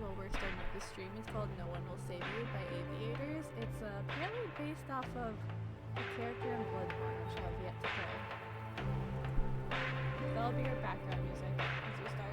while we're starting up the stream. It's called No One Will Save You by Aviators. It's apparently based off of a character in Bloodborne, which I have yet to play. That'll be our background music as we start.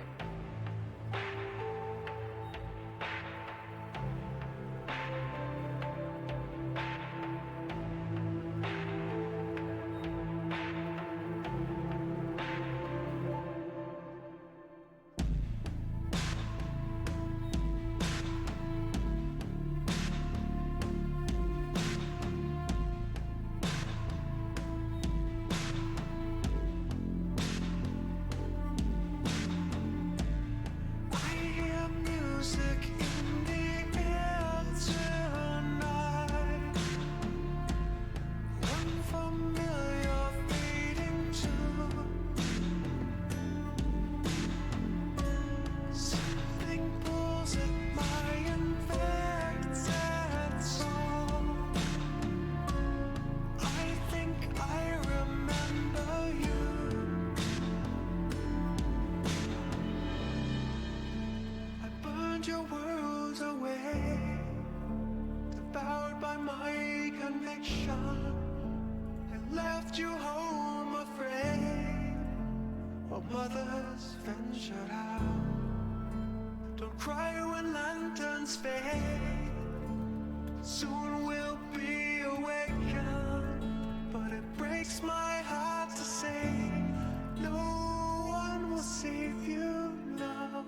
Mothers ventured out. Don't cry when lanterns fade. Soon we'll be awakened. But it breaks my heart to say no one will save you now.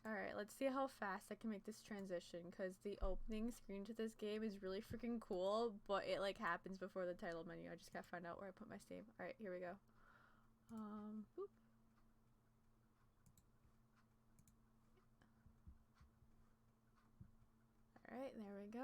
Alright, let's see how fast I can make this transition, because the opening screen to this game is really freaking cool, but it like happens before the title menu. I just gotta find out where I put my save. Alright, here we go. Boop. Alright, there we go.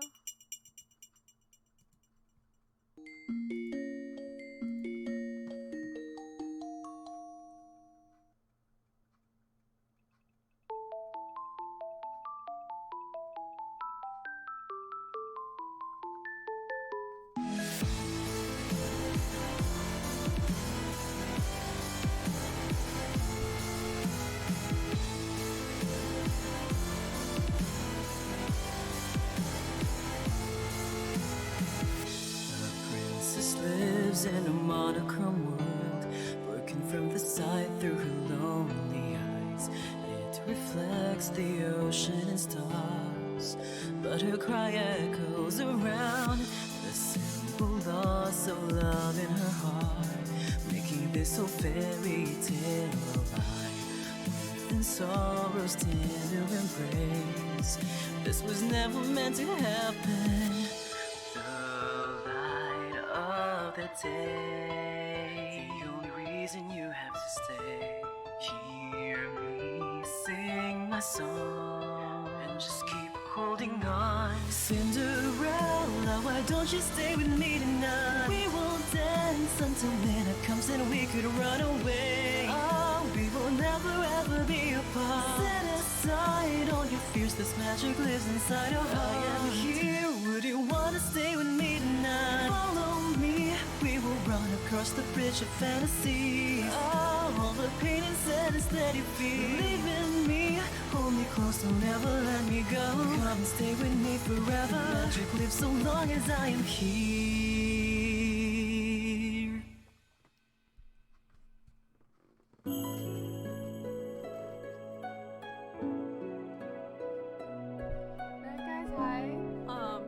lights, the ocean and stars, but her cry echoes around the simple loss of love in her heart, making this whole fairy tale alive within sorrow's tender embrace. This was never meant to happen. The light of the day, the only reason you have to stay. Hear me sing my song and just keep holding on. Cinderella, why don't you stay with me tonight? We will dance until midnight comes and we could run away. Oh, we will never ever be apart. Set aside all your fears, this magic lives inside of us. I am here, would you wanna stay with me tonight? Follow me, we will run across the bridge of fantasy. All the pain and sadness that you feel, believe in me, hold me close, don't ever let me go. Come and stay with me forever. Magic lives so long as I am here. Alright guys, hi.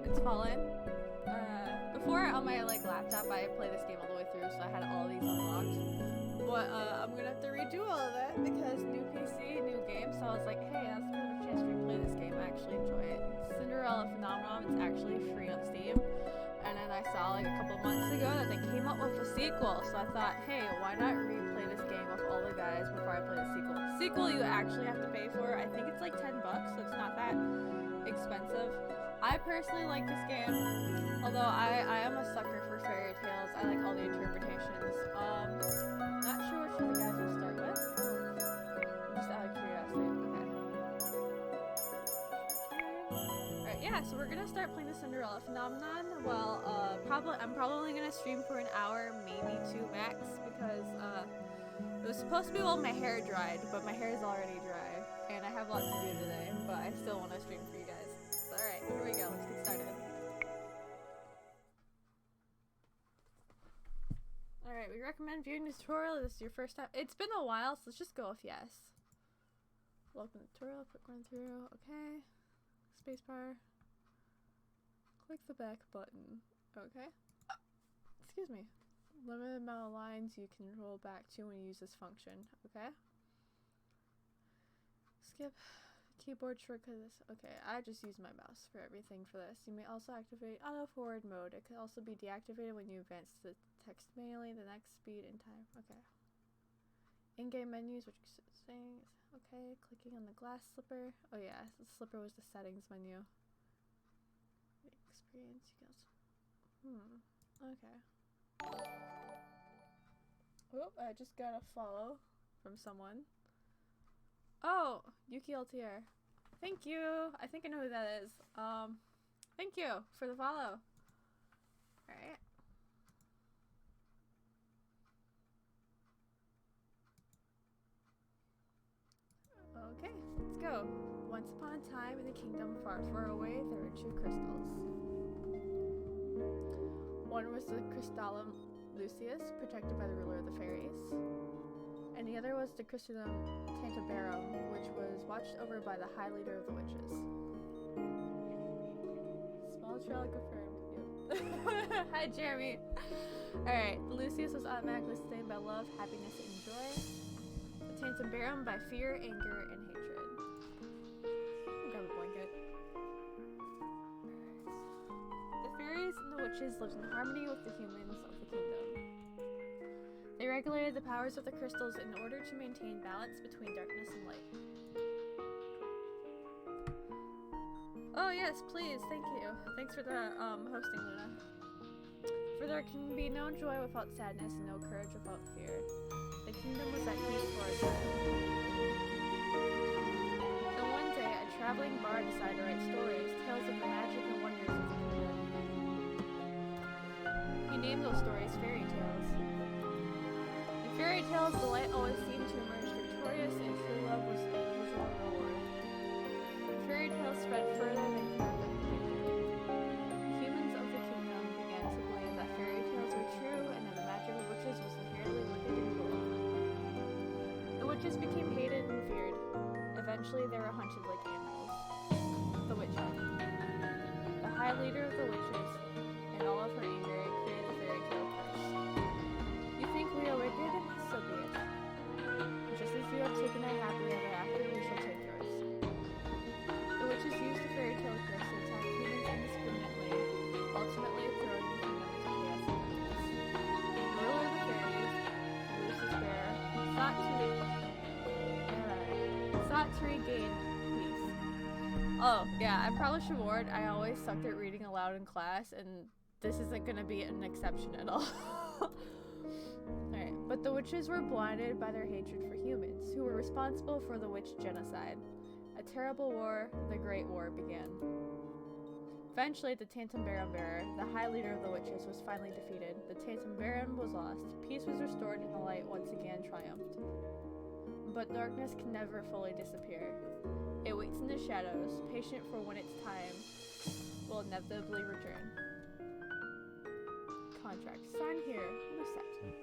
It's Colin. Before on my laptop I played this game all the way through, so I had all these unlocked. But I'm gonna have to redo all of that because new PC, new game, so I was like, hey, that's a perfect chance for me to play this game. I actually enjoy it. Cinderella Phenomenon, it's actually free on Steam. And then I saw a couple months ago that they came up with a sequel, so I thought, hey, why not replay this game with all the guys before I play the sequel? Sequel you actually have to pay for. I think it's like $10, so it's not that expensive. I personally like this game, although I am a sucker for fairy tales. I like all the interpretations. Not sure which of the guys we'll start with. Just out of curiosity. Okay. Alright, yeah, so we're gonna start playing the Cinderella Phenomenon. Well, I'm probably gonna stream for an hour, maybe 2 max, because it was supposed to be while my hair dried, but my hair is already dry, and I have lots to do today, but I still want to stream for you guys. So, alright, here we go, let's get started. Alright, we recommend viewing this tutorial. This is your first time. It's been a while, so let's just go with yes. We'll open the tutorial, quick run through. Okay. Spacebar. Click the back button. Okay. Excuse me. Limited amount of lines you can roll back to when you use this function. Okay. Skip. Keyboard shortcut. Okay, I just use my mouse for everything for this. You may also activate auto forward mode. It can also be deactivated when you advance the text manually, the next speed and time. Okay. In-game menus, which is saying, okay, clicking on the glass slipper. Oh yeah, the slipper was the settings menu. Experience, you guys. Okay. Oh, I just got a follow from someone. Oh, Yuki LTR. Thank you. I think I know who that is. Thank you for the follow. Alright. Okay, let's go. Once upon a time in a kingdom far, far away, there were 2 crystals. One was the Crystallum Lucius, protected by the ruler of the fairies. And the other was the Crystallum Tantabarum, which was watched over by the High Leader of the Witches. Small trail confirmed. Yep. Hi, Jeremy. Alright, Lucius was automatically sustained by love, happiness, and joy. The Tantabarum by fear, anger, and hatred. I'll grab a blanket. The fairies and the witches lived in harmony with the humans of the kingdom. They regulated the powers of the crystals in order to maintain balance between darkness and light. Oh yes, please, thank you. Thanks for the hosting, Luna. For there can be no joy without sadness and no courage without fear. The kingdom was at peace for a time. Then one day, a traveling bard decided to write stories, tales of the magic and wonders of the kingdom. He named those stories fairy tales. In fairy tales, the light always seemed to emerge victorious, and true love was the usual reward. The fairy tales spread further than kingdom. The humans of the kingdom began to believe that fairy tales were true, and that the magic of witches was inherently wicked and cruel. The witches became hated and feared. Eventually, they were hunted like animals. The witch hunt. The high leader of the witches, in all of her anger, created the fairy tale curse. You think we are wicked? So be it. Just as you have taken our happily ever after, we shall take yours. The witches used the fairy tale curse to attack humans indiscriminately, ultimately throwing the kingdom into chaos and darkness. The ruler of the fairies, Lucius Bear, sought to regain peace. Oh, yeah, I probably should warn, I always sucked at reading aloud in class, and this isn't gonna be an exception at all. Alright, but the witches were blinded by their hatred for humans, who were responsible for the witch genocide. A terrible war, the Great War, began. Eventually, the Tantum Baron Bearer, the high leader of the witches, was finally defeated. The Tantum Baron was lost. Peace was restored, and the light once again triumphed. But darkness can never fully disappear. It waits in the shadows, patient for when its time will inevitably return. Contract. Sign here. Lucette.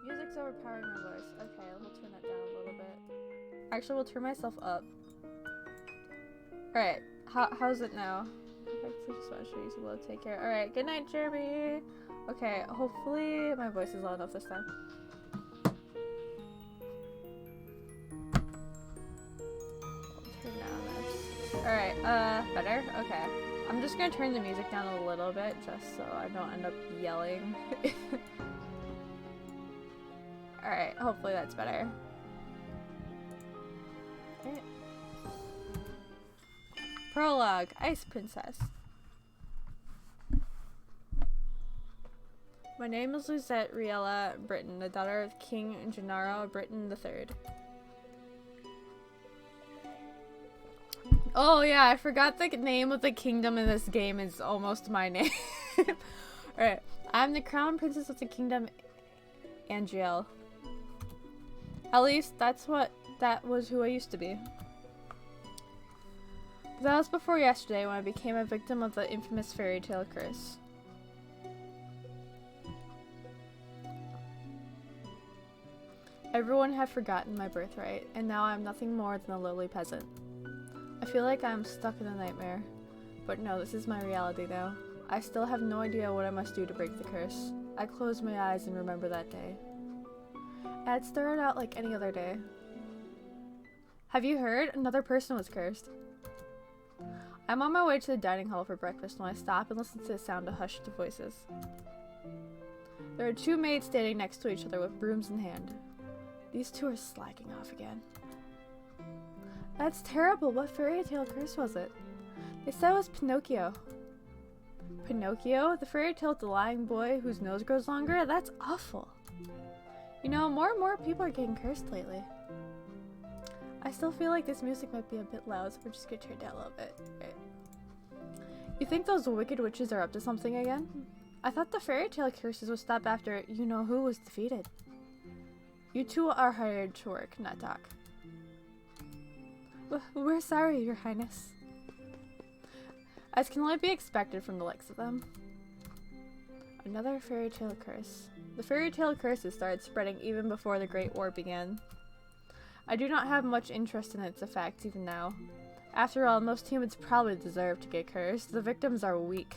Music's overpowering my voice. Okay, we'll turn that down a little bit. Actually, we'll turn myself up. Alright, how's it now? I just want to show you some little take care. Alright, good night, Jeremy! Okay, hopefully my voice is loud enough this time. Alright, better? Okay. I'm just gonna turn the music down a little bit, just so I don't end up yelling. Alright, hopefully that's better. Okay. Prologue, Ice Princess. My name is Lucette Riella Britton, the daughter of King Gennaro Britton III. Oh yeah, I forgot the name of the kingdom in this game is almost my name. Alright, I'm the crown princess of the kingdom Angiel. At least that was who I used to be. That was before yesterday when I became a victim of the infamous fairy tale curse. Everyone had forgotten my birthright, and now I am nothing more than a lowly peasant. I feel like I am stuck in a nightmare. But no, this is my reality now. I still have no idea what I must do to break the curse. I close my eyes and remember that day. I had started out like any other day. Have you heard? Another person was cursed. I'm on my way to the dining hall for breakfast when I stop and listen to the sound of hushed voices. There are two maids standing next to each other with brooms in hand. These two are slacking off again. That's terrible. What fairy tale curse was it? They said it was Pinocchio. Pinocchio? The fairy tale with the lying boy whose nose grows longer? That's awful. You know, more and more people are getting cursed lately. I still feel like this music might be a bit loud, so we're just gonna turn it down a little bit. Right. You think those wicked witches are up to something again? I thought the fairy tale curses would stop after you-know-who was defeated. You two are hired to work, not talk. We're sorry, Your Highness. As can only be expected from the likes of them. Another fairy tale curse. The fairy tale curses started spreading even before the Great War began. I do not have much interest in its effects even now. After all, most humans probably deserve to get cursed. The victims are weak.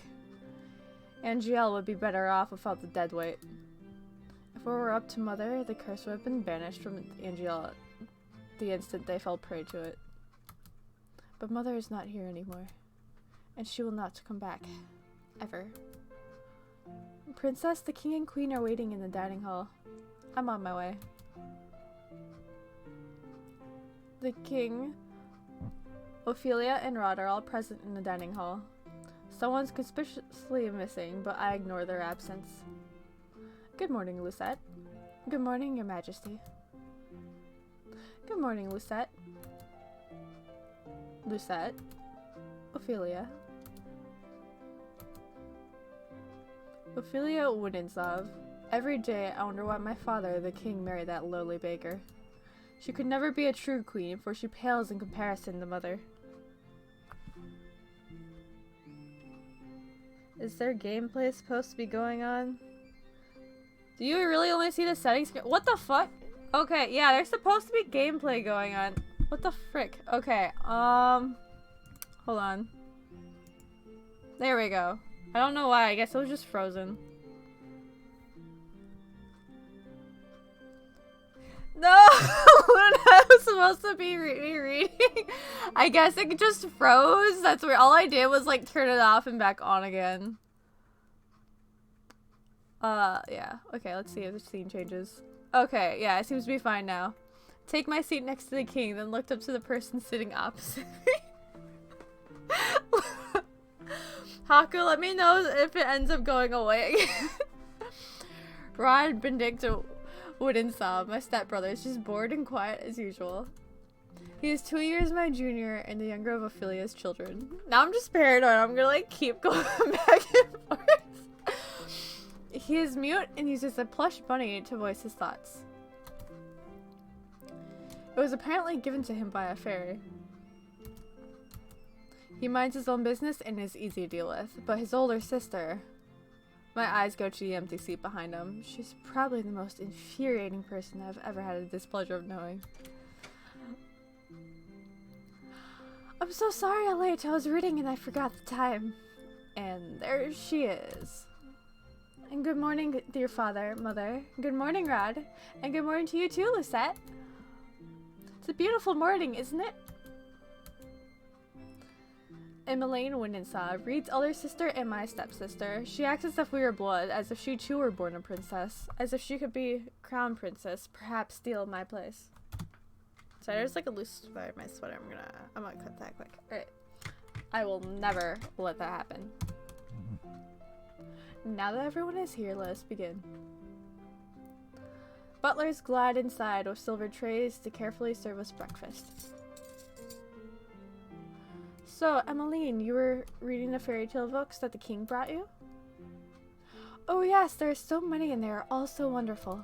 Angiel would be better off without the dead weight. If it were up to Mother, the curse would have been banished from Angiel the instant they fell prey to it. But Mother is not here anymore, and she will not come back. Ever. Princess, the King and Queen are waiting in the dining hall. I'm on my way. The King, Ophelia, and Rod are all present in the dining hall. Someone's conspicuously missing, but I ignore their absence. Good morning, Lucette. Good morning, Your Majesty. Good morning, Lucette. Lucette. Ophelia. Ophelia Woodentsov. Every day I wonder why my father, the king, married that lowly baker. She could never be a true queen, for she pales in comparison to Mother. Is there gameplay supposed to be going on? Do you really only see the settings screen? What the fuck? Okay, yeah, there's supposed to be gameplay going on. What the frick? Okay, hold on. There we go. I don't know why, I guess it was just frozen. No! I was supposed to be reading. I guess it just froze. That's where all I did was like turn it off and back on again. Yeah. Okay, let's see if the scene changes. Okay, yeah, it seems to be fine now. Take my seat next to the king, then looked up to the person sitting opposite me. Haku, let me know if it ends up going away again. Rod Benedicto wouldn't sob. My stepbrother is just bored and quiet as usual. He is 2 years my junior and the younger of Ophelia's children. Now I'm just paranoid. I'm gonna like keep going back and forth. He is mute and uses a plush bunny to voice his thoughts. It was apparently given to him by a fairy. He minds his own business and is easy to deal with, but his older sister... My eyes go to the empty seat behind him. She's probably the most infuriating person I've ever had the displeasure of knowing. I'm so sorry I'm late. I was reading and I forgot the time. And there she is. And good morning, dear father, mother. Good morning, Rod. And good morning to you too, Lucette. It's a beautiful morning, isn't it? Emmeline Windensaw reads elder sister and my stepsister. She acts as if we were blood, as if she too were born a princess, as if she could be crown princess, perhaps steal my place. Sorry, there's like a loose sweater in my sweater. I'm gonna cut that quick. Alright. I will never let that happen. Now that everyone is here, let us begin. Butlers glide inside with silver trays to carefully serve us breakfast. So, Emmeline, you were reading the fairy tale books that the king brought you? Oh yes, there are so many and they are all so wonderful.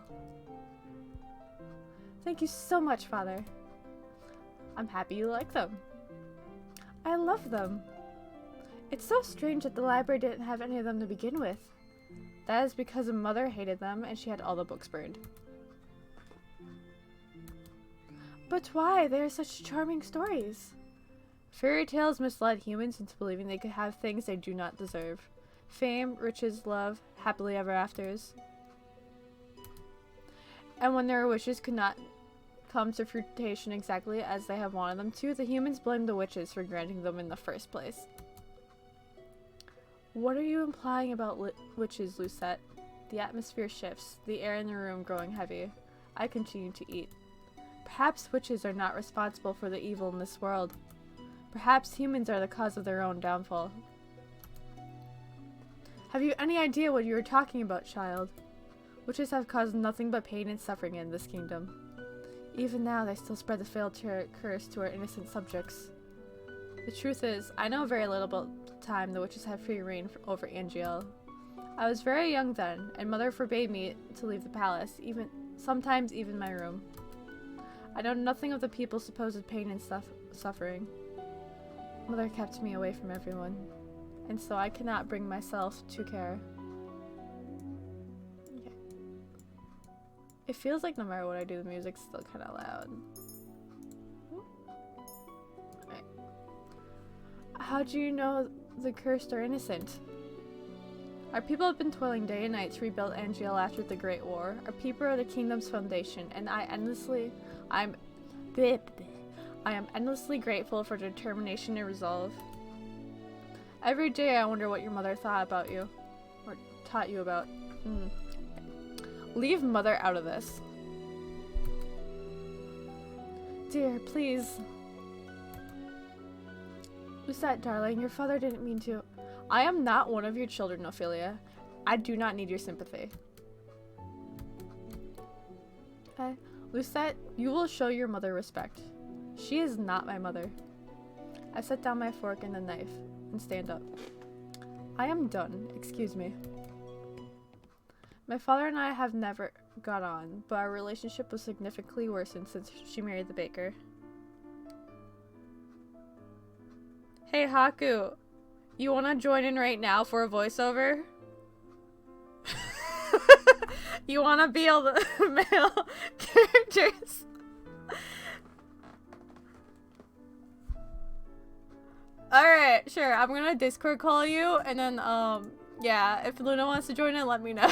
Thank you so much, Father. I'm happy you like them. I love them. It's so strange that the library didn't have any of them to begin with. That is because a mother hated them and she had all the books burned. But why? They are such charming stories. Fairy tales misled humans into believing they could have things they do not deserve. Fame, riches, love, happily ever afters. And when their wishes could not come to fruition exactly as they have wanted them to, the humans blamed the witches for granting them in the first place. What are you implying about witches, Lucette? The atmosphere shifts, the air in the room growing heavy. I continue to eat. Perhaps witches are not responsible for the evil in this world. Perhaps humans are the cause of their own downfall. Have you any idea what you are talking about, child? Witches have caused nothing but pain and suffering in this kingdom. Even now, they still spread the fatal curse to our innocent subjects. The truth is, I know very little about the time the witches had free reign over Angiel. I was very young then, and Mother forbade me to leave the palace, sometimes even my room. I know nothing of the people's supposed pain and suffering. Mother kept me away from everyone, and so I cannot bring myself to care. Okay. It feels like no matter what I do, the music's still kind of loud. Right. How do you know the cursed are innocent? Our people have been toiling day and night to rebuild Angiel after the Great War. Our people are the kingdom's foundation, and I am endlessly grateful for determination and resolve. Every day I wonder what your mother thought about you. Or taught you about. Leave Mother out of this. Dear, please. Lucette, darling, your father didn't mean to. I am not one of your children, Ophelia. I do not need your sympathy. Lucette, you will show your mother respect. She is not my mother. I set down my fork and the knife and stand up. I am done. Excuse me. My father and I have never got on, but our relationship was significantly worsened since she married the baker. Hey Haku, you wanna join in right now for a voiceover? You want to be all the male characters? Alright, sure. I'm gonna Discord call you, and then, yeah, if Luna wants to join in, let me know.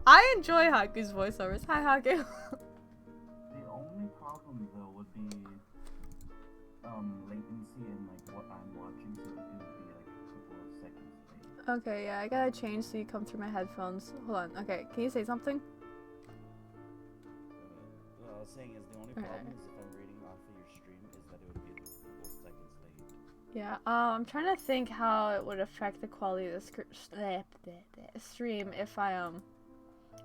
I enjoy Haku's voiceovers. Hi, Haku. The only problem though would be latency in like what I'm watching, so it would be like a couple of seconds late. Okay, yeah, I gotta change so you come through my headphones. Hold on. Okay, can you say something? What I was saying is the only problem is if I'm reading off of your stream is that it would be a couple seconds late. Yeah, I'm trying to think how it would affect the quality of the stream if I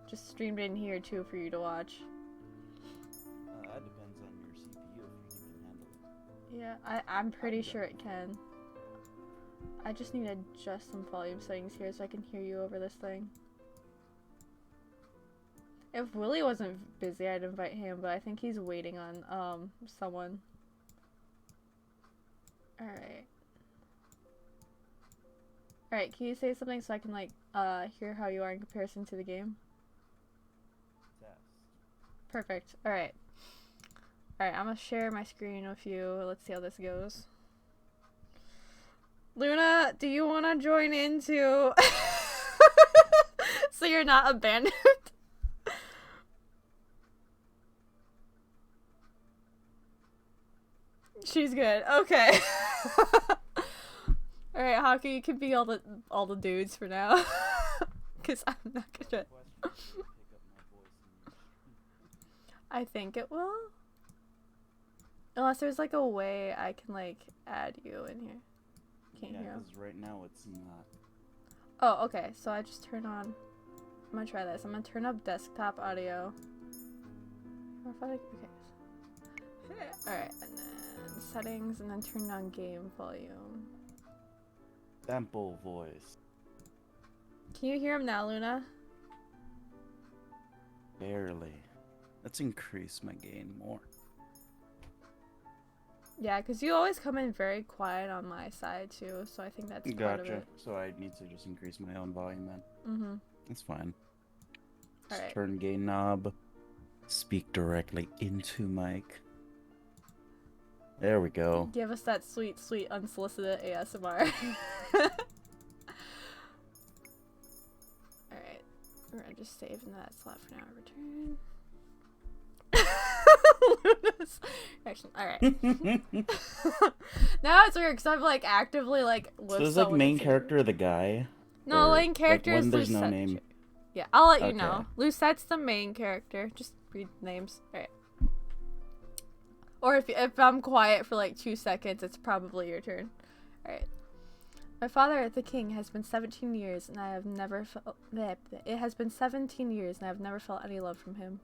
just streamed in here too for you to watch. That depends on your CPU if you can handle it. Yeah, I'm pretty sure it can. I just need to adjust some volume settings here so I can hear you over this thing. If Willie wasn't busy, I'd invite him, but I think he's waiting on someone. Alright. Alright, can you say something so I can like hear how you are in comparison to the game? Perfect. Alright. Alright, I'm gonna share my screen with you. Let's see how this goes. Luna, do you want to join in too? So you're not abandoned? She's good. Okay. Alright, Hockey, you can be all the dudes for now. Cause I'm not gonna. I think it will. Unless there's like a way I can like add you in here. Can't hear. Because right now it's not. Oh, okay. So I just turn on. I'm gonna try this. I'm gonna turn up desktop audio. Okay. Alright, and then settings, and then turn on game volume. Sample voice. Can you hear him now, Luna? Barely. Let's increase my gain more. Yeah, because you always come in very quiet on my side too, so I think that's part of Gotcha. it. So I need to just increase my own volume then. Mm-hmm. That's fine. Alright. Just turn gain knob. Speak directly into mic. There we go. Give us that sweet, sweet, unsolicited ASMR. Alright. We're gonna just save in that slot for now. Return. Luna's reaction. Alright. Now it's weird because I've like actively like So is like main character the guy? No, Or, main character like, is when there's no Lucette. name. Yeah, I'll let you Okay. know. Lucette's the main character. Just read names. Alright. Or if I'm quiet for like 2 seconds, it's probably your turn. Alright. My father, the king, has been 17 years and I have never felt... It has been 17 years and I have never felt any love from him.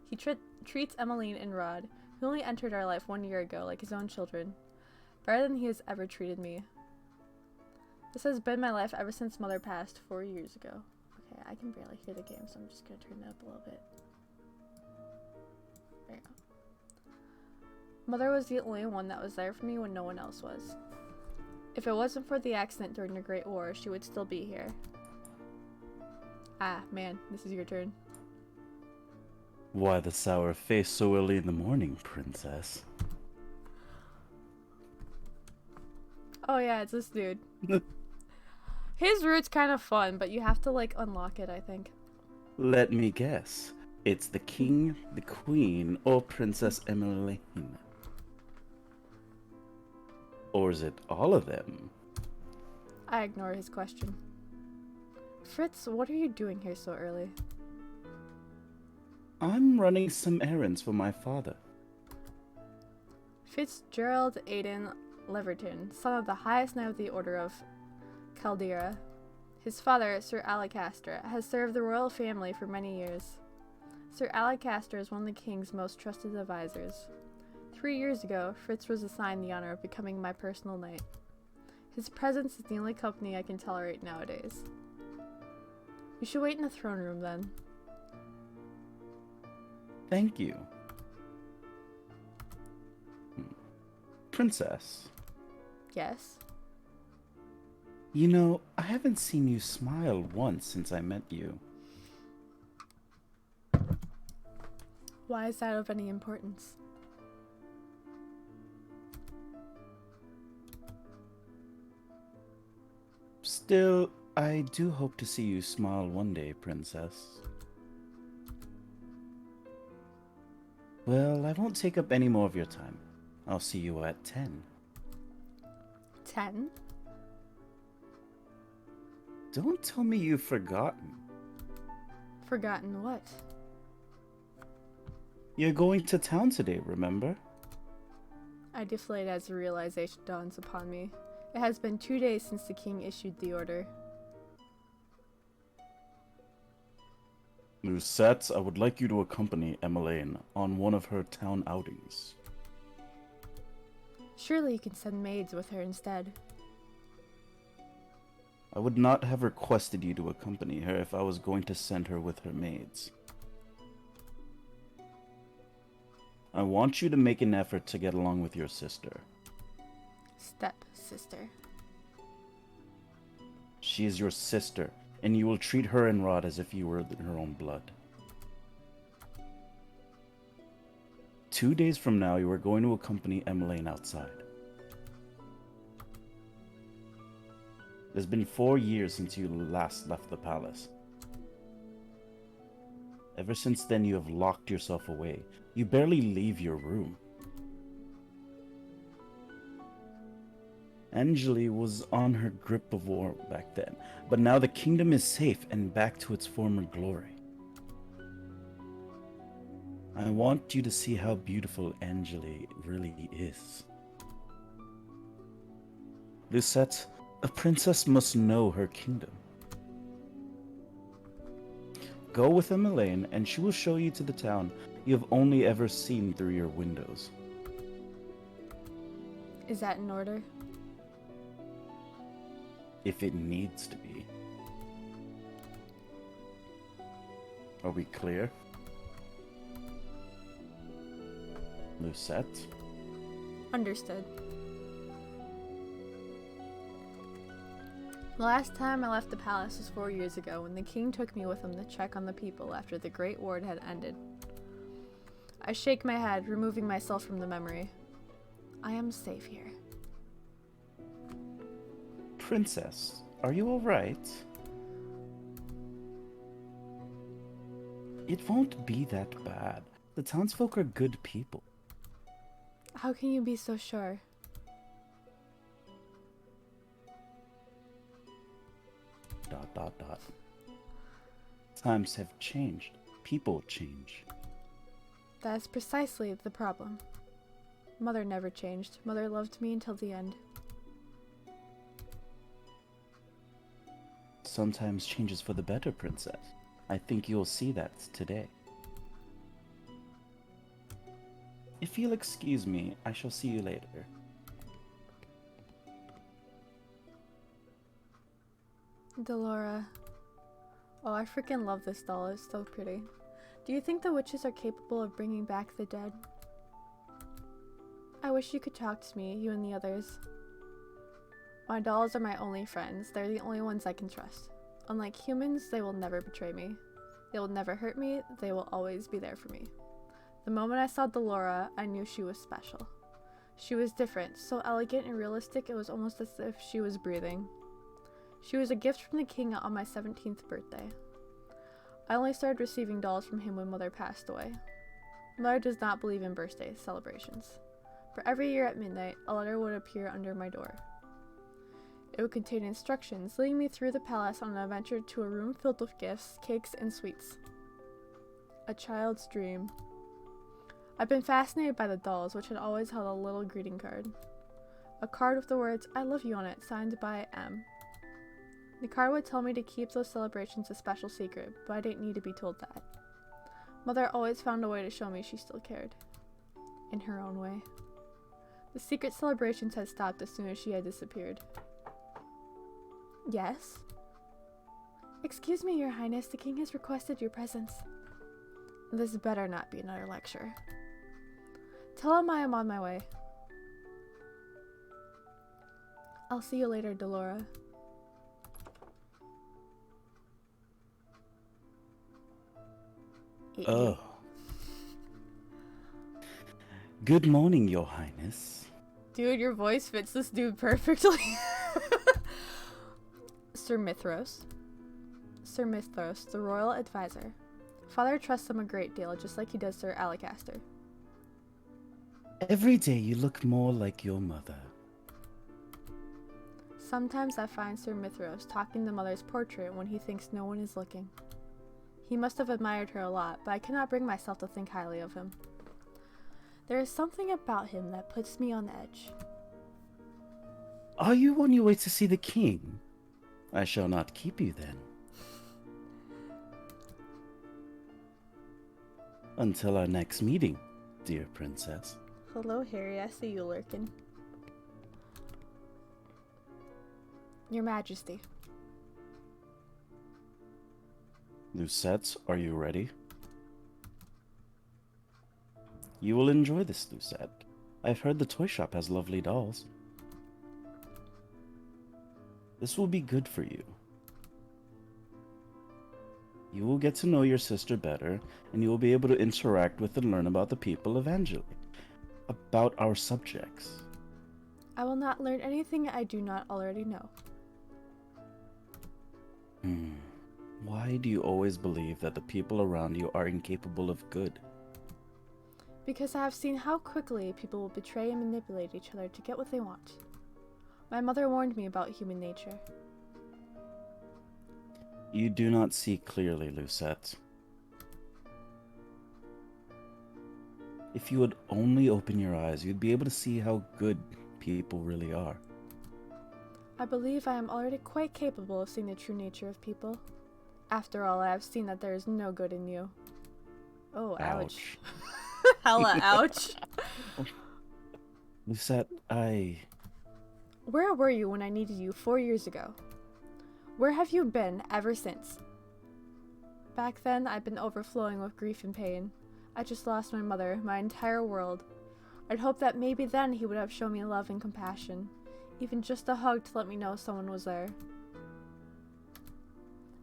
He treats Emmeline and Rod, who only entered our life 1 year ago, like his own children. Better than he has ever treated me. This has been my life ever since Mother passed 4 years ago. Okay, I can barely hear the game, so I'm just gonna turn it up a little bit. There you go. Mother was the only one that was there for me when no one else was. If it wasn't for the accident during the Great War, she would still be here. Ah, man, this is your turn. Why the sour face so early in the morning, princess? Oh yeah, it's this dude. His route's kind of fun, but you have to like unlock it, I think. Let me guess. It's the king, the queen, or Princess Emmeline. Or is it all of them? I ignore his question. Fritz, what are you doing here so early? I'm running some errands for my father. Fitzgerald Aidan Leverton, son of the highest knight of the Order of Caldera. His father, Sir Allecastre, has served the royal family for many years. Sir Allecastre is one of the king's most trusted advisors. 3 years ago, Fritz was assigned the honor of becoming my personal knight. His presence is the only company I can tolerate nowadays. You should wait in the throne room then. Thank you. Princess. Yes? You know, I haven't seen you smile once since I met you. Why is that of any importance? Still, I do hope to see you smile one day, Princess. Well, I won't take up any more of your time. I'll see you at 10. 10? Don't tell me you've forgotten. Forgotten what? You're going to town today, remember? I deflate as the realization dawns upon me. It has been 2 days since the king issued the order. Lucette, I would like you to accompany Emmeline on one of her town outings. Surely you can send maids with her instead. I would not have requested you to accompany her if I was going to send her with her maids. I want you to make an effort to get along with your sister. Step-sister. She is your sister, and you will treat her and Rod as if you were in her own blood. 2 days from now, you are going to accompany Emmeline outside. It has been 4 years since you last left the palace. Ever since then, you have locked yourself away. You barely leave your room. Angeli was on her grip of war back then, but now the kingdom is safe and back to its former glory. I want you to see how beautiful Angeli really is. Lucette, a princess must know her kingdom. Go with Emmeline, and she will show you to the town you have only ever seen through your windows. Is that in order? If it needs to be. Are we clear? Lucette? Understood. The last time I left the palace was 4 years ago, when the king took me with him to check on the people after the Great War had ended. I shake my head, removing myself from the memory. I am safe here. Princess, are you alright? It won't be that bad. The townsfolk are good people. How can you be so sure? Dot dot dot. Times have changed. People change. That is precisely the problem. Mother never changed. Mother loved me until the end. Sometimes changes for the better, Princess. I think you'll see that today. If you'll excuse me, I shall see you later. Delora. Oh, I freaking love this doll. It's so pretty. Do you think the witches are capable of bringing back the dead? I wish you could talk to me, you and the others. My dolls are my only friends. They're the only ones I can trust. Unlike humans, they will never betray me. They will never hurt me. They will always be there for me. The moment I saw Delora, I knew she was special. She was different, so elegant and realistic it was almost as if she was breathing. She was a gift from the king on my 17th birthday. I only started receiving dolls from him when Mother passed away. Mother does not believe in birthday celebrations. For every year at midnight, a letter would appear under my door. It would contain instructions leading me through the palace on an adventure to a room filled with gifts, cakes, and sweets. A child's dream. I've been fascinated by the dolls, which had always held a little greeting card. A card with the words, "I love you" on it, signed by M. The card would tell me to keep those celebrations a special secret, but I didn't need to be told that. Mother always found a way to show me she still cared. In her own way. The secret celebrations had stopped as soon as she had disappeared. Yes? Excuse me, Your Highness, the king has requested your presence. This better not be another lecture. Tell him I am on my way. I'll see you later, Delora. Oh. Good morning, Your Highness. Dude, your voice fits this dude perfectly. Sir Mithros. Sir Mithros, the royal advisor. Father trusts him a great deal, just like he does Sir Alacaster. Every day you look more like your mother. Sometimes I find Sir Mithros talking the mother's portrait when he thinks no one is looking. He must have admired her a lot, but I cannot bring myself to think highly of him. There is something about him that puts me on edge. Are you on your way to see the king? I shall not keep you then. Until our next meeting, dear princess. Hello, Harry. I see you lurking. Your Majesty. Lucette, are you ready? You will enjoy this, Lucette. I've heard the toy shop has lovely dolls. This will be good for you. You will get to know your sister better, and you will be able to interact with and learn about the people of Angeli, about our subjects. I will not learn anything I do not already know. Why do you always believe that the people around you are incapable of good? Because I have seen how quickly people will betray and manipulate each other to get what they want. My mother warned me about human nature. You do not see clearly, Lucette. If you would only open your eyes, you'd be able to see how good people really are. I believe I am already quite capable of seeing the true nature of people. After all, I have seen that there is no good in you. Oh, ouch. Hella ouch. Lucette, Where were you when I needed you 4 years ago? Where have you been ever since? Back then, I'd been overflowing with grief and pain. I just lost my mother, my entire world. I'd hoped that maybe then he would have shown me love and compassion. Even just a hug to let me know someone was there.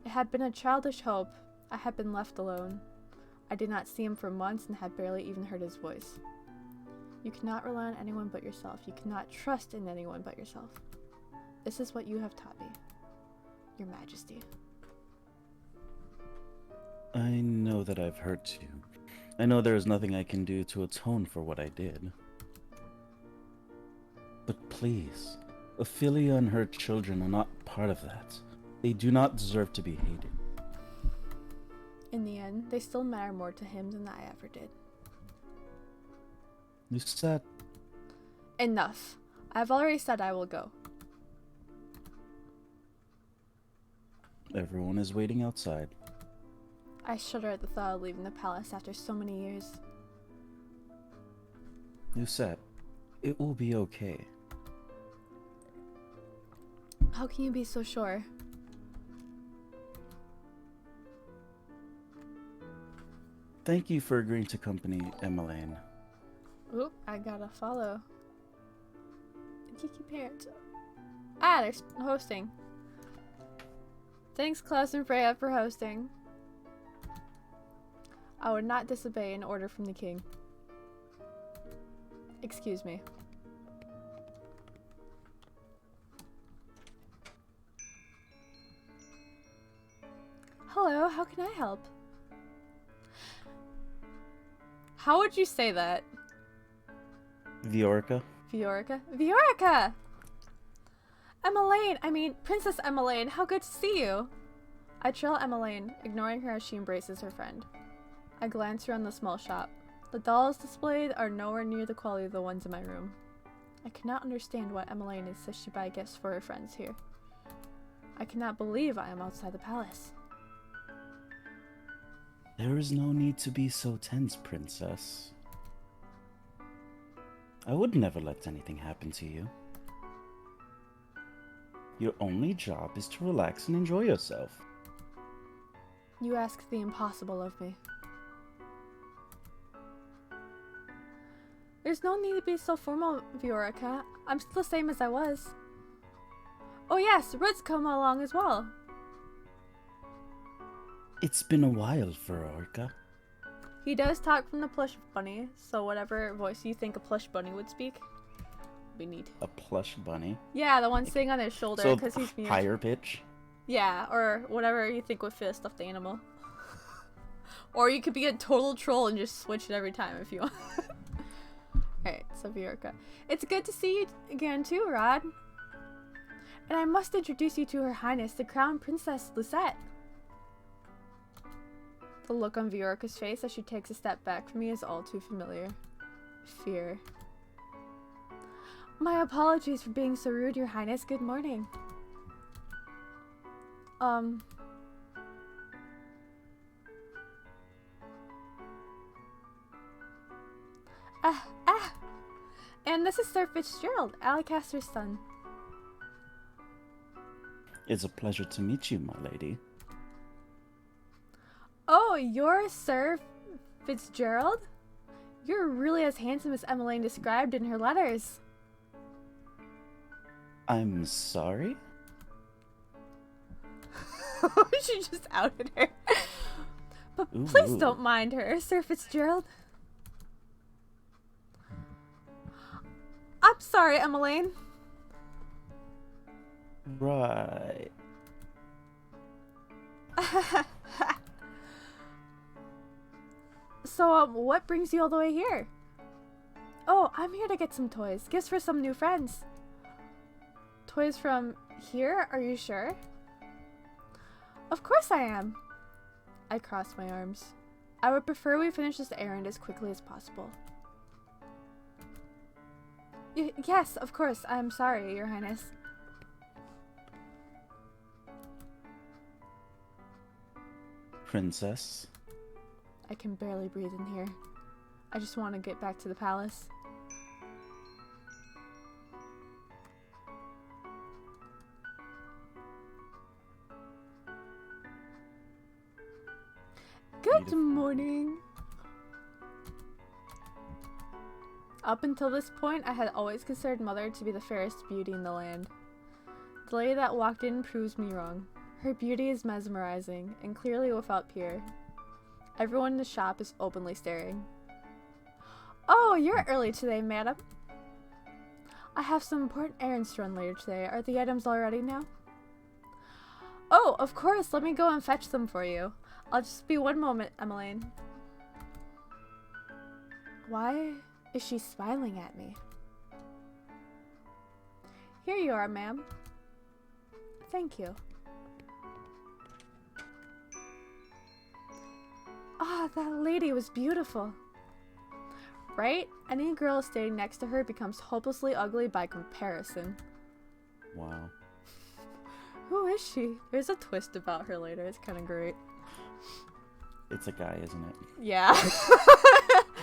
It had been a childish hope. I had been left alone. I did not see him for months and had barely even heard his voice. You cannot rely on anyone but yourself. You cannot trust in anyone but yourself. This is what you have taught me, Your Majesty. I know that I've hurt you. I know there is nothing I can do to atone for what I did. But please, Ophelia and her children are not part of that. They do not deserve to be hated. In the end, they still matter more to him than I ever did. Lucette. Enough. I've already said I will go. Everyone is waiting outside. I shudder at the thought of leaving the palace after so many years. Lucette, it will be okay. How can you be so sure? Thank you for agreeing to accompany Emmeline. Oop, I gotta follow. Kiki parents. Ah, they're hosting. Thanks, Klaus and Freya, for hosting. I would not disobey an order from the king. Excuse me. Hello, how can I help? How would you say that? Viorica? Viorica? Viorica! Princess Emmeline, how good to see you! I trail Emmeline, ignoring her as she embraces her friend. I glance around the small shop. The dolls displayed are nowhere near the quality of the ones in my room. I cannot understand why Emmeline insists she buy gifts for her friends here. I cannot believe I am outside the palace. There is no need to be so tense, princess. I would never let anything happen to you. Your only job is to relax and enjoy yourself. You ask the impossible of me. There's no need to be so formal, Viorica. I'm still the same as I was. Oh yes, Rud's come along as well. It's been a while, Veronica. He does talk from the plush bunny, so whatever voice you think a plush bunny would speak, would be neat. A plush bunny. Yeah, the one sitting on his shoulder So because he's mute. higher pitch. Yeah, or whatever you think would fit a stuffed animal. Or you could be a total troll and just switch it every time if you want. Alright, so Viorka. It's good to see you again too, Rod. And I must introduce you to Her Highness, the Crown Princess Lucette. The look on Viorka's face as she takes a step back from me is all too familiar. Fear. My apologies for being so rude, Your Highness. Good morning. And this is Sir Fitzgerald, Alicaster's son. It's a pleasure to meet you, my lady. Oh, you're Sir Fitzgerald? You're really as handsome as Emmeline described in her letters. I'm sorry? She just outed her. But Ooh. please don't mind her, Sir Fitzgerald. I'm sorry, Emmeline. Right. So, what brings you all the way here? Oh, I'm here to get some toys. Gifts for some new friends. Toys from here? Are you sure? Of course I am. I cross my arms. I would prefer we finish this errand as quickly as possible. Yes, of course. I'm sorry, Your Highness. Princess. I can barely breathe in here. I just want to get back to the palace. Good morning. Up until this point, I had always considered Mother to be the fairest beauty in the land. The lady that walked in proves me wrong. Her beauty is mesmerizing, and clearly without peer. Everyone in the shop is openly staring. Oh, you're early today, madam. I have some important errands to run later today. Are the items all ready now? Oh, of course. Let me go and fetch them for you. I'll just be one moment, Emmeline. Why is she smiling at me? Here you are, ma'am. Thank you. Ah, that lady was beautiful. Right? Any girl standing next to her becomes hopelessly ugly by comparison. Wow. Who is she? There's a twist about her later. It's kind of great. It's a guy, isn't it? Yeah.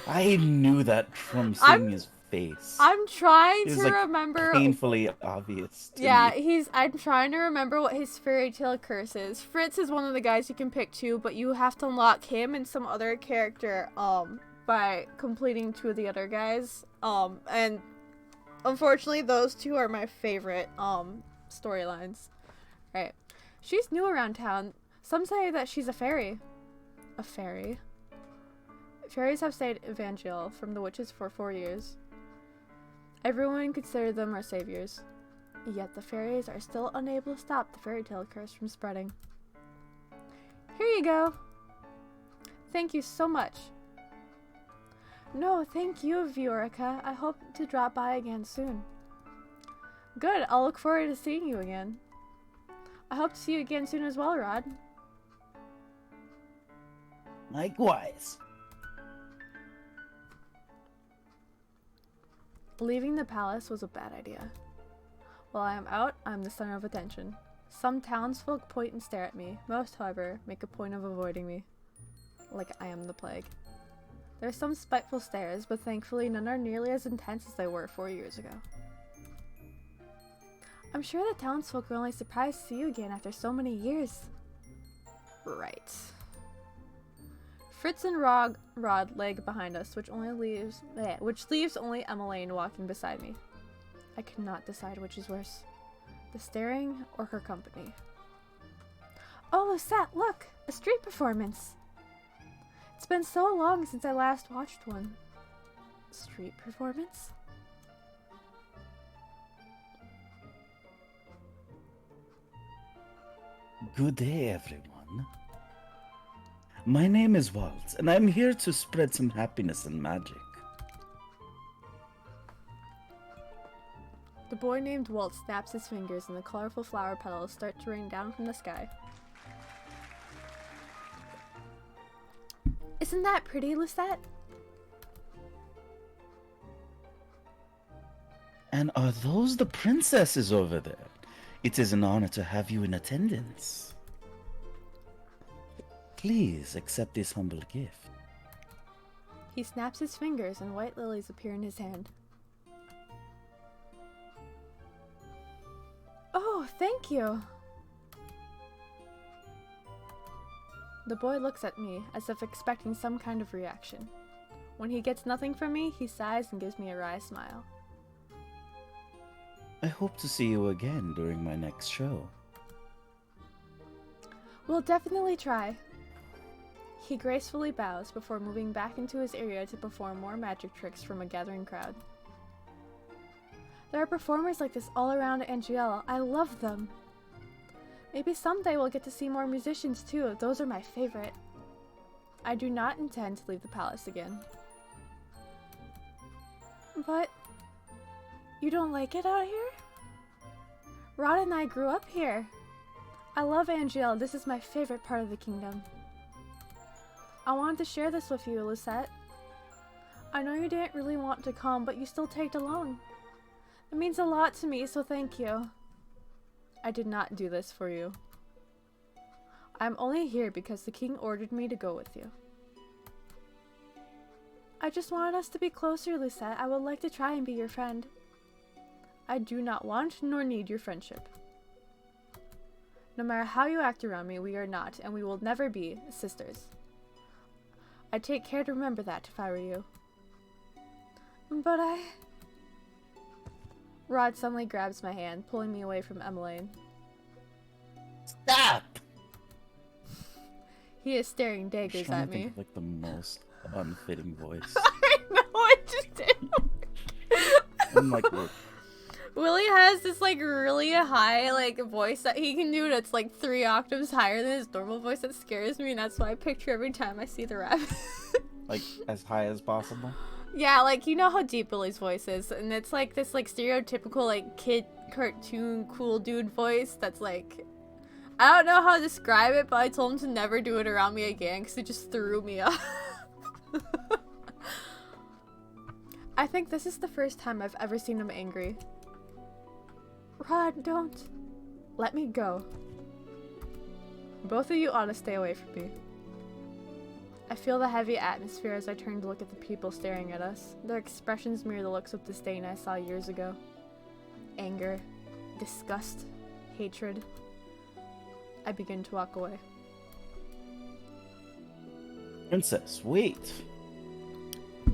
I knew that from seeing his face. I'm trying It was, to like, remember. painfully obvious to Yeah, me. I'm trying to remember what his fairy tale curse is. Fritz is one of the guys you can pick too, but you have to unlock him and some other character by completing 2 of the other guys. And unfortunately those 2 are my favorite storylines. Right. She's new around town. Some say that she's a fairy. A fairy? Fairies have stayed evangel from the witches for 4 years. Everyone considered them our saviors. Yet the fairies are still unable to stop the fairy tale curse from spreading. Here you go. Thank you so much. No, thank you, Viorica. I hope to drop by again soon. Good, I'll look forward to seeing you again. I hope to see you again soon as well, Rod. Likewise. Leaving the palace was a bad idea. While I am out, I am the center of attention. Some townsfolk point and stare at me. Most, however, make a point of avoiding me. Like I am the plague. There are some spiteful stares, but thankfully none are nearly as intense as they were 4 years ago. I'm sure the townsfolk are only surprised to see you again after so many years. Right. Fritz and Rod lag behind us, which leaves only Emmeline walking beside me. I could not decide which is worse. The staring or her company? Oh, Lucette, look! A street performance! It's been so long since I last watched one. Street performance? Good day, everyone. My name is Walt, and I'm here to spread some happiness and magic. The boy named Walt snaps his fingers and the colorful flower petals start to rain down from the sky. Isn't that pretty, Lucette? And are those the princesses over there? It is an honor to have you in attendance. Please accept this humble gift. He snaps his fingers and white lilies appear in his hand. Oh, thank you! The boy looks at me as if expecting some kind of reaction. When he gets nothing from me, he sighs and gives me a wry smile. I hope to see you again during my next show. We'll definitely try. He gracefully bows before moving back into his area to perform more magic tricks from a gathering crowd. There are performers like this all around Angela. I love them. Maybe someday we'll get to see more musicians too. Those are my favorite. I do not intend to leave the palace again. But you don't like it out here? Rod and I grew up here. I love Angela. This is my favorite part of the kingdom. I wanted to share this with you, Lucette. I know you didn't really want to come, but you still tagged along. It means a lot to me, so thank you. I did not do this for you. I'm only here because the king ordered me to go with you. I just wanted us to be closer, Lucette. I would like to try and be your friend. I do not want nor need your friendship. No matter how you act around me, we are not, and we will never be, sisters. I'd take care to remember that if I were you. But Rod suddenly grabs my hand, pulling me away from Emmeline. Stop! He is staring daggers Trying at to think me. of, like, the most unfitting voice. I know, I just did. I'm like, look, Willie has this like really high like voice that he can do that's like 3 octaves higher than his normal voice. That scares me, and that's why I picture every time I see the rabbit. like as high as possible. Yeah, like you know how deep Willie's voice is, and it's like this like stereotypical like kid cartoon cool dude voice that's like, I don't know how to describe it, but I told him to never do it around me again because it just threw me off. I think this is the first time I've ever seen him angry. Rod, don't. Let me go. Both of you ought to stay away from me. I feel the heavy atmosphere as I turn to look at the people staring at us. Their expressions mirror the looks of disdain I saw years ago. Anger, disgust, hatred. I begin to walk away. Princess, wait.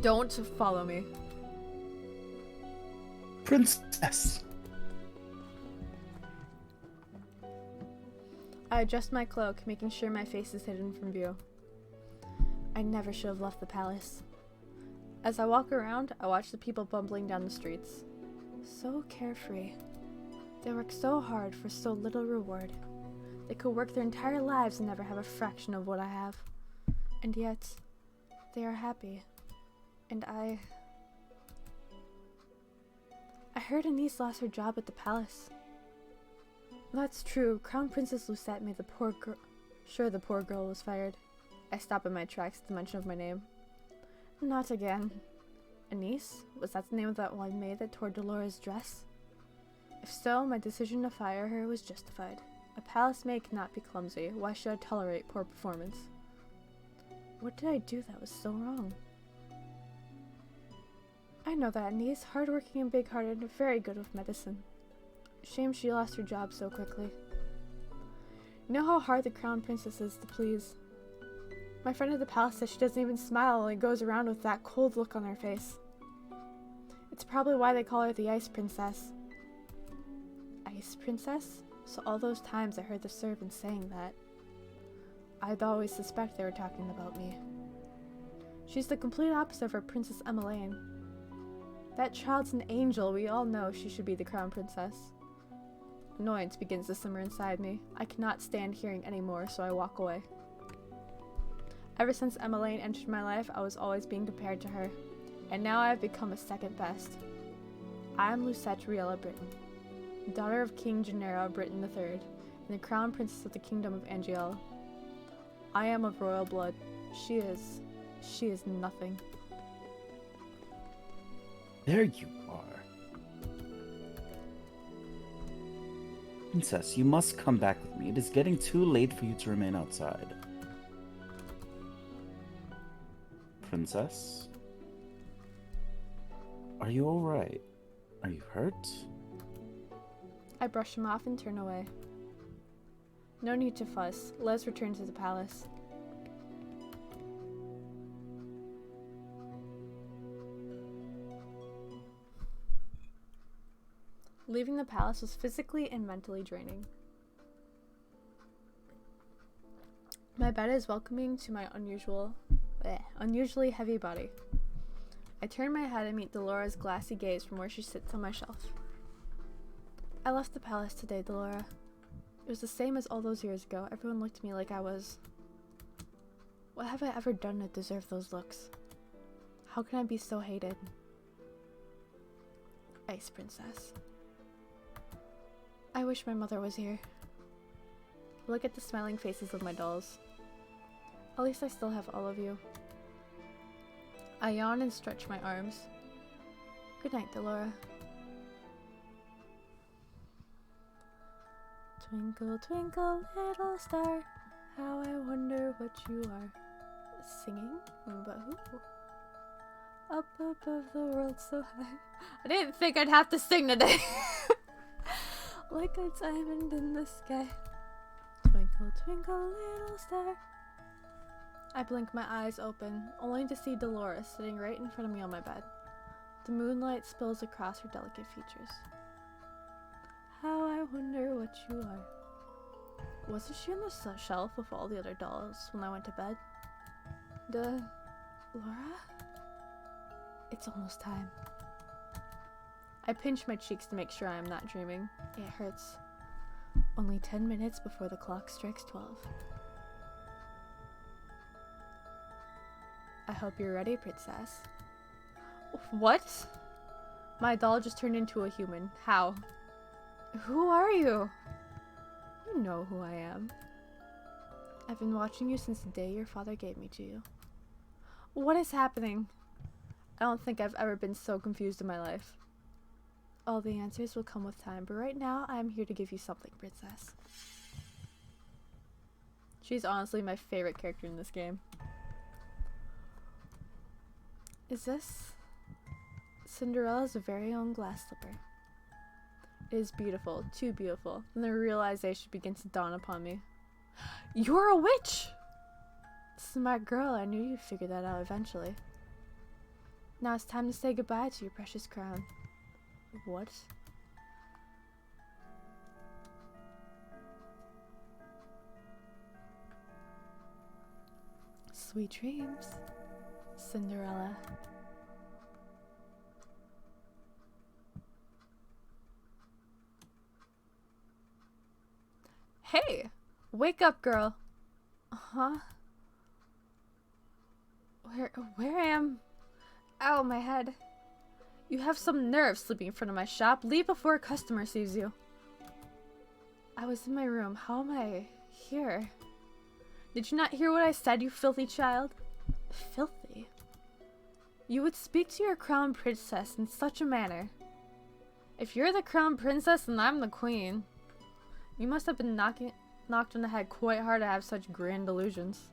Don't follow me. Princess. I adjust my cloak, making sure my face is hidden from view. I never should have left the palace. As I walk around, I watch the people bumbling down the streets. So carefree. They work so hard for so little reward. They could work their entire lives and never have a fraction of what I have. And yet, they are happy. And I heard Anise lost her job at the palace. That's true. Crown Princess Lucette made the poor girl was fired. I stop in my tracks at the mention of my name. Not again. Anise? Was that the name of that one maid that tore Dolores' dress? If so, my decision to fire her was justified. A palace maid cannot be clumsy. Why should I tolerate poor performance? What did I do that was so wrong? I know that Anise, hardworking and big-hearted, very good with medicine. Shame she lost her job so quickly. You know how hard the crown princess is to please. My friend at the palace says she doesn't even smile and goes around with that cold look on her face. It's probably why they call her the Ice Princess. Ice Princess? So all those times I heard the servants saying that, I'd always suspect they were talking about me. She's the complete opposite of our Princess Emmeline. That child's an angel. We all know she should be the crown princess. Annoyance begins to simmer inside me. I cannot stand hearing anymore, so I walk away. Ever since Emmeline entered my life, I was always being compared to her, and now I have become a second best. I am Lucette Riella Britton, daughter of King Gennaro Britton III, and the crown princess of the kingdom of Angiela. I am of royal blood. She is nothing. There you are. Princess, you must come back with me. It is getting too late for you to remain outside. Princess? Are you alright? Are you hurt? I brush him off and turn away. No need to fuss. Let's return to the palace. Leaving the palace was physically and mentally draining. My bed is welcoming to my unusually heavy body. I turn my head and meet Delora's glassy gaze from where she sits on my shelf. I left the palace today, Delora. It was the same as all those years ago. Everyone looked at me like I was... What have I ever done to deserve those looks? How can I be so hated? Ice Princess. I wish my mother was here. Look at the smiling faces of my dolls. At least I still have all of you. I yawn and stretch my arms. Good night, Delora. Twinkle, twinkle, little star, how I wonder what you are. Singing? But who? Up above the world so high. I didn't think I'd have to sing today. Like a diamond in the sky. Twinkle, twinkle, little star. I blink my eyes open, only to see Dolores sitting right in front of me on my bed. The moonlight spills across her delicate features. How I wonder what you are. Wasn't she on the shelf with all the other dolls when I went to bed? Laura? It's almost time. I pinch my cheeks to make sure I am not dreaming. It hurts. Only 10 minutes before the clock strikes 12. I hope you're ready, Princess. What? My doll just turned into a human. How? Who are you? You know who I am. I've been watching you since the day your father gave me to you. What is happening? I don't think I've ever been so confused in my life. All the answers will come with time, but right now I am here to give you something, Princess. She's honestly my favorite character in this game. Is this Cinderella's very own glass slipper? It is beautiful, too beautiful. And the realization begins to dawn upon me. You're a witch! Smart girl, I knew you'd figure that out eventually. Now it's time to say goodbye to your precious crown. What? Sweet dreams, Cinderella. Hey! Wake up, girl! Huh? Where I am? Ow, my head. You have some nerve sleeping in front of my shop. Leave before a customer sees you. I was in my room. How am I here? Did you not hear what I said, you filthy child? Filthy? You would speak to your crown princess in such a manner. If you're the crown princess and I'm the queen, you must have been knocked on the head quite hard to have such grand delusions.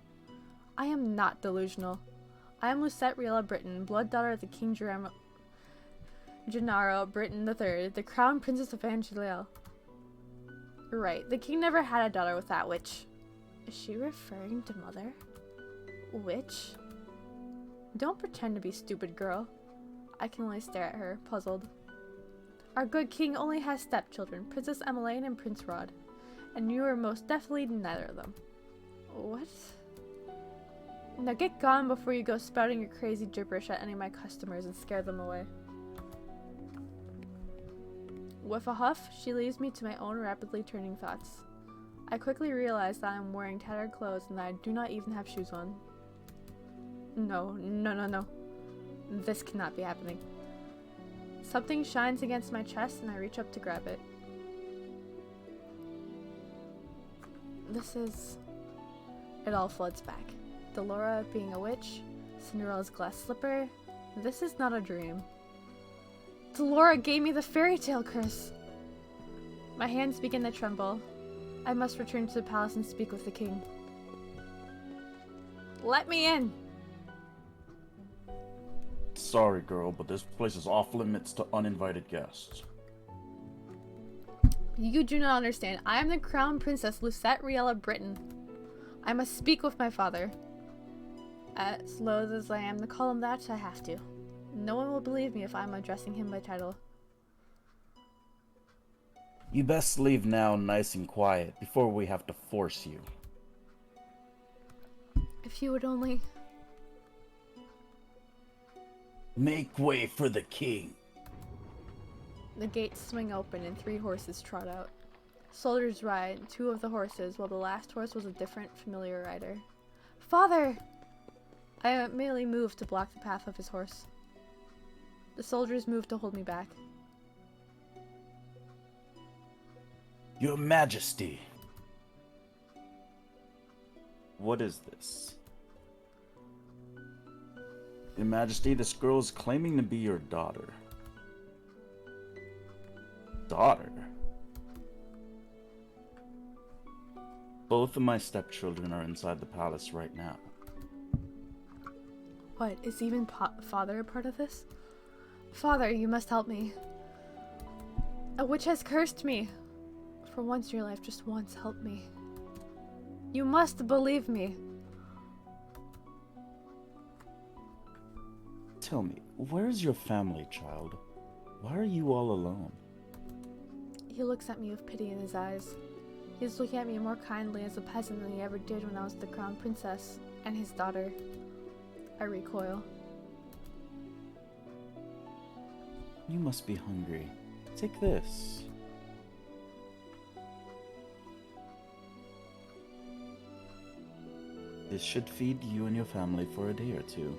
I am not delusional. I am Lucette Riella Britton, blood daughter of the King Gennaro Britton III, the crown princess of Angiela. Right, the king never had a daughter with that witch. Is she referring to mother? Witch? Don't pretend to be stupid, girl. I can only stare at her, puzzled. Our good king only has stepchildren, Princess Emmeline and Prince Rod. And you are most definitely neither of them. What? Now get gone before you go spouting your crazy gibberish at any of my customers and scare them away. With a huff, she leaves me to my own rapidly turning thoughts. I quickly realize that I am wearing tattered clothes and that I do not even have shoes on. No. This cannot be happening. Something shines against my chest and I reach up to grab it. It all floods back. Delora being a witch, Cinderella's glass slipper. This is not a dream. Delora gave me the fairy tale curse. My hands begin to tremble. I must return to the palace and speak with the king. Let me in! Sorry, girl, but this place is off limits to uninvited guests. You do not understand. I am the Crown Princess Lucette Riella Britton. I must speak with my father. As loath as I am to call him that, I have to. No one will believe me if I'm addressing him by title. You best leave now nice and quiet before we have to force you. If you would only... Make way for the king. The gates swing open and 3 horses trot out. Soldiers ride 2 of the horses, while the last horse was a different, familiar rider. Father! I immediately moved to block the path of his horse. The soldiers moved to hold me back. Your Majesty. What is this? Your Majesty, this girl is claiming to be your daughter. Daughter? Both of my stepchildren are inside the palace right now. What, is even father a part of this? Father, you must help me. A witch has cursed me. For once in your life, just once, help me. You must believe me. Tell me, where is your family, child? Why are you all alone? He looks at me with pity in his eyes. He is looking at me more kindly as a peasant than he ever did when I was the crown princess and his daughter. I recoil. You must be hungry. Take this. This should feed you and your family for a day or two.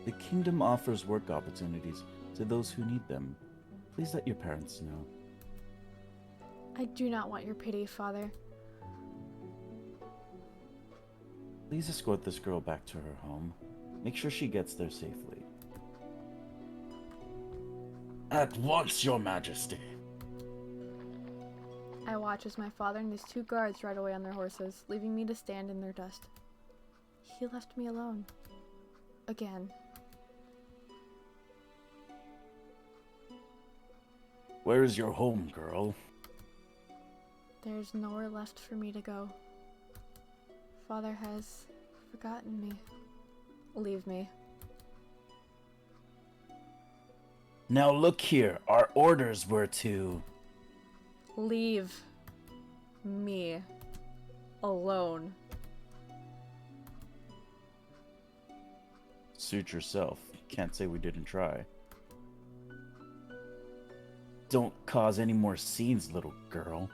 The kingdom offers work opportunities to those who need them. Please let your parents know. I do not want your pity, Father. Please escort this girl back to her home. Make sure she gets there safely. At once, Your Majesty! I watch as my father and his 2 guards ride away on their horses, leaving me to stand in their dust. He left me alone. Again. Where is your home, girl? There's nowhere left for me to go. Father has forgotten me. Leave me. Now look here, our orders were to... Leave me alone. Suit yourself. Can't say we didn't try. Don't cause any more scenes, little girl.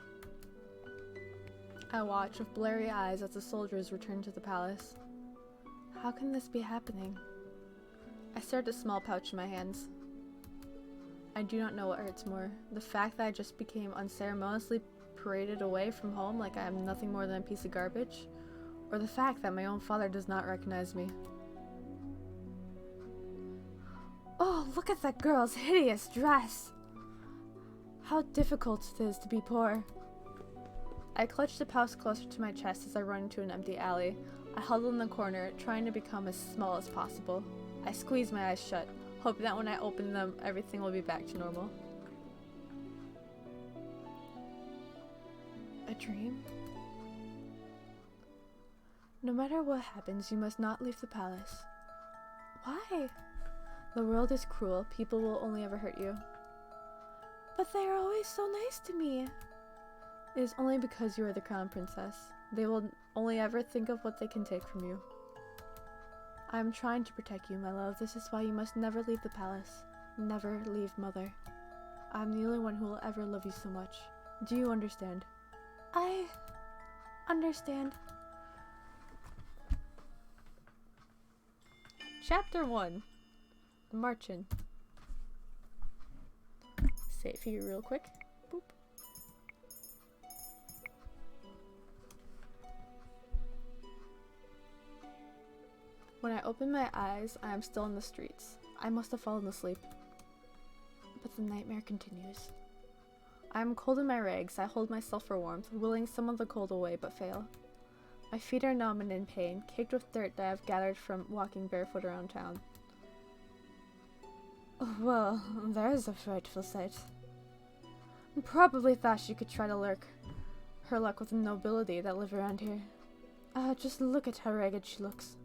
I watch with blurry eyes as the soldiers return to the palace. How can this be happening? I stare at the small pouch in my hands. I do not know what hurts more. The fact that I just became unceremoniously paraded away from home like I am nothing more than a piece of garbage, or the fact that my own father does not recognize me. Oh, look at that girl's hideous dress! How difficult it is to be poor. I clutch the pouch closer to my chest as I run into an empty alley. I huddle in the corner, trying to become as small as possible. I squeeze my eyes shut, hoping that when I open them, everything will be back to normal. A dream? No matter what happens, you must not leave the palace. Why? The world is cruel. People will only ever hurt you. But they are always so nice to me. It is only because you are the crown princess. They will only ever think of what they can take from you. I am trying to protect you, my love. This is why you must never leave the palace. Never leave Mother. I am the only one who will ever love you so much. Do you understand? I understand. Chapter 1. Marchin'. Save here real quick. Boop. When I open my eyes, I am still in the streets. I must have fallen asleep. But the nightmare continues. I am cold in my rags. I hold myself for warmth, willing some of the cold away, but fail. My feet are numb and in pain, caked with dirt that I have gathered from walking barefoot around town. Well, there's a frightful sight. Probably thought she could try to lurk her luck with the nobility that live around here. Just look at how ragged she looks.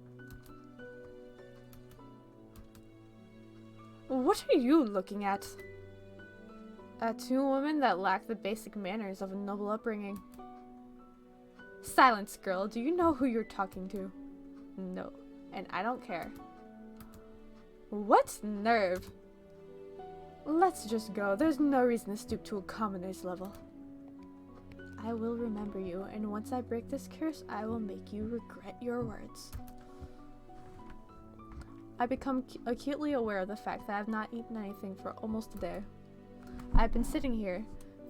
What are you looking at? Two women that lack the basic manners of a noble upbringing. Silence, girl. Do you know who you're talking to? No. And I don't care. What nerve? Let's just go. There's no reason to stoop to a commoner's level. I will remember you, and once I break this curse, I will make you regret your words. I become acutely aware of the fact that I have not eaten anything for almost a day. I've been sitting here,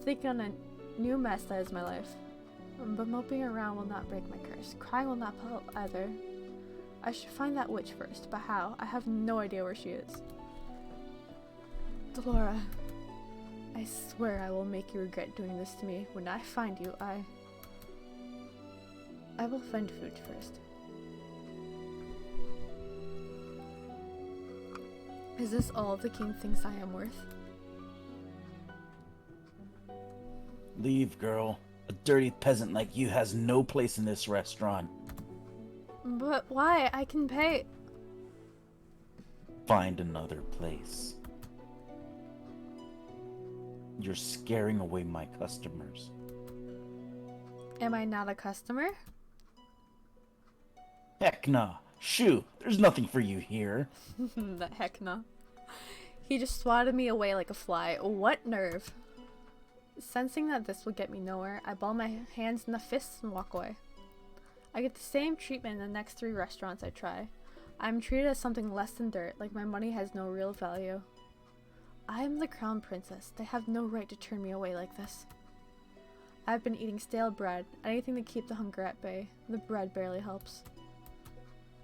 thinking on a new mess that is my life. But moping around will not break my curse. Crying will not help either. I should find that witch first, but how? I have no idea where she is. Delora, I swear I will make you regret doing this to me. When I find you, I will find food first. Is this all the king thinks I am worth? Leave, girl. A dirty peasant like you has no place in this restaurant. But why? I can pay. Find another place. You're scaring away my customers. Am I not a customer? Heck nah. Shoo, there's nothing for you here. The heck no. He just swatted me away like a fly. What nerve? Sensing that this will get me nowhere, I ball my hands in the fists and walk away. I get the same treatment in the next 3 restaurants I try. I am treated as something less than dirt, like my money has no real value. I am the crown princess. They have no right to turn me away like this. I've been eating stale bread, anything to keep the hunger at bay. The bread barely helps.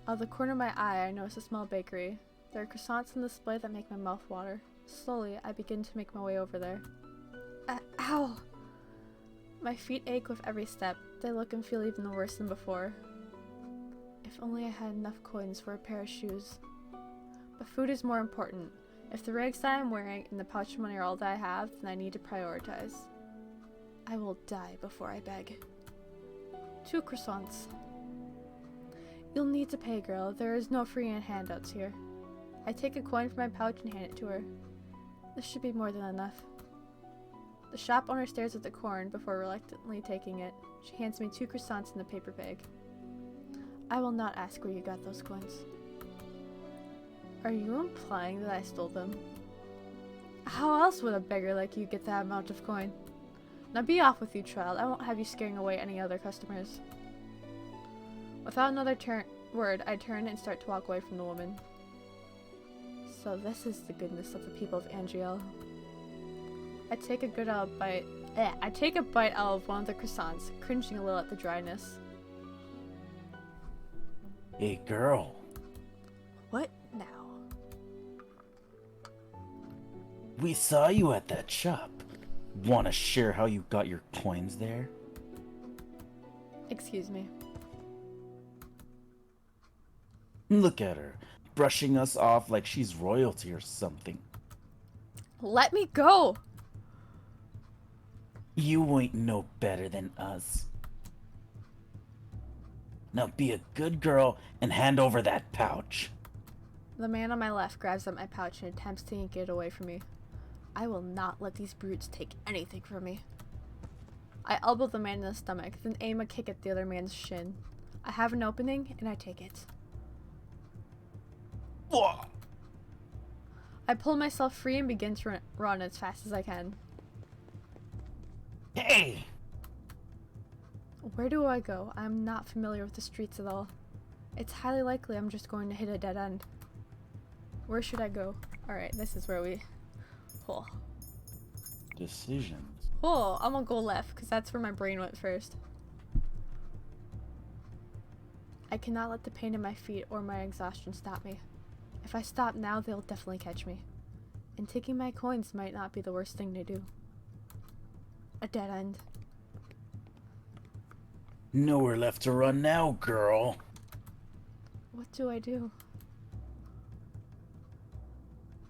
Out of the corner of my eye, I notice a small bakery. There are croissants on display that make my mouth water. Slowly, I begin to make my way over there. Ow! My feet ache with every step. They look and feel even worse than before. If only I had enough coins for a pair of shoes. But food is more important. If the rags that I am wearing and the pouch of money are all that I have, then I need to prioritize. I will die before I beg. 2 croissants. You'll need to pay, girl. There is no free handouts here. I take a coin from my pouch and hand it to her. This should be more than enough. The shop owner stares at the coin before reluctantly taking it. She hands me 2 croissants in the paper bag. I will not ask where you got those coins. Are you implying that I stole them? How else would a beggar like you get that amount of coin? Now be off with you, child. I won't have you scaring away any other customers. Without another word, I turn and start to walk away from the woman. So this is the goodness of the people of Angriel. I take a bite out of one of the croissants, cringing a little at the dryness. Hey, girl. What now? We saw you at that shop. Want to share how you got your coins there? Excuse me. Look at her, brushing us off like she's royalty or something. Let me go! You ain't no better than us. Now be a good girl and hand over that pouch. The man on my left grabs at my pouch and attempts to yank it away from me. I will not let these brutes take anything from me. I elbow the man in the stomach, then aim a kick at the other man's shin. I have an opening, and I take it. Whoa. I pull myself free and begin to run as fast as I can. Hey! Where do I go? I'm not familiar with the streets at all. It's highly likely I'm just going to hit a dead end. Where should I go? Alright, this is where we... Oh. Decisions. Oh, I'm gonna go left, because that's where my brain went first. I cannot let the pain in my feet or my exhaustion stop me. If I stop now, they'll definitely catch me. And taking my coins might not be the worst thing to do. A dead end. Nowhere left to run now, girl. What do I do?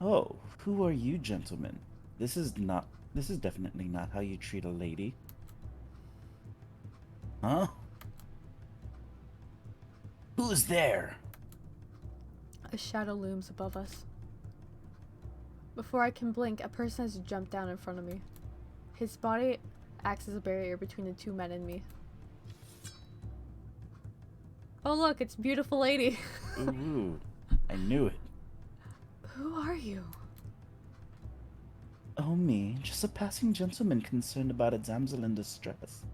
Oh, who are you, gentlemen? This is definitely not how you treat a lady. Huh? Who's there? A shadow looms above us. Before I can blink, a person has jumped down in front of me. His body acts as a barrier between the two men and me. Oh look, it's a beautiful lady. Ooh, I knew it. Who are you? Oh me, just a passing gentleman concerned about a damsel in distress.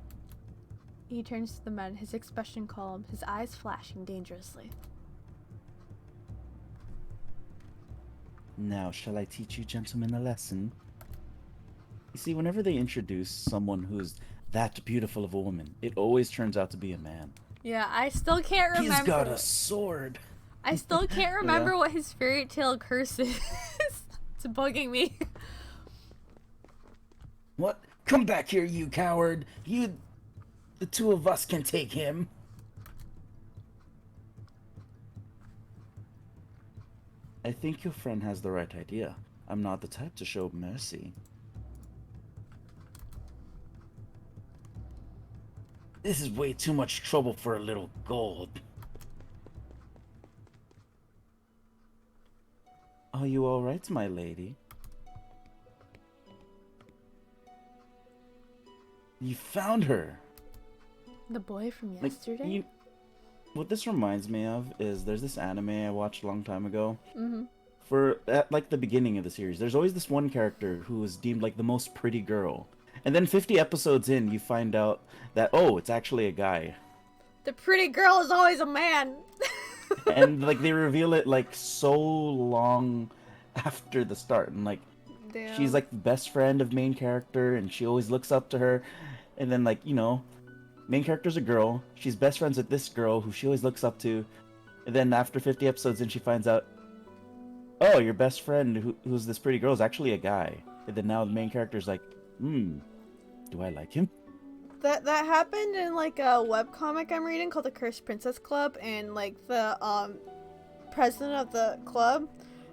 He turns to the men, his expression calm, his eyes flashing dangerously. Now, shall I teach you gentlemen a lesson? You see, whenever they introduce someone who's that beautiful of a woman, it always turns out to be a man. Yeah, I still can't remember. He's got a sword. I still can't remember Yeah. what his fairy tale curse is. It's bugging me. What? Come back here, you coward! The two of us can take him. I think your friend has the right idea. I'm not the type to show mercy. This is way too much trouble for a little gold. Are you all right, my lady? You found her. The boy from Like, yesterday? what this reminds me of is there's this anime I watched a long time ago. Mm-hmm. For at like the beginning of the series, there's always this one character who is deemed like the most pretty girl, and then 50 episodes in, you find out that it's actually a guy, The pretty girl is always a man. and like they reveal it like so long after the start, and like Damn. she's like the best friend of main character, and she always looks up to her, and then like main character's a girl, she's best friends with this girl who she always looks up to, and then after 50 episodes in, she finds out, oh, your best friend who's this pretty girl is actually a guy. And then now the main character's like, do I like him? That happened in like a webcomic I'm reading called the Cursed Princess Club, and like the president of the club,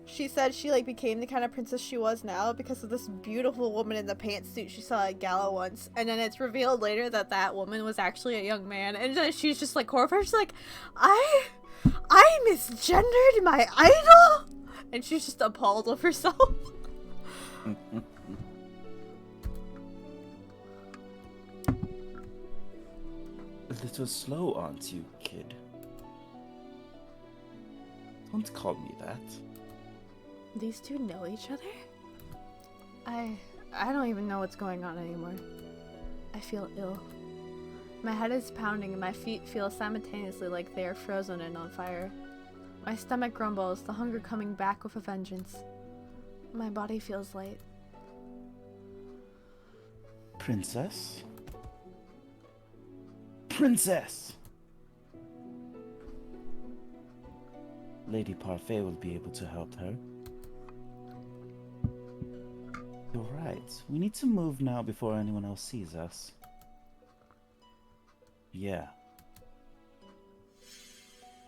she said she like became the kind of princess she was now because of this beautiful woman in the pantsuit she saw at gala once, and then it's revealed later that that woman was actually a young man, and then she's just like horrified. She's like, I misgendered my idol, and she's just appalled of herself. A little slow, aren't you, kid? Don't call me that. These two know each other? I don't even know what's going on anymore. I feel ill. My head is pounding and my feet feel simultaneously like they are frozen and on fire. My stomach grumbles, the hunger coming back with a vengeance. My body feels light. Princess? Princess! Lady Parfait will be able to help her. You're right. We need to move now before anyone else sees us. Yeah.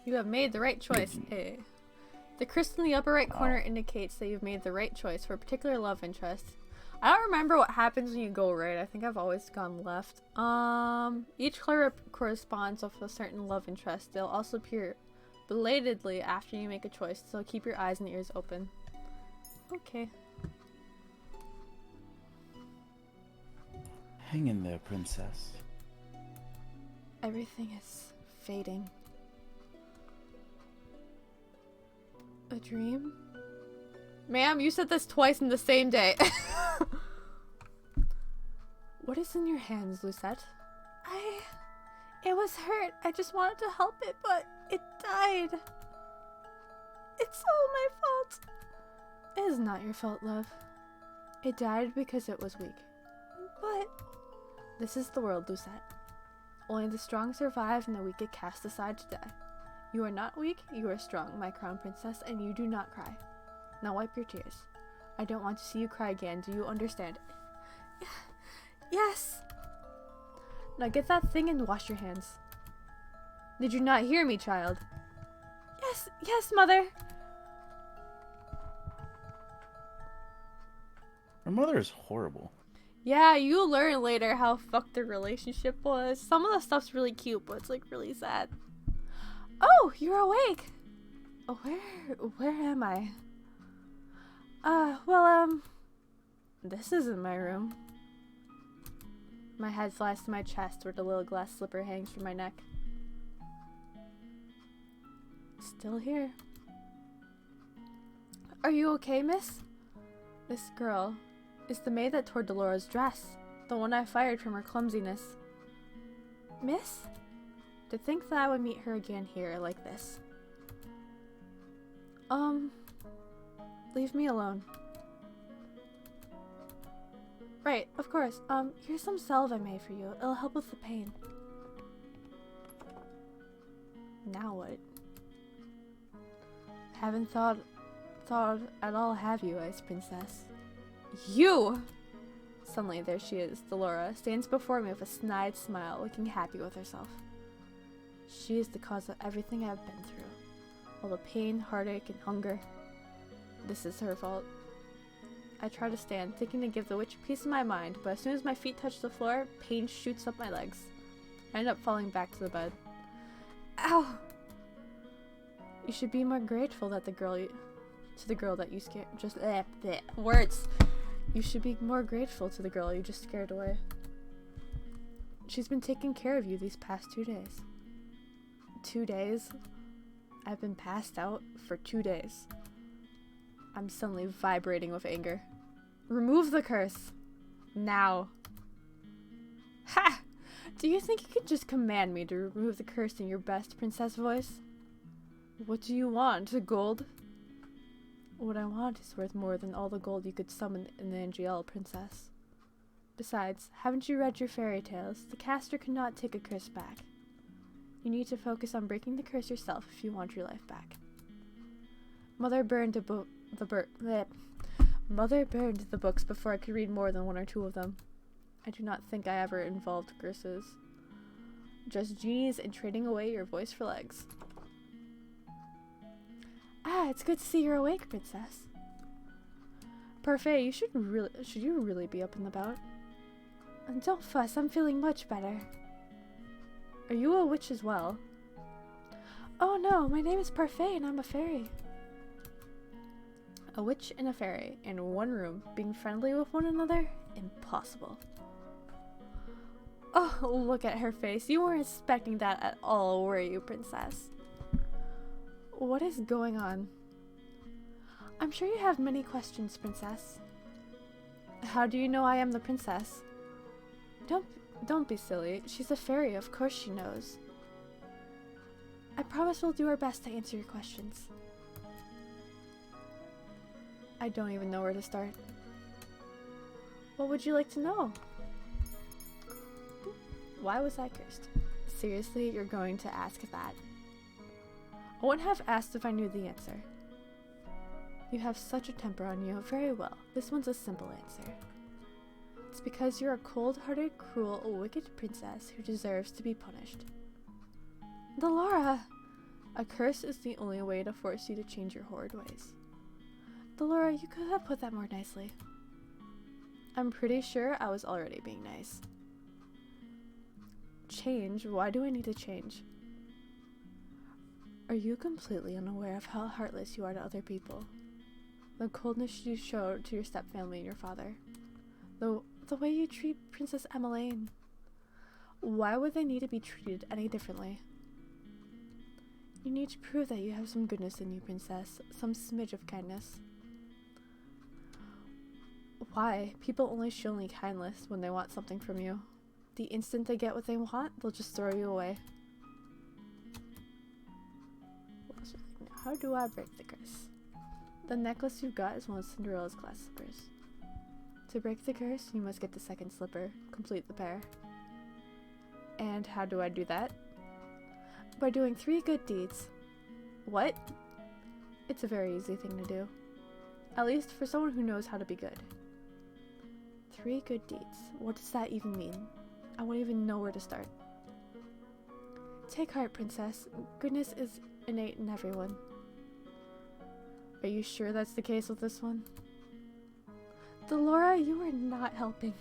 You have made the right choice. Hey. The crystal in the upper right corner indicates that you've made the right choice for a particular love interest. I don't remember what happens when you go right. I think I've always gone left. Each color corresponds with a certain love interest. They'll also appear belatedly after you make a choice, so keep your eyes and ears open. Okay. Hang in there, princess. Everything is fading. A dream? Ma'am, you said this twice in the same day. What is in your hands, Lucette? It was hurt. I just wanted to help it, but it died. It's all my fault. It is not your fault, love. It died because it was weak. But this is the world, Lucette. Only the strong survive and the weak get cast aside to die. You are not weak, you are strong, my crown princess, and you do not cry. Now wipe your tears. I don't want to see you cry again. Do you understand? Yes. Now get that thing and wash your hands. Did you not hear me, child? Yes, mother. Her mother is horrible. Yeah, you'll learn later how fucked their relationship was. Some of the stuff's really cute, but it's like really sad. Oh, you're awake. Oh, where am I? This isn't my room. My head flies to my chest where the little glass slipper hangs from my neck. Still here. Are you okay, miss? This girl is the maid that tore Delora's dress. The one I fired from her clumsiness. Miss? To think that I would meet her again here like this. Leave me alone. Right, of course. Here's some salve I made for you. It'll help with the pain. Now what? Haven't thought at all, have you, Ice Princess? You! Suddenly, there she is. Delora stands before me with a snide smile, looking happy with herself. She is the cause of everything I've been through. All the pain, heartache, and hunger. This is her fault. I try to stand, thinking to give the witch a piece of my mind, but as soon as my feet touch the floor, pain shoots up my legs. I end up falling back to the bed. Ow! You should be more grateful that the girl that you scared just words. You should be more grateful to the girl you just scared away. She's been taking care of you these past 2 days. 2 days? I've been passed out for 2 days. I'm suddenly vibrating with anger. Remove the curse. Now. Ha! Do you think you could just command me to remove the curse in your best princess voice? What do you want? Gold? What I want is worth more than all the gold you could summon in the Angel, princess. Besides, haven't you read your fairy tales? The caster cannot take a curse back. You need to focus on breaking the curse yourself if you want your life back. Mother burned the books before I could read more than 1 or 2 of them. I do not think I ever involved curses. Just genies and trading away your voice for legs. Ah, it's good to see you're awake, princess. Parfait, should you really be up and about? Don't fuss, I'm feeling much better. Are you a witch as well? Oh no, my name is Parfait and I'm a fairy. A witch and a fairy in one room, being friendly with one another? Impossible. Oh, look at her face. You weren't expecting that at all, were you, princess? What is going on? I'm sure you have many questions, princess. How do you know I am the princess? Don't be silly. She's a fairy, of course she knows. I promise we'll do our best to answer your questions. I don't even know where to start. What would you like to know? Why was I cursed? Seriously, you're going to ask that? I wouldn't have asked if I knew the answer. You have such a temper on you. Very well. This one's a simple answer. It's because you're a cold-hearted, cruel, wicked princess who deserves to be punished. Delora! A curse is the only way to force you to change your horrid ways. Delora, you could have put that more nicely. I'm pretty sure I was already being nice. Change? Why do I need to change? Are you completely unaware of how heartless you are to other people? The coldness you show to your stepfamily and your father? The way you treat Princess Emmeline? Why would they need to be treated any differently? You need to prove that you have some goodness in you, Princess. Some smidge of kindness. Why? People only show any kindness when they want something from you. The instant they get what they want, they'll just throw you away. How do I break the curse? The necklace you've got is one of Cinderella's glass slippers. To break the curse, you must get the second slipper. Complete the pair. And how do I do that? By doing 3 good deeds. What? It's a very easy thing to do. At least for someone who knows how to be good. 3 good deeds. What does that even mean? I won't even know where to start. Take heart, Princess. Goodness is innate in everyone. Are you sure that's the case with this one? Delora, you are not helping.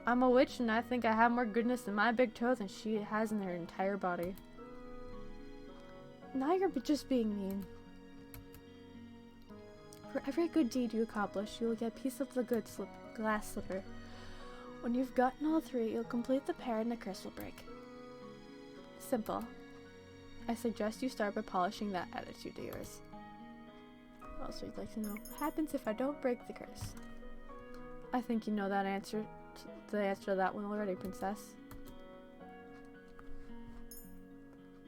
I'm a witch and I think I have more goodness in my big toe than she has in her entire body. Now you're just being mean. For every good deed you accomplish, you will get a piece of the good glass slipper. When you've gotten all 3, you'll complete the pair and the curse will break. Simple. I suggest you start by polishing that attitude of yours. Also, you'd like to know what happens if I don't break the curse. I think you know that answer. The answer to that one already, Princess.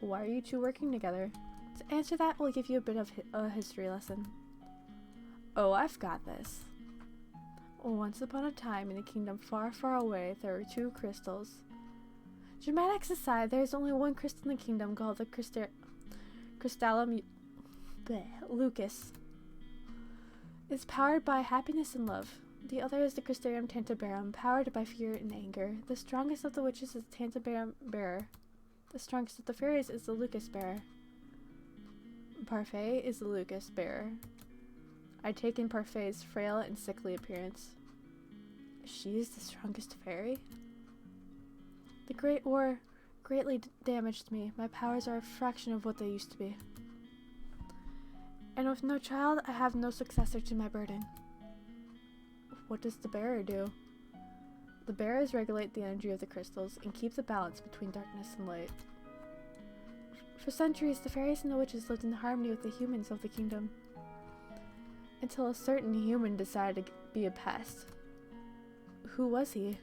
Why are you two working together? To answer that, we'll give you a bit of a history lesson. Oh, I've got this. Once upon a time, in a kingdom far, far away, there were 2 crystals. Dramatics aside, there is only one crystal in the kingdom called the Crystallum Lucas. It's powered by happiness and love. The other is the Crystarium Tantabarum, powered by fear and anger. The strongest of the witches is the Tantabarum Bearer. The strongest of the fairies is the Lucas Bearer. Parfait is the Lucas Bearer. I take in Parfait's frail and sickly appearance. She is the strongest fairy? The Great War greatly damaged me. My powers are a fraction of what they used to be. And with no child, I have no successor to my burden. What does the bearer do? The bearers regulate the energy of the crystals and keep the balance between darkness and light. For centuries, the fairies and the witches lived in harmony with the humans of the kingdom. Until a certain human decided to be a pest. Who was he?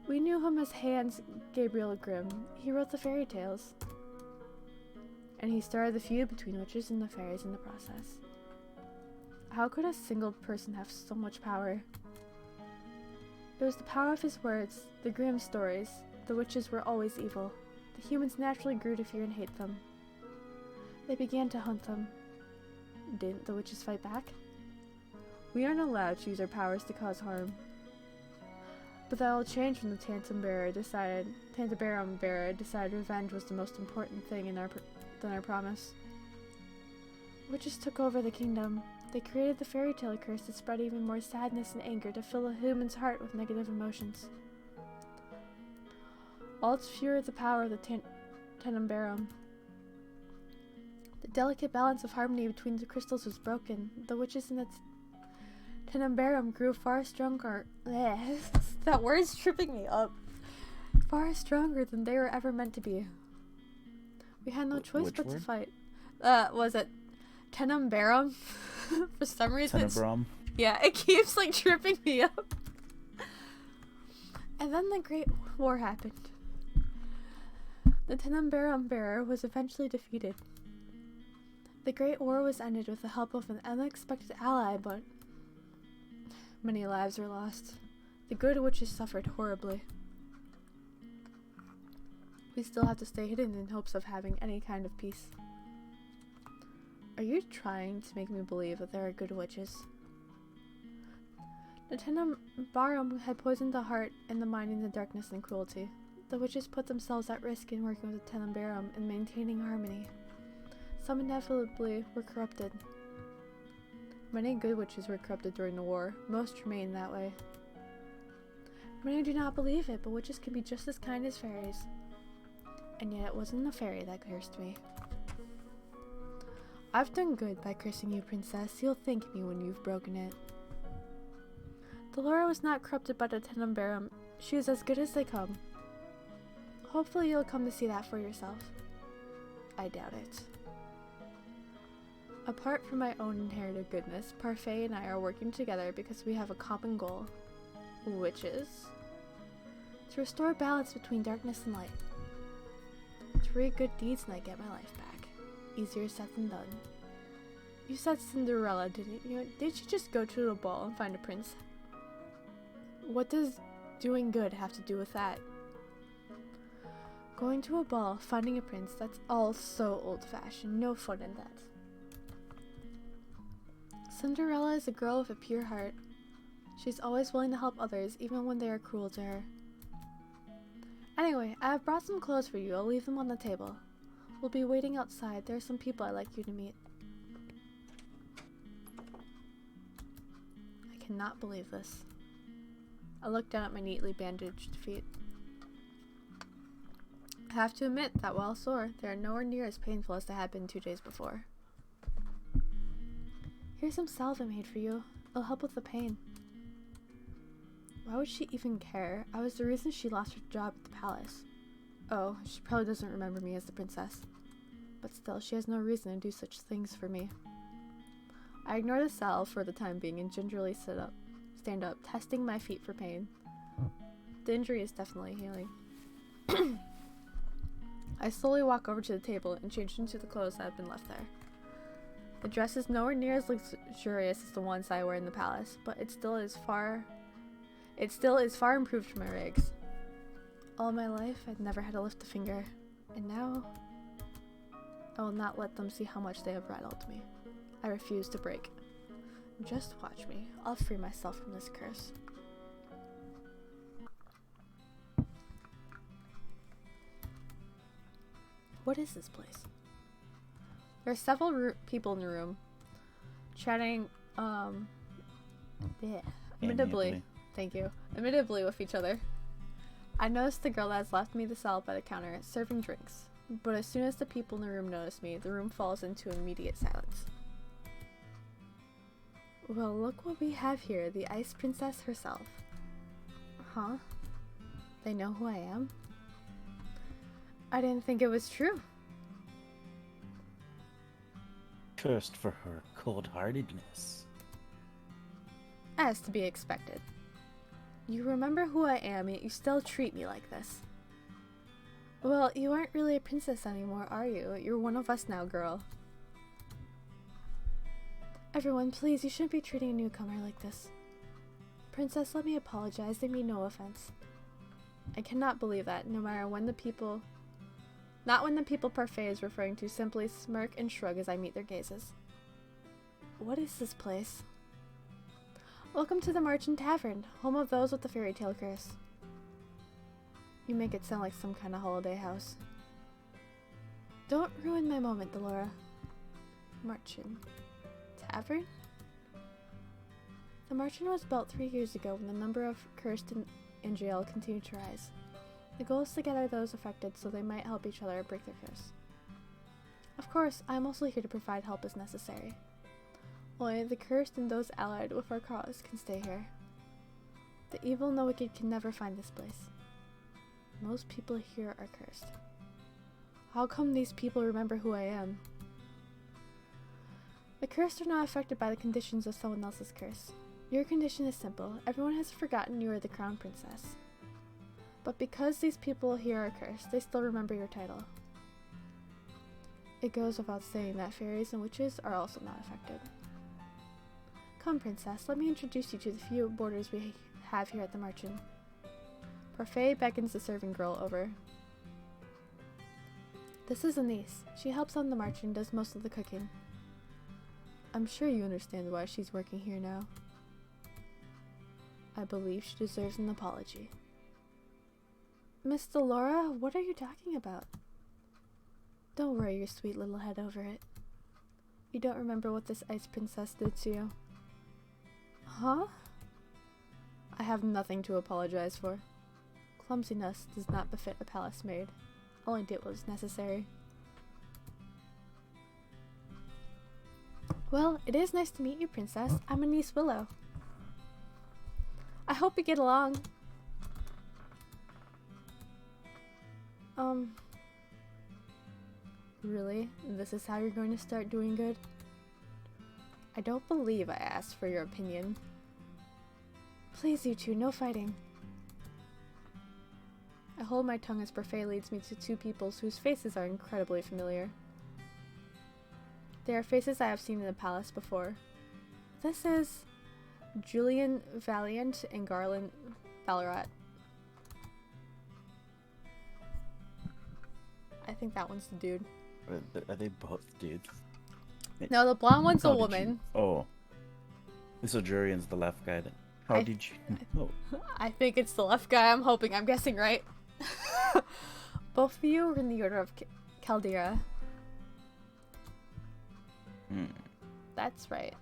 We knew him as Hans Gabriel Grimm. He wrote the fairy tales. And he started the feud between witches and the fairies in the process. How could a single person have so much power? It was the power of his words, the Grimm stories. The witches were always evil. The humans naturally grew to fear and hate them. They began to hunt them. Didn't the witches fight back? We aren't allowed to use our powers to cause harm. But that all changed when the Tantabarum Bearer decided revenge was the most important thing than our promise. Witches took over the kingdom. They created the fairy tale curse to spread even more sadness and anger to fill a human's heart with negative emotions. All to fuel the power of the Tantabarum. The delicate balance of harmony between the crystals was broken. The witches in the Tantabarum grew far stronger. That word's tripping me up. Far stronger than they were ever meant to be. We had no choice but to fight. Was it Tantabarum? For some reason. Tenebrum. Yeah, it keeps like tripping me up. And then the Great War happened. The Tantabarum Bearer was eventually defeated. The Great War was ended with the help of an unexpected ally, but many lives were lost. The good witches suffered horribly. We still have to stay hidden in hopes of having any kind of peace. Are you trying to make me believe that there are good witches? The Tantabarum had poisoned the heart and the mind into darkness and cruelty. The witches put themselves at risk in working with the Tantabarum and maintaining harmony. Some inevitably were corrupted. Many good witches were corrupted during the war. Most remained that way. Many do not believe it, but witches can be just as kind as fairies. And yet it wasn't a fairy that cursed me. I've done good by cursing you, princess. You'll thank me when you've broken it. Delora was not corrupted by the Tenenbaum. She is as good as they come. Hopefully you'll come to see that for yourself. I doubt it. Apart from my own inherited goodness, Parfait and I are working together because we have a common goal, which is to restore balance between darkness and light. 3 good deeds and I get my life back. Easier said than done. You said Cinderella, didn't you? Did she just go to a ball and find a prince? What does doing good have to do with that? Going to a ball, finding a prince, that's all so old-fashioned. No fun in that. Cinderella is a girl with a pure heart. She's always willing to help others, even when they are cruel to her. Anyway, I have brought some clothes for you. I'll leave them on the table. We'll be waiting outside. There are some people I'd like you to meet. I cannot believe this. I look down at my neatly bandaged feet. I have to admit that while sore, they are nowhere near as painful as they had been 2 days before. Here's some salve I made for you. It'll help with the pain. Why would she even care? I was the reason she lost her job at the palace. Oh, she probably doesn't remember me as the princess. But still, she has no reason to do such things for me. I ignore the salve for the time being and gingerly stand up, testing my feet for pain. The injury is definitely healing. I slowly walk over to the table and change into the clothes that have been left there. The dress is nowhere near as luxurious as the ones I wear in the palace, but it still is far improved from my rags. All my life, I'd never had to lift a finger, and now I will not let them see how much they have rattled me. I refuse to break. Just watch me. I'll free myself from this curse. What is this place? There are several people in the room, chatting, admittedly with each other. I noticed the girl that has left me the salve by the counter, serving drinks. But as soon as the people in the room notice me, the room falls into immediate silence. Well, look what we have here, the Ice Princess herself. Huh? They know who I am? I didn't think it was true. Cursed for her cold-heartedness. As to be expected. You remember who I am, yet you still treat me like this. Well, you aren't really a princess anymore, are you? You're one of us now, girl. Everyone, please, you shouldn't be treating a newcomer like this. Princess, let me apologize. They mean no offense. I cannot believe that, no matter when the people... Not when the people Parfait is referring to simply smirk and shrug as I meet their gazes. What is this place? Welcome to the Merchant Tavern, home of those with the fairy tale curse. You make it sound like some kind of holiday house. Don't ruin my moment, Delora. Merchant Tavern? The Merchant was built 3 years ago when the number of cursed in jail continued to rise. The goal is to gather those affected so they might help each other break their curse. Of course, I am also here to provide help as necessary. Only the cursed and those allied with our cause can stay here. The evil and the wicked can never find this place. Most people here are cursed. How come these people remember who I am? The cursed are not affected by the conditions of someone else's curse. Your condition is simple. Everyone has forgotten you are the crown princess. But because these people here are cursed, they still remember your title. It goes without saying that fairies and witches are also not affected. Come, princess, let me introduce you to the few boarders we have here at the Merchant. Parfait beckons the serving girl over. This is Anise. She helps on the Merchant and does most of the cooking. I'm sure you understand why she's working here now. I believe she deserves an apology. Miss Delora, what are you talking about? Don't worry your sweet little head over it. You don't remember what this ice princess did to you? Huh? I have nothing to apologize for. Clumsiness does not befit a palace maid. Only did what was necessary. Well, it is nice to meet you, Princess. I'm Anise Willow. I hope we get along. Really? This is how you're going to start doing good? I don't believe I asked for your opinion. Please, you two, no fighting. I hold my tongue as Buffet leads me to two peoples whose faces are incredibly familiar. They are faces I have seen in the palace before. This is Julian Valiant and Garland Ballarat. I think that one's the dude. Are they both dudes? No, the blonde one's a How did woman. you- Oh. So Jurian's the left guy. How did you know? I think it's the left guy. I'm hoping. I'm guessing right. Both of you are in the Order of Caldera. That's right.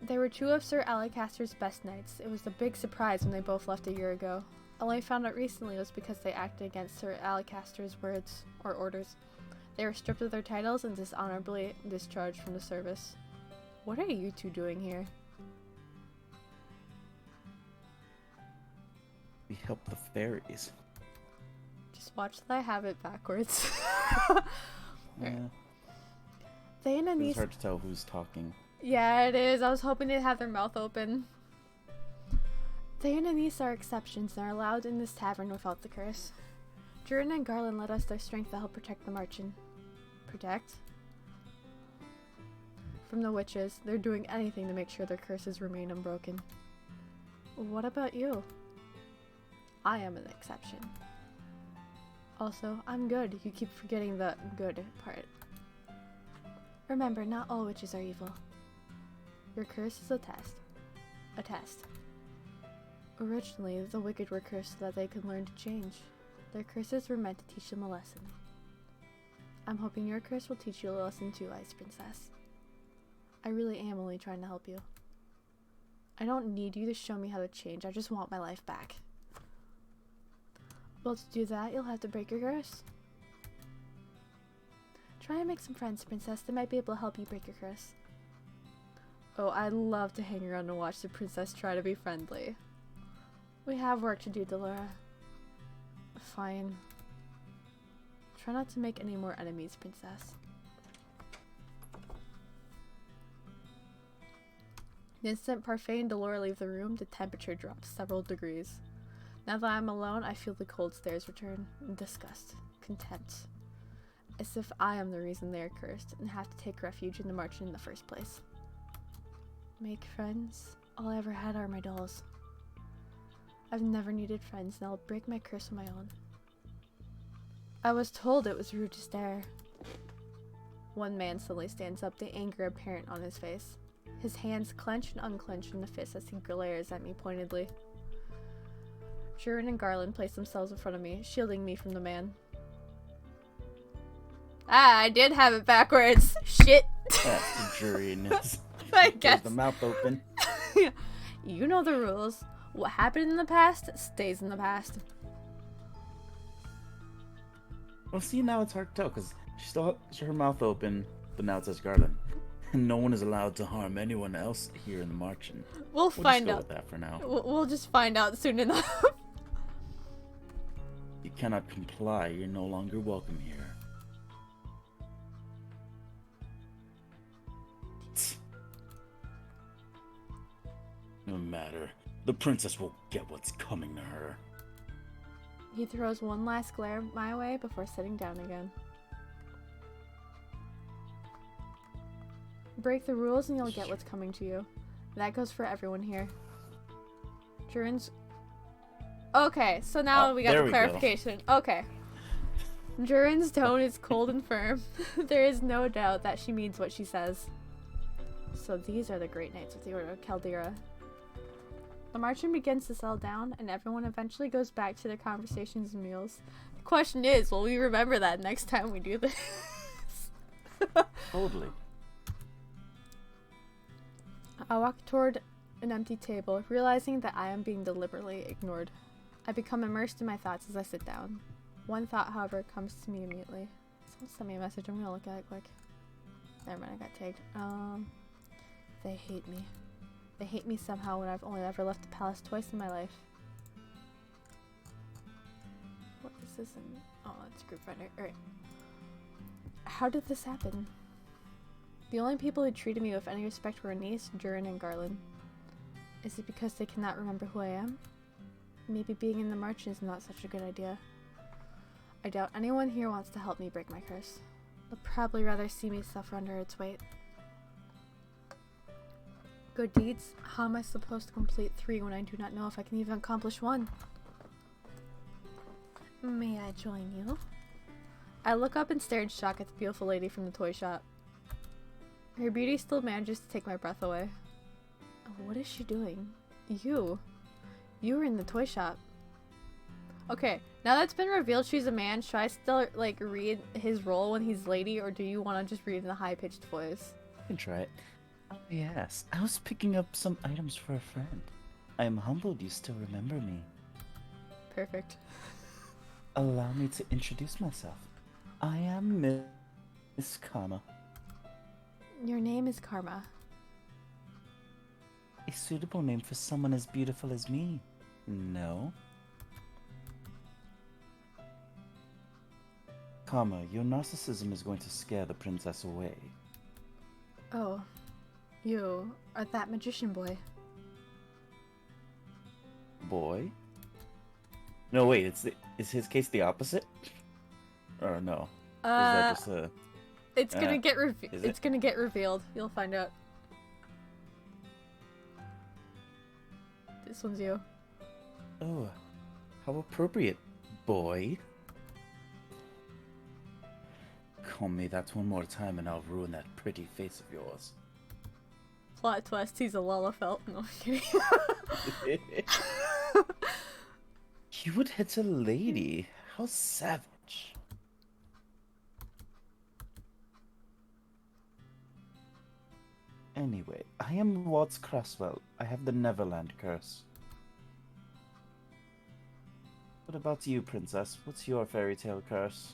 They were two of Sir Alacaster's best knights. It was a big surprise when they both left a year ago. All I found out recently was because they acted against Sir Alacaster's words or orders. They were stripped of their titles and dishonorably discharged from the service. What are you two doing here? We help the fairies. Just watch that I have it backwards. Yeah. They and It's Anise. hard to tell who's talking. Yeah, it is. I was hoping they'd have their mouth open. They and Anise are exceptions and are allowed in this tavern without the curse. Durin and Garland lent us their strength to help protect the Marchen. Protect? From the witches, they're doing anything to make sure their curses remain unbroken. What about you? I am an exception. Also, I'm good. You keep forgetting the good part. Remember, not all witches are evil. Your curse is a test. A test. Originally, the wicked were cursed so that they could learn to change. Their curses were meant to teach them a lesson. I'm hoping your curse will teach you a lesson too, Ice Princess. I really am only trying to help you. I don't need you to show me how to change, I just want my life back. Well, to do that, you'll have to break your curse. Try and make some friends, Princess. They might be able to help you break your curse. Oh, I'd love to hang around and watch the princess try to be friendly. We have work to do, Delora. Fine. Try not to make any more enemies, Princess. The instant Parfait and Delora leave the room, the temperature drops several degrees. Now that I'm alone, I feel the cold stares return. Disgust. Contempt. As if I am the reason they are cursed and have to take refuge in the Marchen in the first place. Make friends? All I ever had are my dolls. I've never needed friends, and I'll break my curse on my own. I was told it was rude to stare. One man suddenly stands up, the anger apparent on his face. His hands clench and unclench in the fist as he glares at me pointedly. Jurin and Garland place themselves in front of me, shielding me from the man. Ah, I did have it backwards. Shit. That's the jury in this. I guess. The mouth open. You know the rules. What happened in the past stays in the past. Well, see, now it's hard to tell because she still has her mouth open, but now it says Garland. And no one is allowed to harm anyone else here in the Marchen. We'll find just go out. with that for now. We'll just find out soon enough. You cannot comply. You're no longer welcome here. No matter. The princess will get what's coming to her. He throws one last glare my way before sitting down again. Break the rules and you'll get what's coming to you. That goes for everyone here. Jurin's... Okay, so now we got there the we go. clarification. Okay. Jurin's tone is cold and firm. There is no doubt that she means what she says. So these are the great knights of the Order of Caldera. The Marchen begins to settle down, and everyone eventually goes back to their conversations and meals. The question is, will we remember that next time we do this? Totally. I walk toward an empty table, realizing that I am being deliberately ignored. I become immersed in my thoughts as I sit down. One thought, however, comes to me immediately. Someone sent me a message. I'm gonna look at it quick. Never mind, I got tagged. They hate me. They hate me somehow when I've only ever left the palace twice in my life. What is this in? Oh, it's group finder. Alright. How did this happen? The only people who treated me with any respect were Anise, Durin, and Garland. Is it because they cannot remember who I am? Maybe being in the march is not such a good idea. I doubt anyone here wants to help me break my curse. They'll probably rather see me suffer under its weight. Good deeds? How am I supposed to complete 3 when I do not know if I can even accomplish 1? May I join you? I look up and stare in shock at the beautiful lady from the toy shop. Her beauty still manages to take my breath away. What is she doing? You were in the toy shop. Okay, now that's been revealed she's a man, should I still, like, read his role when he's lady, or do you want to just read in a high-pitched voice? You can try it. Oh, yes. I was picking up some items for a friend. I am humbled you still remember me. Perfect. Allow me to introduce myself. I am Miss Karma. Your name is Karma. A suitable name for someone as beautiful as me. No? Karma, your narcissism is going to scare the princess away. Oh, you are that magician boy. Boy? No, wait, is his case the opposite? Or no? Is that just a... It's gonna get is it's it? gonna get revealed. You'll find out. This one's you. Oh, how appropriate, boy. Call me that one more time and I'll ruin that pretty face of yours. Plot twist, he's a Lullafelt. No, I'm kidding. You would hit a lady. How savage. Anyway, I am Watts Craswell. I have the Neverland curse. What about you, princess? What's your fairy tale curse?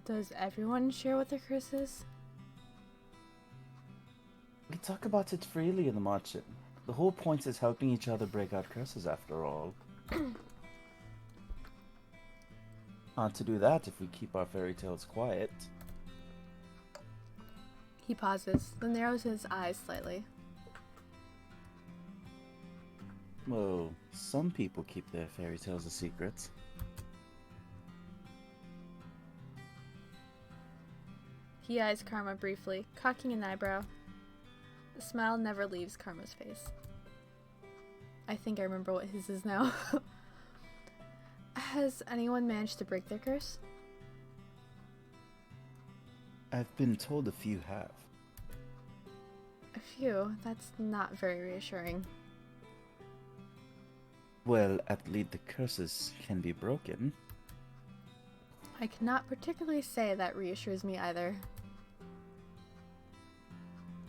Does everyone share what their curse is? We talk about it freely in the margin. The whole point is helping each other break out curses after all. Hard to do that if we keep our fairy tales quiet. He pauses, then narrows his eyes slightly. Well, some people keep their fairy tales a secret. He eyes Karma briefly, cocking an eyebrow. The smile never leaves Karma's face. I think I remember what his is now. Has anyone managed to break their curse? I've been told a few have. A few? That's not very reassuring. Well, at least the curses can be broken. I cannot particularly say that reassures me either.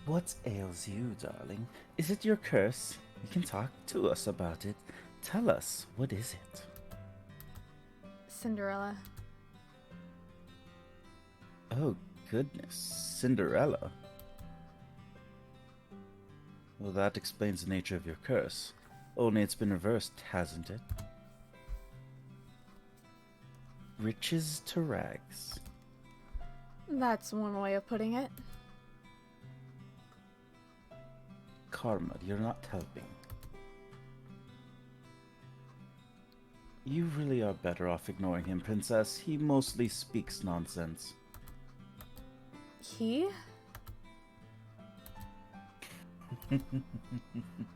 What ails you, darling? Is it your curse? You can talk to us about it. Tell us, what is it? Cinderella. Oh, goodness. Cinderella? Well, that explains the nature of your curse. Only it's been reversed, hasn't it? Riches to rags. That's one way of putting it. Karma, you're not helping. You really are better off ignoring him, princess. He mostly speaks nonsense. He?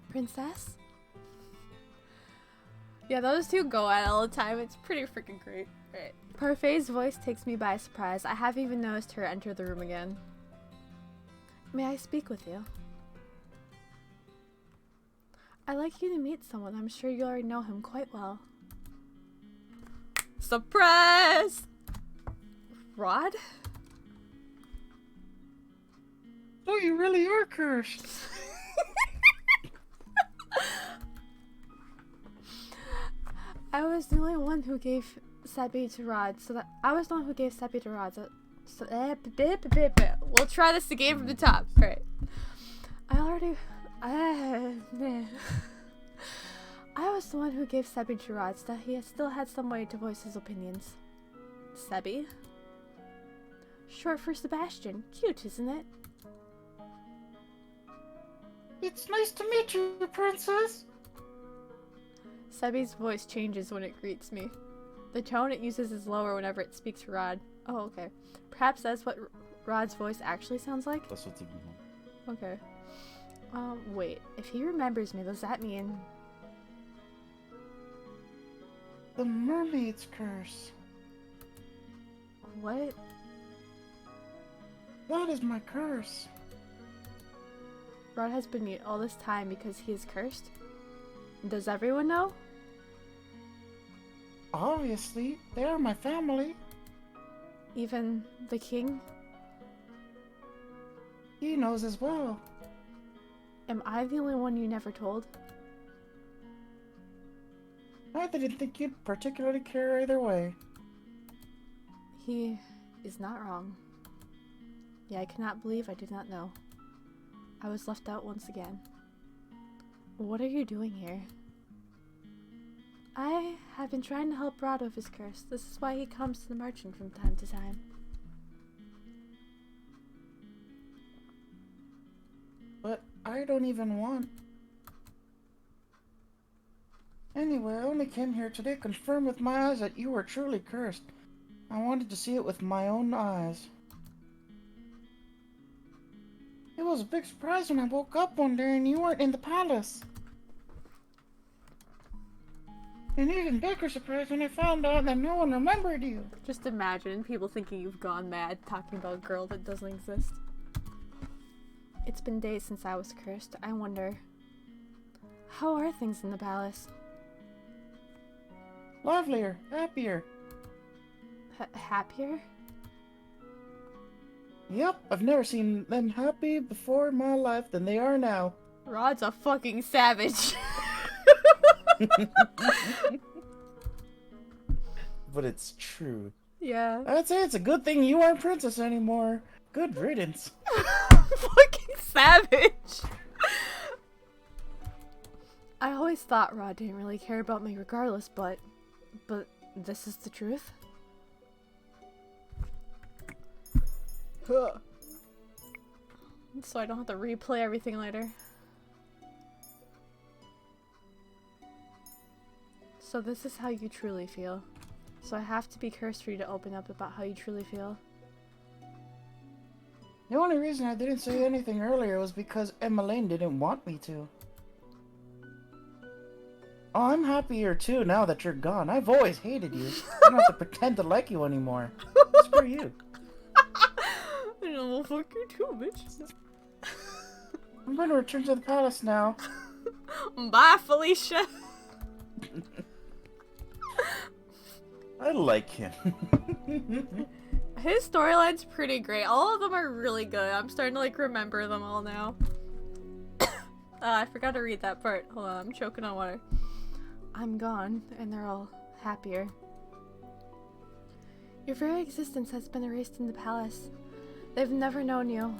Princess? Yeah, those two go at it all the time. It's pretty freaking great. Right. Parfait's voice takes me by surprise. I haven't even noticed her enter the room again. May I speak with you? I'd like you to meet someone. I'm sure you already know him quite well. Surprise! Rod? Oh, you really are cursed. I was the only one who gave Seppi to Rod, so that I was the one who gave Seppi to Rod. We'll try this again from the top. All right. I was the one who gave Seppi to Rod, so that he still had some way to voice his opinions. Seppi? Short for Sebastian. Cute, isn't it? It's nice to meet you, princess. Seppi's voice changes when it greets me. The tone it uses is lower whenever it speaks to Rod. Oh, okay. Perhaps that's what Rod's voice actually sounds like? That's what's even. Okay. Wait. If he remembers me, does that mean... The mermaid's curse. What? That is my curse. Rod has been mute all this time because he is cursed? Does everyone know? Obviously, they are my family. Even the king? He knows as well. Am I the only one you never told? I didn't think you'd particularly care either way. He is not wrong. Yeah, I cannot believe I did not know. I was left out once again. What are you doing here? I have been trying to help Rod with his curse. This is why he comes to the merchant from time to time. But I don't even want. Anyway, I only came here today to confirm with my eyes that you were truly cursed. I wanted to see it with my own eyes. It was a big surprise when I woke up one day and you weren't in the palace. An even bigger surprise when I found out that no one remembered you. Just imagine people thinking you've gone mad talking about a girl that doesn't exist. It's been days since I was cursed. I wonder, how are things in the palace? Livelier, happier. Happier? Yep, I've never seen them happy before in my life than they are now. Rod's a fucking savage. But it's true. Yeah. I'd say it's a good thing you aren't princess anymore. Good riddance. Fucking savage. I always thought Rod didn't really care about me regardless, but this is the truth? Huh. So I don't have to replay everything later. So this is how you truly feel. So I have to be cursed for you to open up about how you truly feel. The only reason I didn't say anything earlier was because Emmeline didn't want me to. Oh, I'm happier too now that you're gone. I've always hated you. I don't have to pretend to like you anymore. Screw you. I know, well, fuck you too, bitch. I'm going to return to the palace now. Bye, Felicia. I like him. His storyline's pretty great. All of them are really good. I'm starting to like remember them all now. I forgot to read that part. Hold on, I'm choking on water. I'm gone, and they're all happier. Your very existence has been erased in the palace. They've never known you.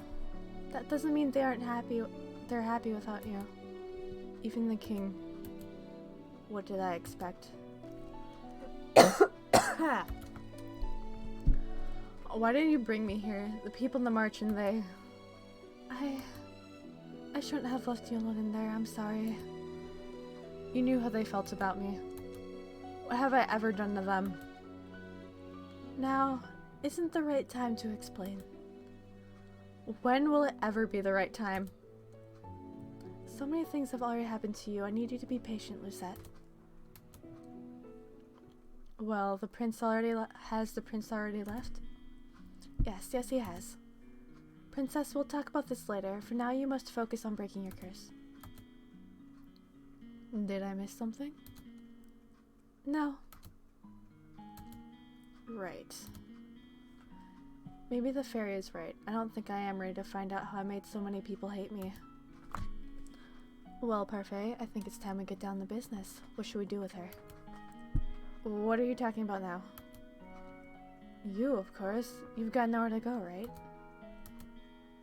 That doesn't mean they aren't happy. They're happy without you. Even the king. What did I expect? Why did you bring me here? The people in the march and they... I shouldn't have left you alone in there. I'm sorry. You knew how they felt about me. What have I ever done to them? Now, isn't the right time to explain. When will it ever be the right time? So many things have already happened to you. I need you to be patient, Lucette. Well, the prince already has the prince already left? Yes, he has. Princess, we'll talk about this later. For now, you must focus on breaking your curse. Did I miss something? No. Right. Maybe the fairy is right. I don't think I am ready to find out how I made so many people hate me. Well, Parfait, I think it's time we get down to business. What should we do with her? What are you talking about now? You, of course. You've got nowhere to go, right?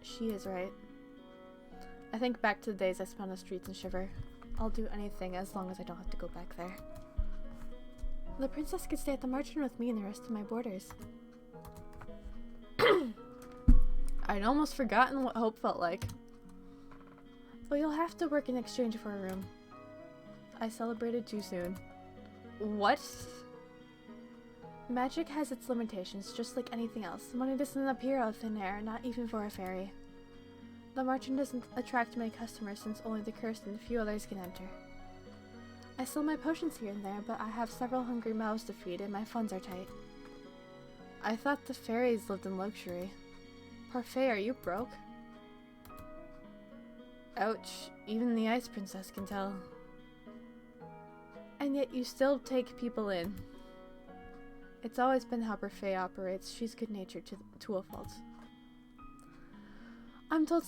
She is right. I think back to the days I spent on the streets and shiver. I'll do anything as long as I don't have to go back there. The princess could stay at the margin with me and the rest of my boarders. I'd almost forgotten what hope felt like. But you'll have to work in exchange for a room. I celebrated too soon. What? Magic has its limitations, just like anything else. Money doesn't appear out of thin air, not even for a fairy. The margin doesn't attract many customers since only the cursed and a few others can enter. I sell my potions here and there, but I have several hungry mouths to feed and my funds are tight. I thought the fairies lived in luxury. Parfait, are you broke? Ouch, even the Ice Princess can tell. And yet you still take people in. It's always been how Parfait operates. She's good-natured to a fault. I'm told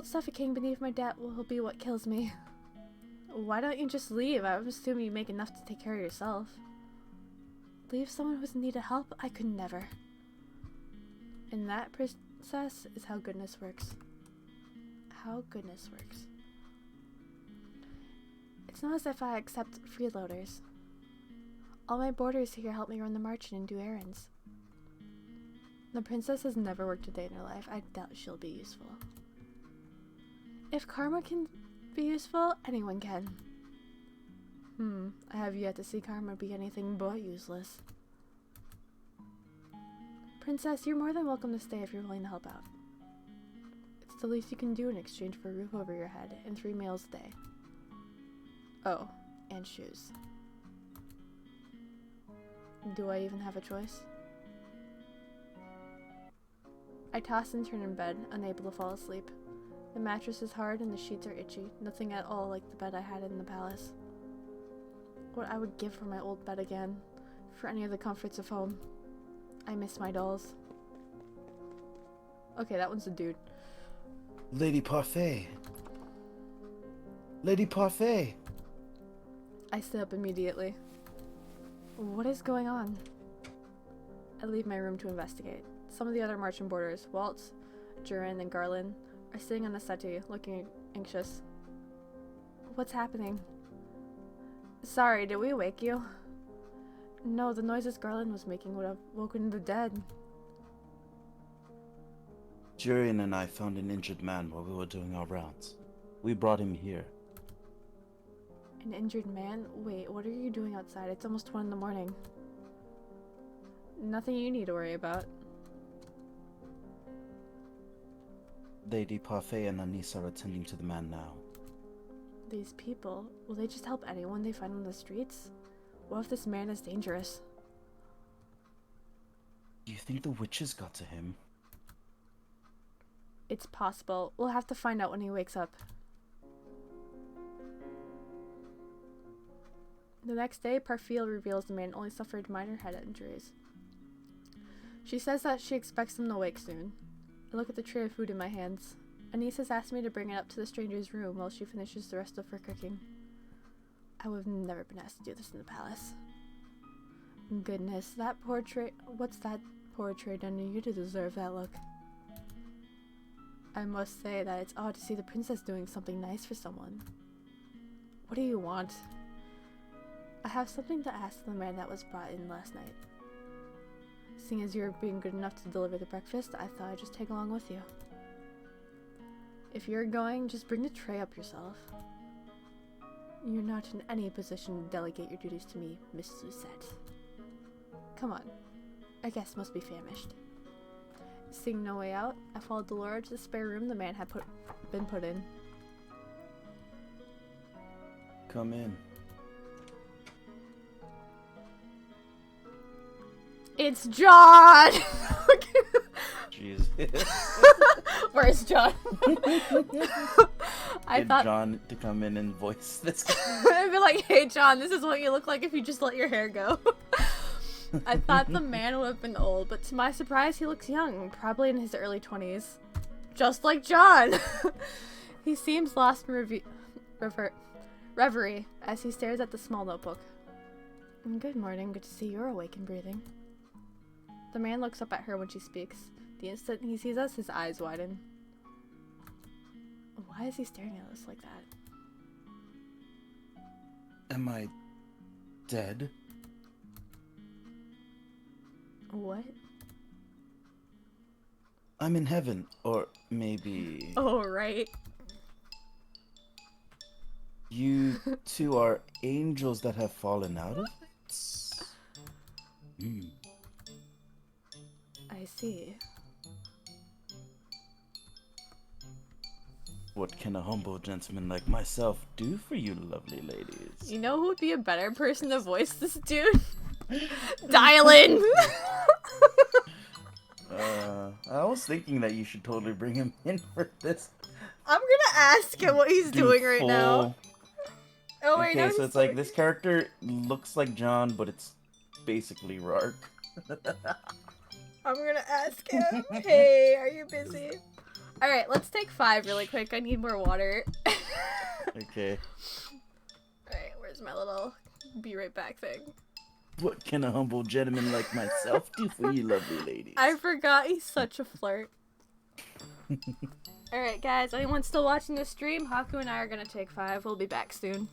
suffocating beneath my debt will be what kills me. Why don't you just leave? I would assume you make enough to take care of yourself. Leave someone who's in need of help? I could never. And that, princess, is how goodness works. How goodness works. It's not as if I accept freeloaders. All my boarders here help me run the market and do errands. The princess has never worked a day in her life. I doubt she'll be useful. If karma can be useful, anyone can. I have yet to see karma be anything but useless. Princess, you're more than welcome to stay if you're willing to help out. It's the least you can do in exchange for a roof over your head and 3 meals a day. Oh, and shoes. Do I even have a choice? I toss and turn in bed, unable to fall asleep. The mattress is hard and the sheets are itchy, nothing at all like the bed I had in the palace. What I would give for my old bed again, for any of the comforts of home. I miss my dolls. Okay, that one's a dude. Lady Parfait. Lady Parfait. I sit up immediately. What is going on? I leave my room to investigate. Some of the other marching boarders, Walt, Jurin, and Garland, are sitting on the settee, looking anxious. What's happening? Sorry, did we wake you? No, the noises Garland was making would have woken the dead. Jurin and I found an injured man while we were doing our rounds. We brought him here. An injured man? Wait, what are you doing outside? It's almost 1 in the morning. Nothing you need to worry about. Lady Parfait and Anis are attending to the man now. These people, will they just help anyone they find on the streets? What if this man is dangerous? Do you think the witches got to him? It's possible. We'll have to find out when he wakes up. The next day, Parfait reveals the man only suffered minor head injuries. She says that she expects him to wake soon. I look at the tray of food in my hands. Anis has asked me to bring it up to the stranger's room while she finishes the rest of her cooking. I would have never been asked to do this in the palace. Goodness, that portrait. What's that portrait done to you to deserve that look? I must say that it's odd to see the princess doing something nice for someone. What do you want? I have something to ask the man that was brought in last night. Seeing as you're being good enough to deliver the breakfast, I thought I'd just tag along with you. If you're going, just bring the tray up yourself. You're not in any position to delegate your duties to me, Miss Lucette. Come on. Our guest must be famished. Seeing no way out, I followed Delora to the spare room the man had been put in. Come in. It's John! Jeez. Where's John? I Get thought John to come in and voice this. I'd be like, hey John, this is what you look like if you just let your hair go. I thought the man would have been old, but to my surprise, he looks young, probably in his early 20s. Just like John! He seems lost in reverie as he stares at the small notebook. Good morning. Good to see you're awake and breathing. The man looks up at her when she speaks. The instant he sees us, his eyes widen. Why is he staring at us like that? Am I dead? What? I'm in heaven, or maybe Oh, right. you two are angels that have fallen out of it? Hmm. I see. What can a humble gentleman like myself do for you lovely ladies? You know who would be a better person to voice this dude? Dylan! I was thinking that you should totally bring him in for this. I'm gonna ask him what he's doing right now. Oh wait, no, Okay, so it's like this character looks like John, but it's basically Rark. I'm gonna ask him. Hey, are you busy? Alright, let's take 5 really quick. I need more water. Okay. Alright, where's my little be right back thing? What can a humble gentleman like myself do for you lovely ladies? I forgot he's such a flirt. Alright guys, anyone still watching the stream? Haku and I are gonna take 5. We'll be back soon.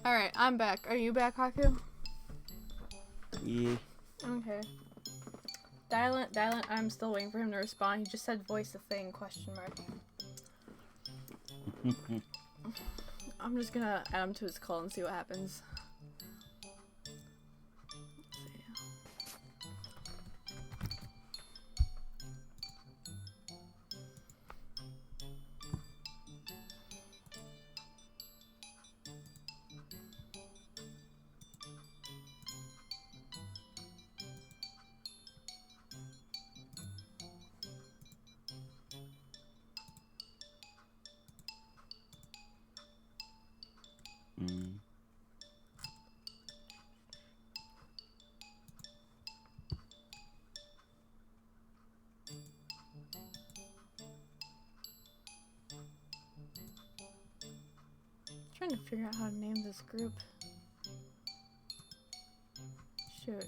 Alright, I'm back. Are you back, Haku? Yeah. Okay. Dylan, I'm still waiting for him to respond. He just said voice the thing, question mark. I'm just gonna add him to his call and see what happens. Mm. Trying to figure out how to name this group. Shoot.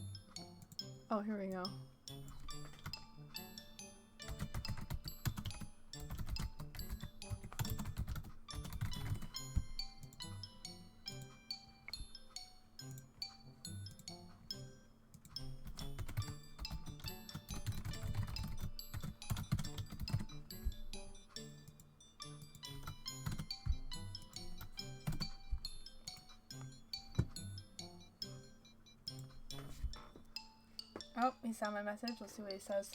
Oh, here we go. Oh, he saw my message. Let's see what he says.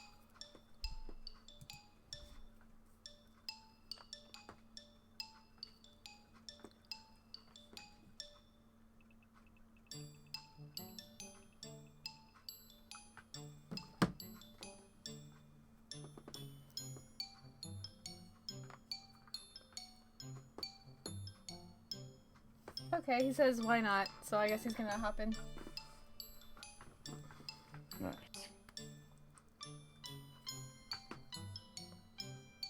Okay, he says why not, so I guess he's gonna hop in. Nice.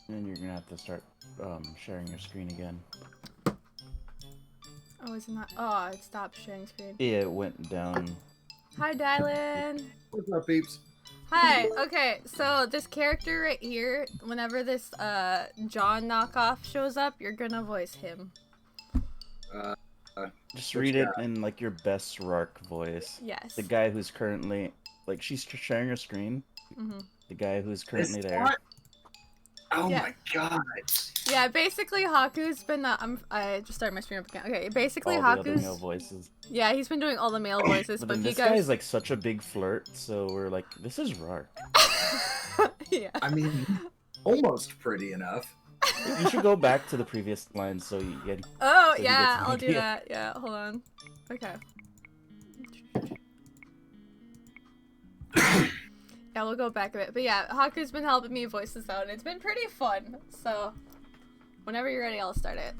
And you're gonna have to start sharing your screen again. Oh, isn't that? Oh, it stopped sharing screen. Yeah, it went down. Hi, Dylan. What's up, peeps? Hi. Okay, so this character right here, whenever this John knockoff shows up, you're gonna voice him. Just Which read it guy? in like your best Rark voice. Yes. The guy who's currently like she's sharing her screen. Mm-hmm. The guy who's currently Is there. that- Oh Yeah. my god. Yeah, basically Haku's been I just started my stream up again. Okay, basically All the other Haku's male voices. yeah, he's been doing all the male voices, But but then he this guy goes is like such a big flirt, so we're like, this is Rark. yeah. I mean, almost pretty enough. You should go back to the previous line so you get. Oh, So he yeah, gets an I'll do idea. that. Yeah, hold on. Okay. Yeah, we'll go back a bit. But yeah, Haku's been helping me voice this out, and it's been pretty fun. So, whenever you're ready, I'll start it.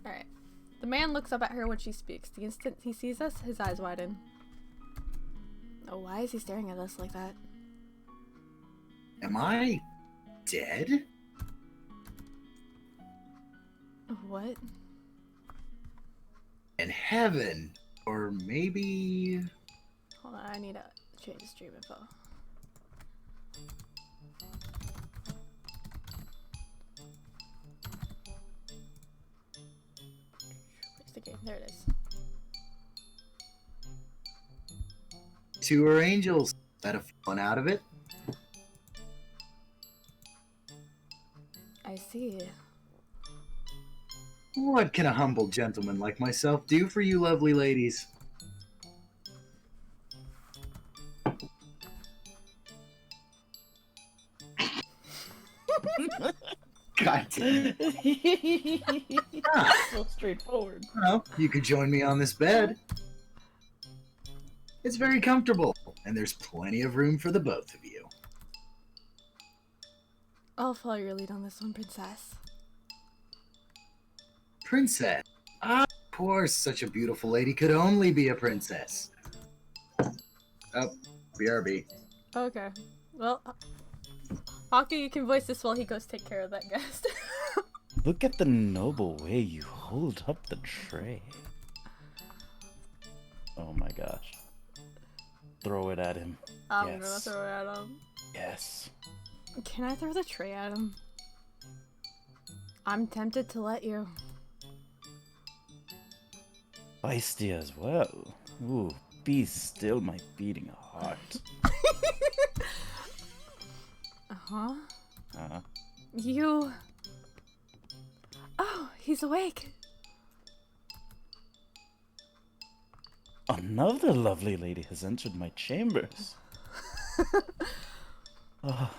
Alright. The man looks up at her when she speaks. The instant he sees us, his eyes widen. Oh, why is he staring at us like that? Am I dead? What? In heaven? Or maybe... Hold on, I need to change stream info. Where's the game? There it is. Two are angels that have fallen out of it. I see. What can a humble gentleman like myself do for you lovely ladies? God damn it. So straightforward. Well, you could join me on this bed. It's very comfortable, and there's plenty of room for the both of you. I'll follow your lead on this one, princess. Princess. Ah, of course, such a beautiful lady could only be a princess. Oh, BRB. Okay. Well, Haku, you can voice this while he goes take care of that guest. Look at the noble way you hold up the tray. Oh my gosh. Throw it at him. I'm gonna Yes. throw it at him. Yes. Can I throw the tray at him? I'm tempted to let you. Feisty as well. Ooh, be still my beating heart. Uh-huh. Uh, You... Oh, he's awake. Another lovely lady has entered my chambers. Ah,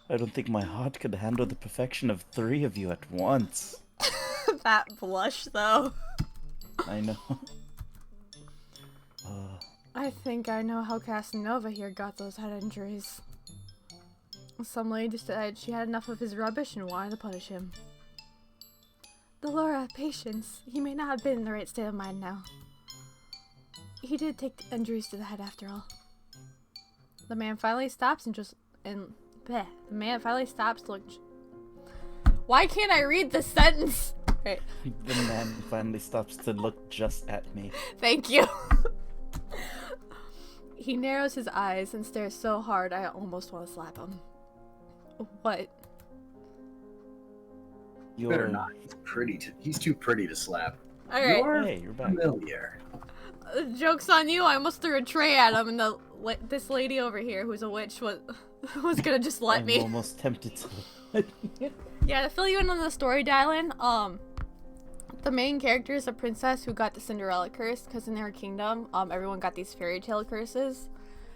I don't think my heart could handle the perfection of 3 of you at once. That blush, though. I know. I think I know how Casanova here got those head injuries. Some lady said she had enough of his rubbish and wanted to punish him. Delora, patience. He may not have been in the right state of mind now. He did take injuries to the head after all. The man finally stops the man finally stops to look. Why can't I read the sentence? Right. The man finally stops to look just at me. Thank you. He narrows his eyes and stares so hard I almost want to slap him. What? You better not. He's too pretty to slap. Alright. Hey, you're back. Familiar. Joke's on you. I almost threw a tray at him, and this lady over here, who's a witch, was gonna just let I'm me. almost tempted to let you. Yeah, to fill you in on the story, Dylan, the main character is a princess who got the Cinderella curse, because in her kingdom, everyone got these fairy tale curses.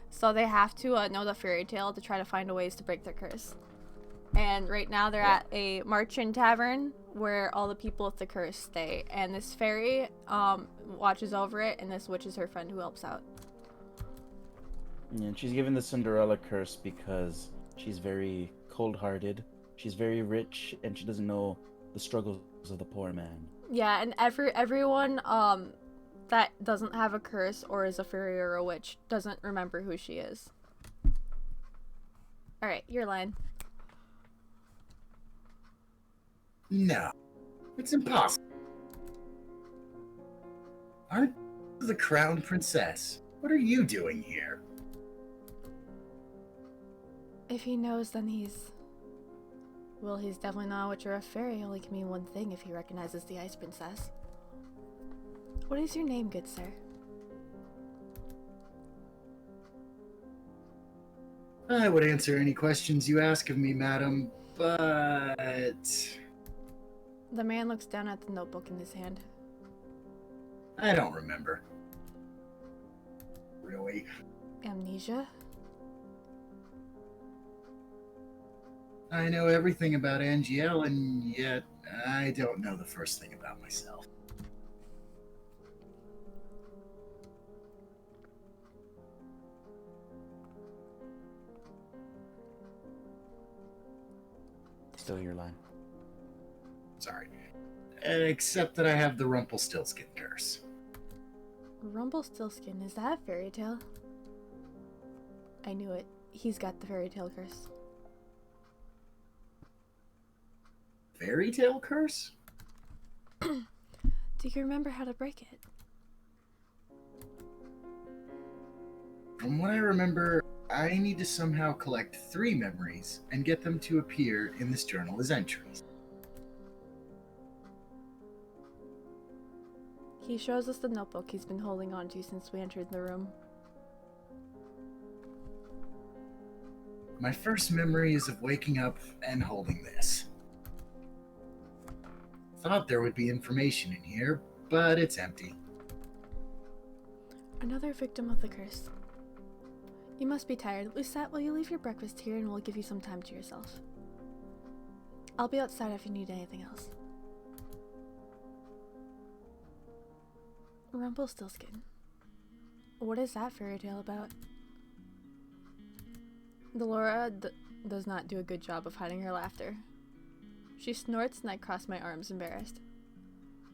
So they have to know the fairy tale to try to find ways to break their curse. And right now they're at a Marchand Tavern where all the people with the curse stay. And this fairy watches over it, and this witch is her friend who helps out. Yeah, and she's given the Cinderella curse because she's very cold-hearted, she's very rich, and she doesn't know the struggles of the poor man. Yeah, and everyone that doesn't have a curse or is a fairy or a witch doesn't remember who she is. Alright, your line. No, it's impossible. Aren't you the crown princess? What are you doing here? If he knows, then he's... Well, he's definitely not a witch or a fairy. It only can mean one thing if he recognizes the Ice Princess. What is your name, good sir? I would answer any questions you ask of me, madam, but... The man looks down at the notebook in his hand. I don't remember. Really? Amnesia? I know everything about Angielle, and yet I don't know the first thing about myself. Still your line. Sorry. Except that I have the Rumpelstiltskin curse. Rumpelstiltskin, is that a fairy tale? I knew it. He's got the fairy tale curse. Fairy tale curse? Do you remember how to break it? From what I remember, I need to somehow collect 3 memories and get them to appear in this journal as entries. He shows us the notebook he's been holding on to since we entered the room. My first memory is of waking up and holding this. Thought there would be information in here, but it's empty. Another victim of the curse. You must be tired. Lucette, will you leave your breakfast here and we'll give you some time to yourself? I'll be outside if you need anything else. Rumpelstiltskin. What is that fairy tale about? Delora does not do a good job of hiding her laughter. She snorts and I cross my arms, embarrassed.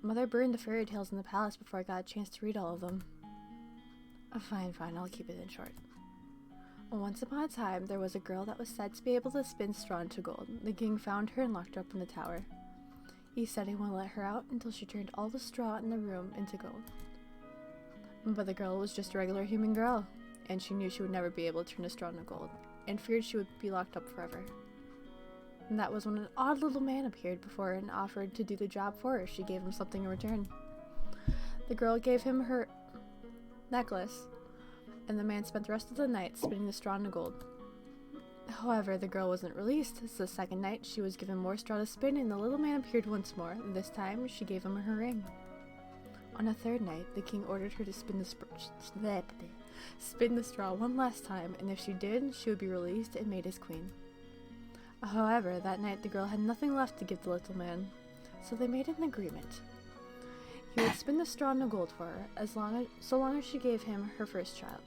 Mother burned the fairy tales in the palace before I got a chance to read all of them. Fine, I'll keep it in short. Once upon a time, there was a girl that was said to be able to spin straw into gold. The king found her and locked her up in the tower. He said he wouldn't let her out until she turned all the straw in the room into gold. But the girl was just a regular human girl, and she knew she would never be able to turn a straw into gold, and feared she would be locked up forever. And that was when an odd little man appeared before her and offered to do the job for her if she gave him something in return. The girl gave him her necklace, and the man spent the rest of the night spinning the straw into gold. However, the girl wasn't released, so the second night she was given more straw to spin, and the little man appeared once more, and this time she gave him her ring. On a third night, the king ordered her to spin the straw one last time, and if she did, she would be released and made his queen. However, that night the girl had nothing left to give the little man, so they made an agreement. He would spin the straw into gold for her, so long as she gave him her first child.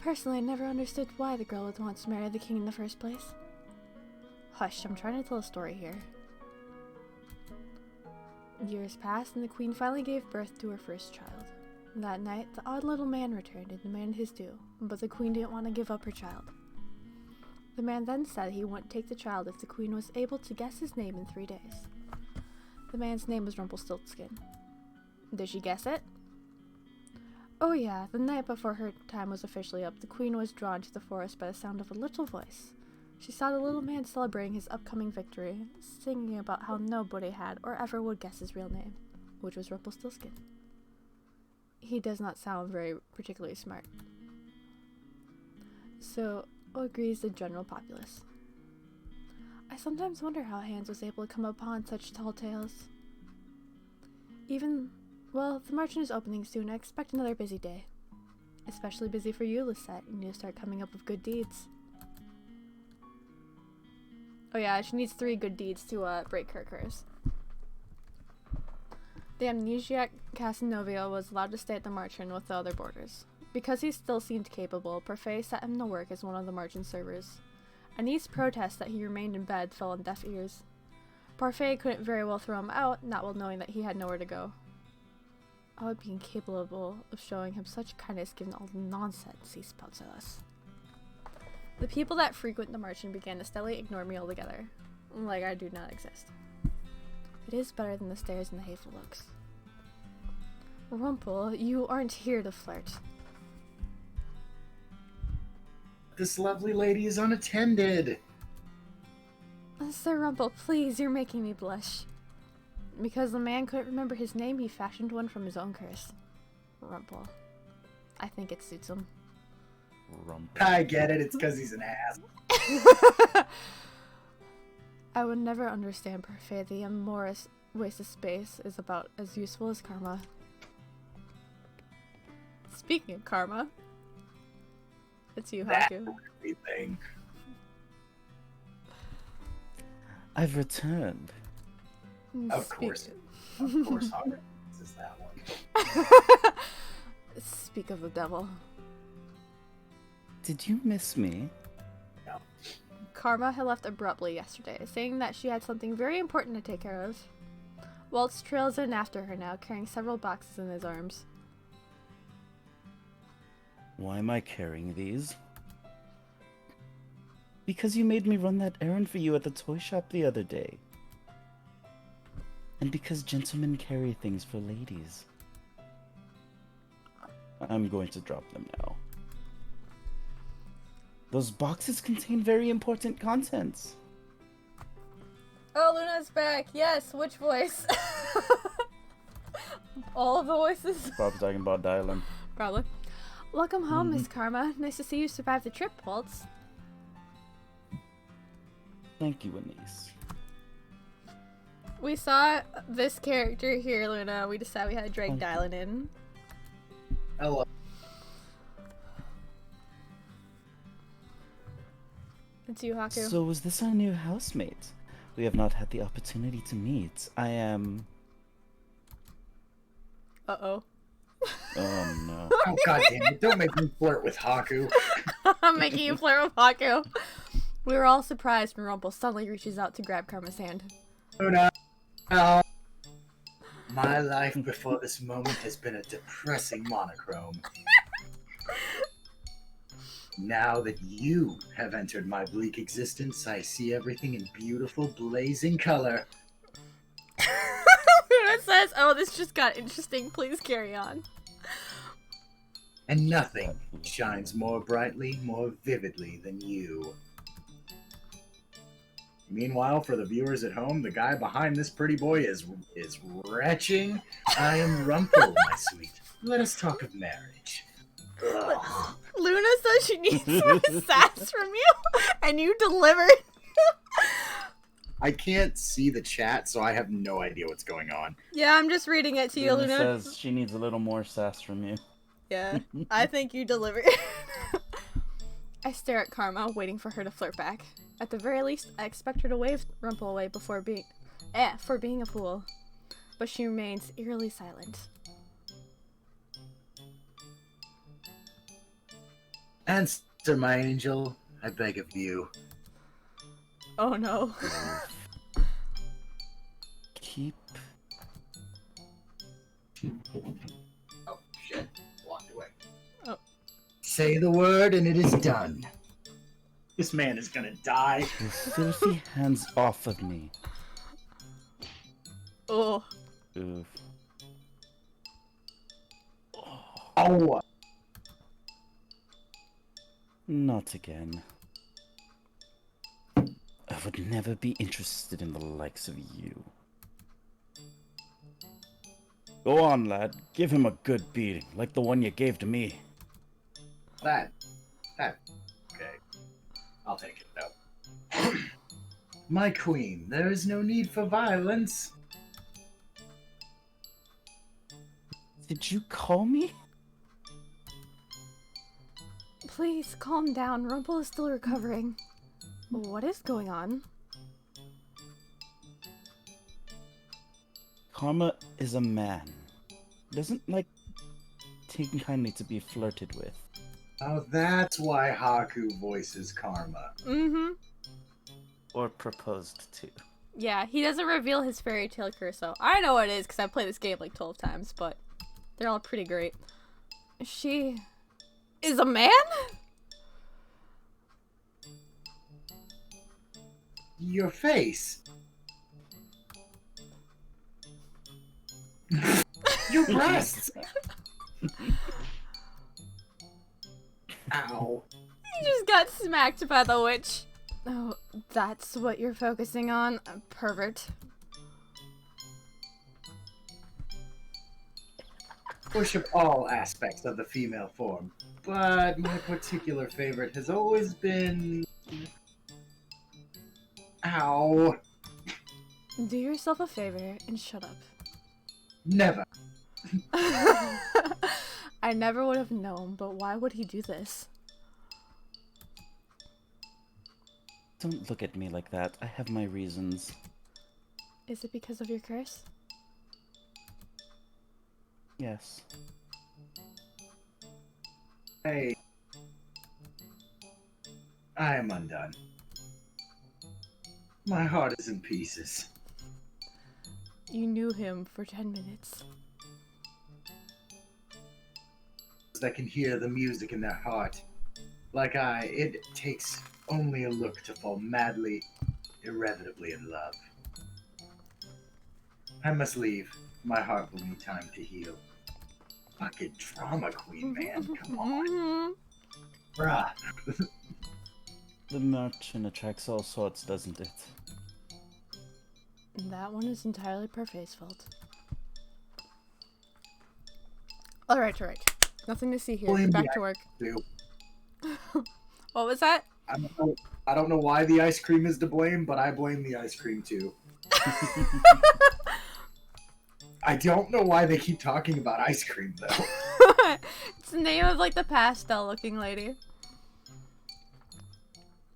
Personally, I never understood why the girl would want to marry the king in the first place. Hush, I'm trying to tell a story here. Years passed, and the queen finally gave birth to her first child. That night, the odd little man returned and demanded his due, but the queen didn't want to give up her child. The man then said he wouldn't take the child if the queen was able to guess his name in 3 days. The man's name was Rumpelstiltskin. Did she guess it? Oh yeah, the night before her time was officially up, the queen was drawn to the forest by the sound of a little voice. She saw the little man celebrating his upcoming victory, singing about how nobody had or ever would guess his real name, which was Rumpelstiltskin. He does not sound very particularly smart. So agrees the general populace. I sometimes wonder how Hans was able to come upon such tall tales. The margin is opening soon. I expect another busy day. Especially busy for you, Lisette. You need to start coming up with good deeds. Oh yeah, she needs 3 good deeds to break her curse. The amnesiac Casanova was allowed to stay at the Marchen with the other boarders. Because he still seemed capable, Parfait set him to work as one of the Marchen servers. Anis' protest that he remained in bed fell on deaf ears. Parfait couldn't very well throw him out, not well knowing that he had nowhere to go. I would be incapable of showing him such kindness given all the nonsense he spouts at us. The people that frequent the Marchen began to steadily ignore me altogether, like I do not exist. It is better than the stares and the hateful looks. Rumpel, you aren't here to flirt. This lovely lady is unattended. Sir Rumpel, please, you're making me blush. Because the man couldn't remember his name, he fashioned one from his own curse. Rumpel. I think it suits him. Rumpel. I get it, it's because he's an ass. I would never understand Parfait. The amorous waste of space is about as useful as karma. Speaking of karma, it's you, Haku. Everything. I've returned. Of course, Hawker is that one. Speak of the devil. Did you miss me? No. Karma had left abruptly yesterday, saying that she had something very important to take care of. Waltz trails in after her now, carrying several boxes in his arms. Why am I carrying these? Because you made me run that errand for you at the toy shop the other day. And because gentlemen carry things for ladies. I'm going to drop them now. Those boxes contain very important contents. Oh, Luna's back. Yes, which voice? All of the voices? Probably talking about Dylan. Probably. Welcome home, Miss Karma. Nice to see you survive the trip, Waltz. Thank you, Anis. We saw this character here, Luna. We decided we had to drag Dylan in. Hello. It's you, Haku. So is this our new housemate? We have not had the opportunity to meet. I am... Uh-oh. Oh no. Oh god damn it, don't make me flirt with Haku. I'm making you flirt with Haku. We were all surprised when Rumpel suddenly reaches out to grab Karma's hand. Oh no. No. My life before this moment has been a depressing monochrome. Now that you have entered my bleak existence, I see everything in beautiful, blazing color. It says, oh, this just got interesting. Please carry on. And nothing shines more brightly, more vividly than you. Meanwhile, for the viewers at home, the guy behind this pretty boy is retching. I am Rumpel, my sweet. Let us talk of marriage. Ugh. Luna says she needs more sass from you, and you delivered. I can't see the chat, so I have no idea what's going on. Yeah, I'm just reading it to you, Luna Luna. says she needs a little more sass from you. Yeah, I think you delivered. I stare at Karma, waiting for her to flirt back. At the very least, I expect her to wave Rumpel away for being a fool. But she remains eerily silent. Answer, my angel, I beg of you. Oh no. Keep. Oh, shit. Walked away. Oh. Say the word and it is done. This man is gonna die. Your filthy hands off of me. Oh. Oof. Oh! Not again. I would never be interested in the likes of you. Go on, lad. Give him a good beating, like the one you gave to me. That. Okay. I'll take it, though. My queen, there is no need for violence. Did you call me? Please, calm down. Rumpel is still recovering. What is going on? Karma is a man. Doesn't like taking kindly to be flirted with. Oh, that's why Haku voices Karma. Mm-hmm. Or proposed to. Yeah, he doesn't reveal his fairy tale curse, I know what it is because I've played this game like 12 times, but they're all pretty great. She is a man? Your face. Your breasts. Ow. You just got smacked by the witch. Oh, that's what you're focusing on, pervert. Worship all aspects of the female form, but my particular favorite has always been... Ow. Do yourself a favor and shut up. Never. I never would have known, but why would he do this? Don't look at me like that. I have my reasons. Is it because of your curse? Yes. I am undone. My heart is in pieces. You knew him for 10 minutes. That can hear the music in their heart. Like it takes only a look to fall madly, irrevocably in love. I must leave. My heart will need time to heal. Fucking drama queen, man. Come on. Bruh. The merchant attracts all sorts, doesn't it? That one is entirely Parfait's fault. Alright. Nothing to see here. Blame Back the to work. ice What was that? I don't know why the ice cream is to blame, but I blame the ice cream too. I don't know why they keep talking about ice cream though. It's the name of like the pastel looking lady.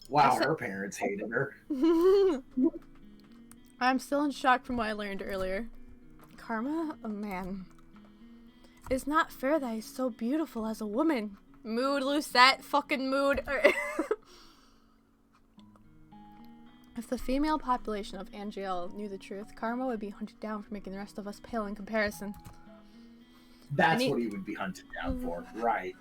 Wow, her parents hated her. I'm still in shock from what I learned earlier. Karma? Oh man. It's not fair that he's so beautiful as a woman. Mood, Lucette, fucking mood. If the female population of Angel knew the truth, Karma would be hunted down for making the rest of us pale in comparison. That's what he would be hunted down for, right?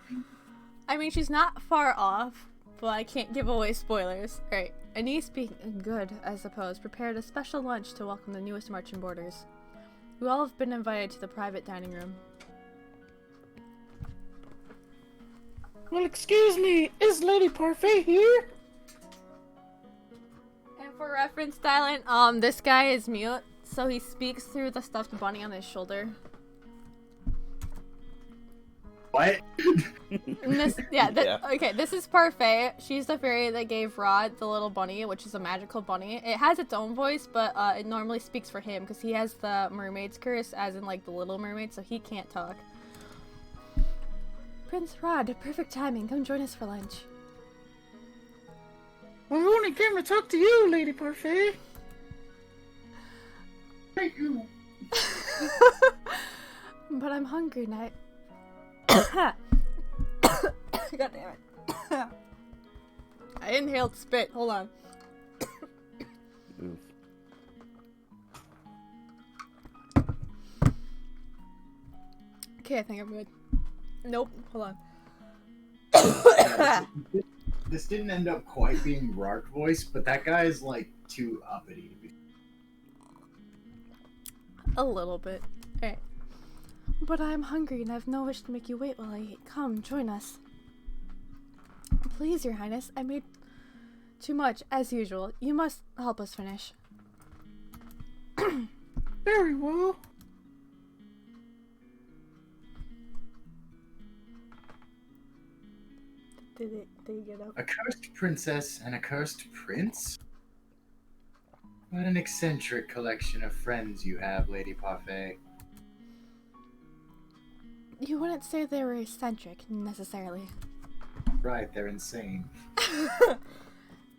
I mean, she's not far off, but I can't give away spoilers. Alright, Anise, being good, I suppose, prepared a special lunch to welcome the newest marching boarders. We all have been invited to the private dining room. Well, excuse me, is Lady Parfait here? And for reference, Dylan, this guy is mute, so he speaks through the stuffed bunny on his shoulder. What? Okay, this is Parfait. She's the fairy that gave Rod the little bunny, which is a magical bunny. It has its own voice, but it normally speaks for him because he has the mermaid's curse, as in like the Little Mermaid, so he can't talk. Prince Rod, perfect timing. Come join us for lunch. I only came to talk to you, Lady Parfait. Thank you. But I'm hungry, Knight. God damn it. I inhaled spit. Hold on. Oof. Okay, I think I'm good. Nope. Hold on. This didn't end up quite being Rark voice, but that guy is like too uppity to be. A little bit. Alright. But I'm hungry and I have no wish to make you wait while I eat. Come, join us. Please, Your Highness, I made too much, as usual. You must help us finish. Very well. Did he get up? A cursed princess and a cursed prince? What an eccentric collection of friends you have, Lady Parfait. You wouldn't say they were eccentric, necessarily. Right, they're insane.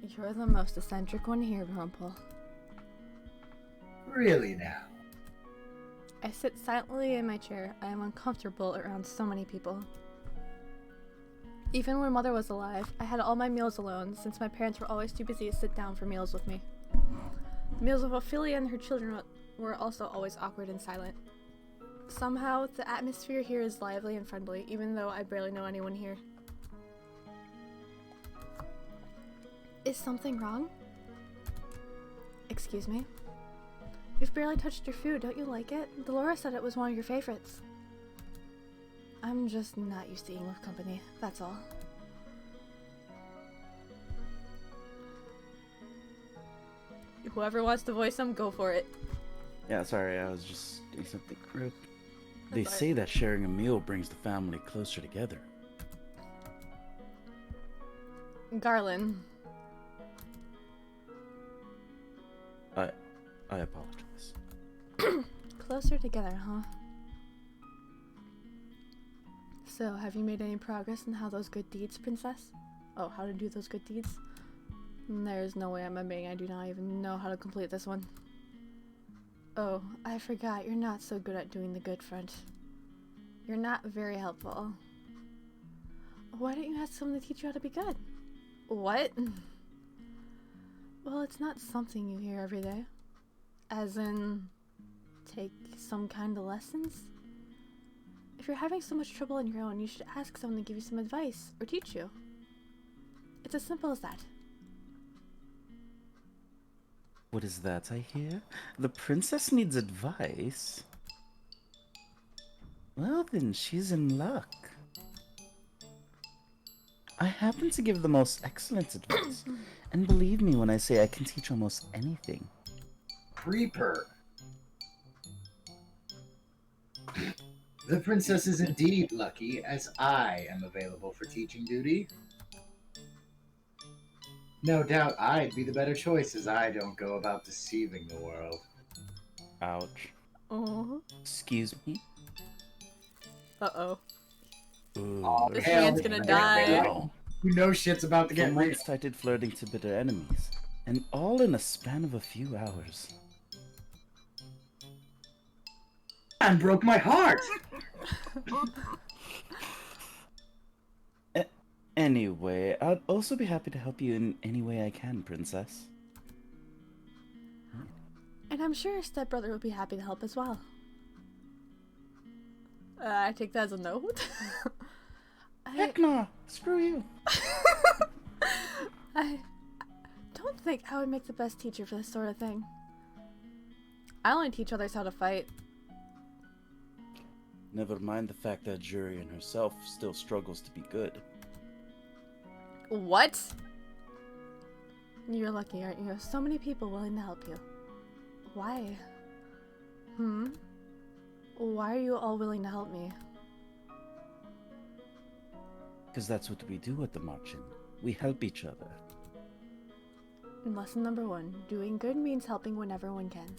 You're the most eccentric one here, Rumpel. Really now? I sit silently in my chair. I am uncomfortable around so many people. Even when Mother was alive, I had all my meals alone, since my parents were always too busy to sit down for meals with me. The meals of Ophelia and her children were also always awkward and silent. Somehow, the atmosphere here is lively and friendly, even though I barely know anyone here. Is something wrong? Excuse me? You've barely touched your food, don't you like it? Dolores said it was one of your favorites. I'm just not used to eating with company, that's all. Whoever wants to voice them, go for it. Yeah, sorry, I was just doing something rude. They say that sharing a meal brings the family closer together. Garland. I apologize. Closer together, huh? So, have you made any progress in how those good deeds, Princess? Oh, how to do those good deeds? There's no way I'm admitting I do not even know how to complete this one. Oh, I forgot, you're not so good at doing the good front. You're not very helpful. Why don't you ask someone to teach you how to be good? What? Well, it's not something you hear every day. As in, take some kind of lessons? If you're having so much trouble on your own, you should ask someone to give you some advice, or teach you. It's as simple as that. What is that I hear? The princess needs advice? Well then, she's in luck. I happen to give the most excellent advice, and believe me when I say I can teach almost anything. Creeper. The princess is indeed lucky, as I am available for teaching duty. No doubt I'd be the better choice, as I don't go about deceiving the world. Ouch. Oh. Excuse me? Uh-oh. Ooh, This hell man's gonna yeah. die. Wow. You know shit's about to get Someone real. started flirting to bitter enemies, and all in a span of a few hours. And broke my heart! Anyway, I'd also be happy to help you in any way I can, Princess. And I'm sure your stepbrother would be happy to help as well. I take that as a note. Heck no! Screw you! I don't think I would make the best teacher for this sort of thing. I only teach others how to fight. Never mind the fact that Jurian herself still struggles to be good. What? You're lucky, aren't you? So many people willing to help you. Why? Why are you all willing to help me? Because that's what we do at the March Inn. We help each other. Lesson number 1. Doing good means helping whenever one can.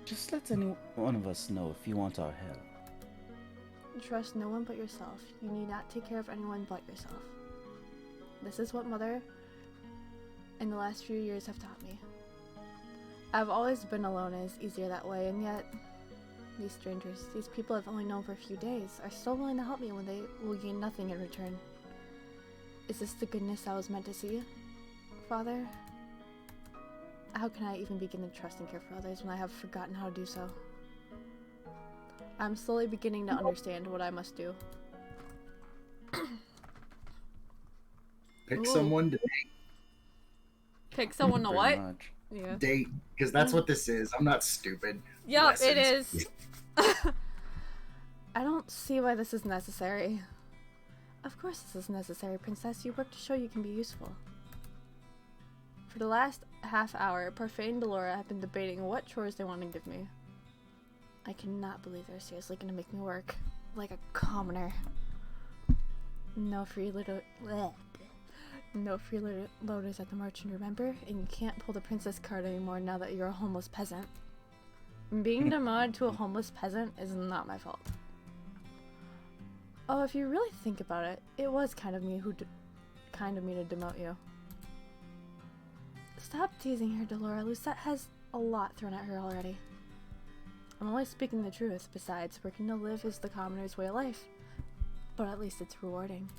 Just let any one of us know if you want our help. Trust no one but yourself. You need not take care of anyone but yourself. This is what Mother in the last few years have taught me. I've always been alone and it's easier that way, and yet these strangers, these people I've only known for a few days, are so willing to help me when they will gain nothing in return. Is this the goodness I was meant to see, Father? How can I even begin to trust and care for others when I have forgotten how to do so? I'm slowly beginning to understand what I must do. Pick Ooh. someone to Pick someone to Very what? much. Yeah. date, because that's what this is. I'm not stupid. Yup, it Lessons. is. I don't see why this is necessary. Of course this is necessary, Princess. You work to show you can be useful. For the last half hour, Parfait and Delora have been debating what chores they want to give me. I cannot believe they're seriously going to make me work like a commoner. No freeloaders at the March Inn, remember? And you can't pull the princess card anymore now that you're a homeless peasant. Being demoted to a homeless peasant is not my fault. Oh, if you really think about it, it was kind of me to demote you. Stop teasing her, Delora. Lucette has a lot thrown at her already. I'm only speaking the truth. Besides, working to live is the commoner's way of life. But at least it's rewarding.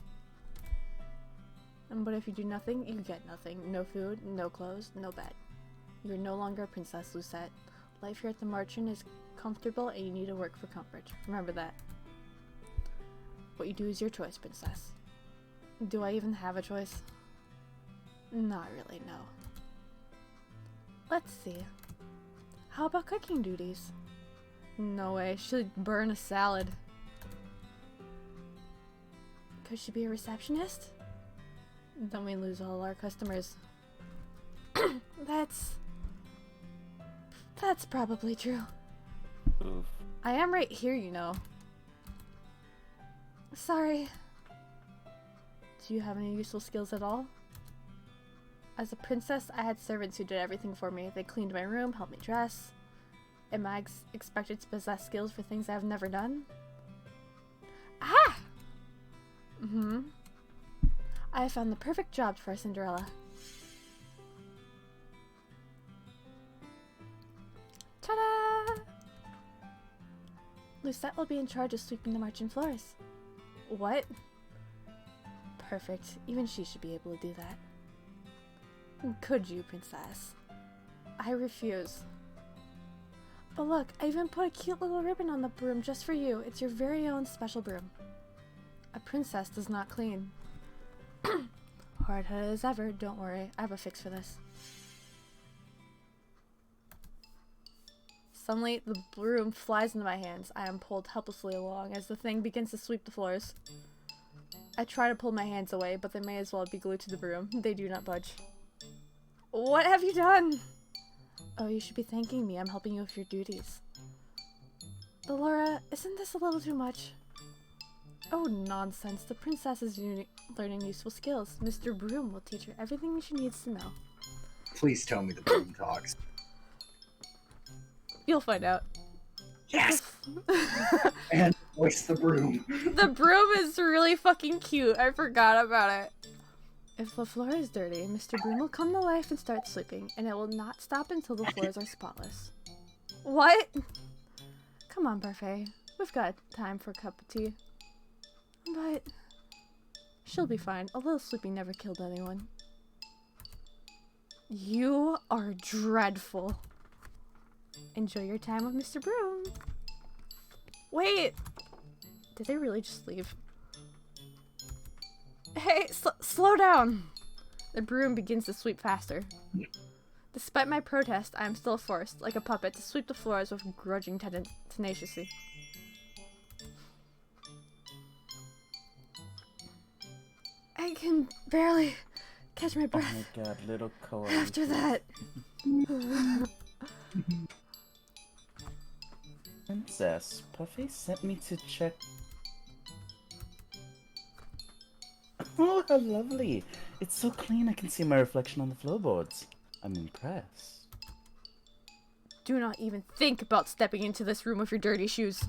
But if you do nothing, you get nothing. No food, no clothes, no bed. You're no longer a princess, Lucette. Life here at the March Inn is comfortable and you need to work for comfort. Remember that. What you do is your choice, princess. Do I even have a choice? Not really, no. Let's see. How about cooking duties? No way, she'd burn a salad. Could she be a receptionist? Then we lose all our customers. That's probably true. Oof. I am right here, you know. Sorry. Do you have any useful skills at all? As a princess, I had servants who did everything for me. They cleaned my room, helped me dress. Am I expected to possess skills for things I have never done? Ah! I found the perfect job for Cinderella. Ta-da! Lucette will be in charge of sweeping the March Inn floors. What? Perfect. Even she should be able to do that. Could you, princess? I refuse. But look, I even put a cute little ribbon on the broom just for you. It's your very own special broom. A princess does not clean. Hard-headed as ever, don't worry. I have a fix for this. Suddenly, the broom flies into my hands. I am pulled helplessly along as the thing begins to sweep the floors. I try to pull my hands away, but they may as well be glued to the broom. They do not budge. What have you done? Oh, you should be thanking me. I'm helping you with your duties. Delora, isn't this a little too much? Oh, nonsense. The princess is learning useful skills. Mr. Broom will teach her everything she needs to know. Please tell me the broom talks. You'll find out. Yes! And voice the broom. The broom is really fucking cute. I forgot about it. If the floor is dirty, Mr. Broom will come to life and start sweeping, and it will not stop until the floors are spotless. What? Come on, Parfait. We've got time for a cup of tea. But she'll be fine. A little sweeping never killed anyone. You are dreadful. Enjoy your time with Mr. Broom. Wait! Did they really just leave? Hey, slow down! The broom begins to sweep faster. Despite my protest, I am still forced, like a puppet, to sweep the floors with grudging tenacity. I can barely catch my Oh breath. my god, little Koi. After that. Princess, Puffy sent me to check. Oh, how lovely! It's so clean I can see my reflection on the floorboards. I'm impressed. Do not even think about stepping into this room with your dirty shoes.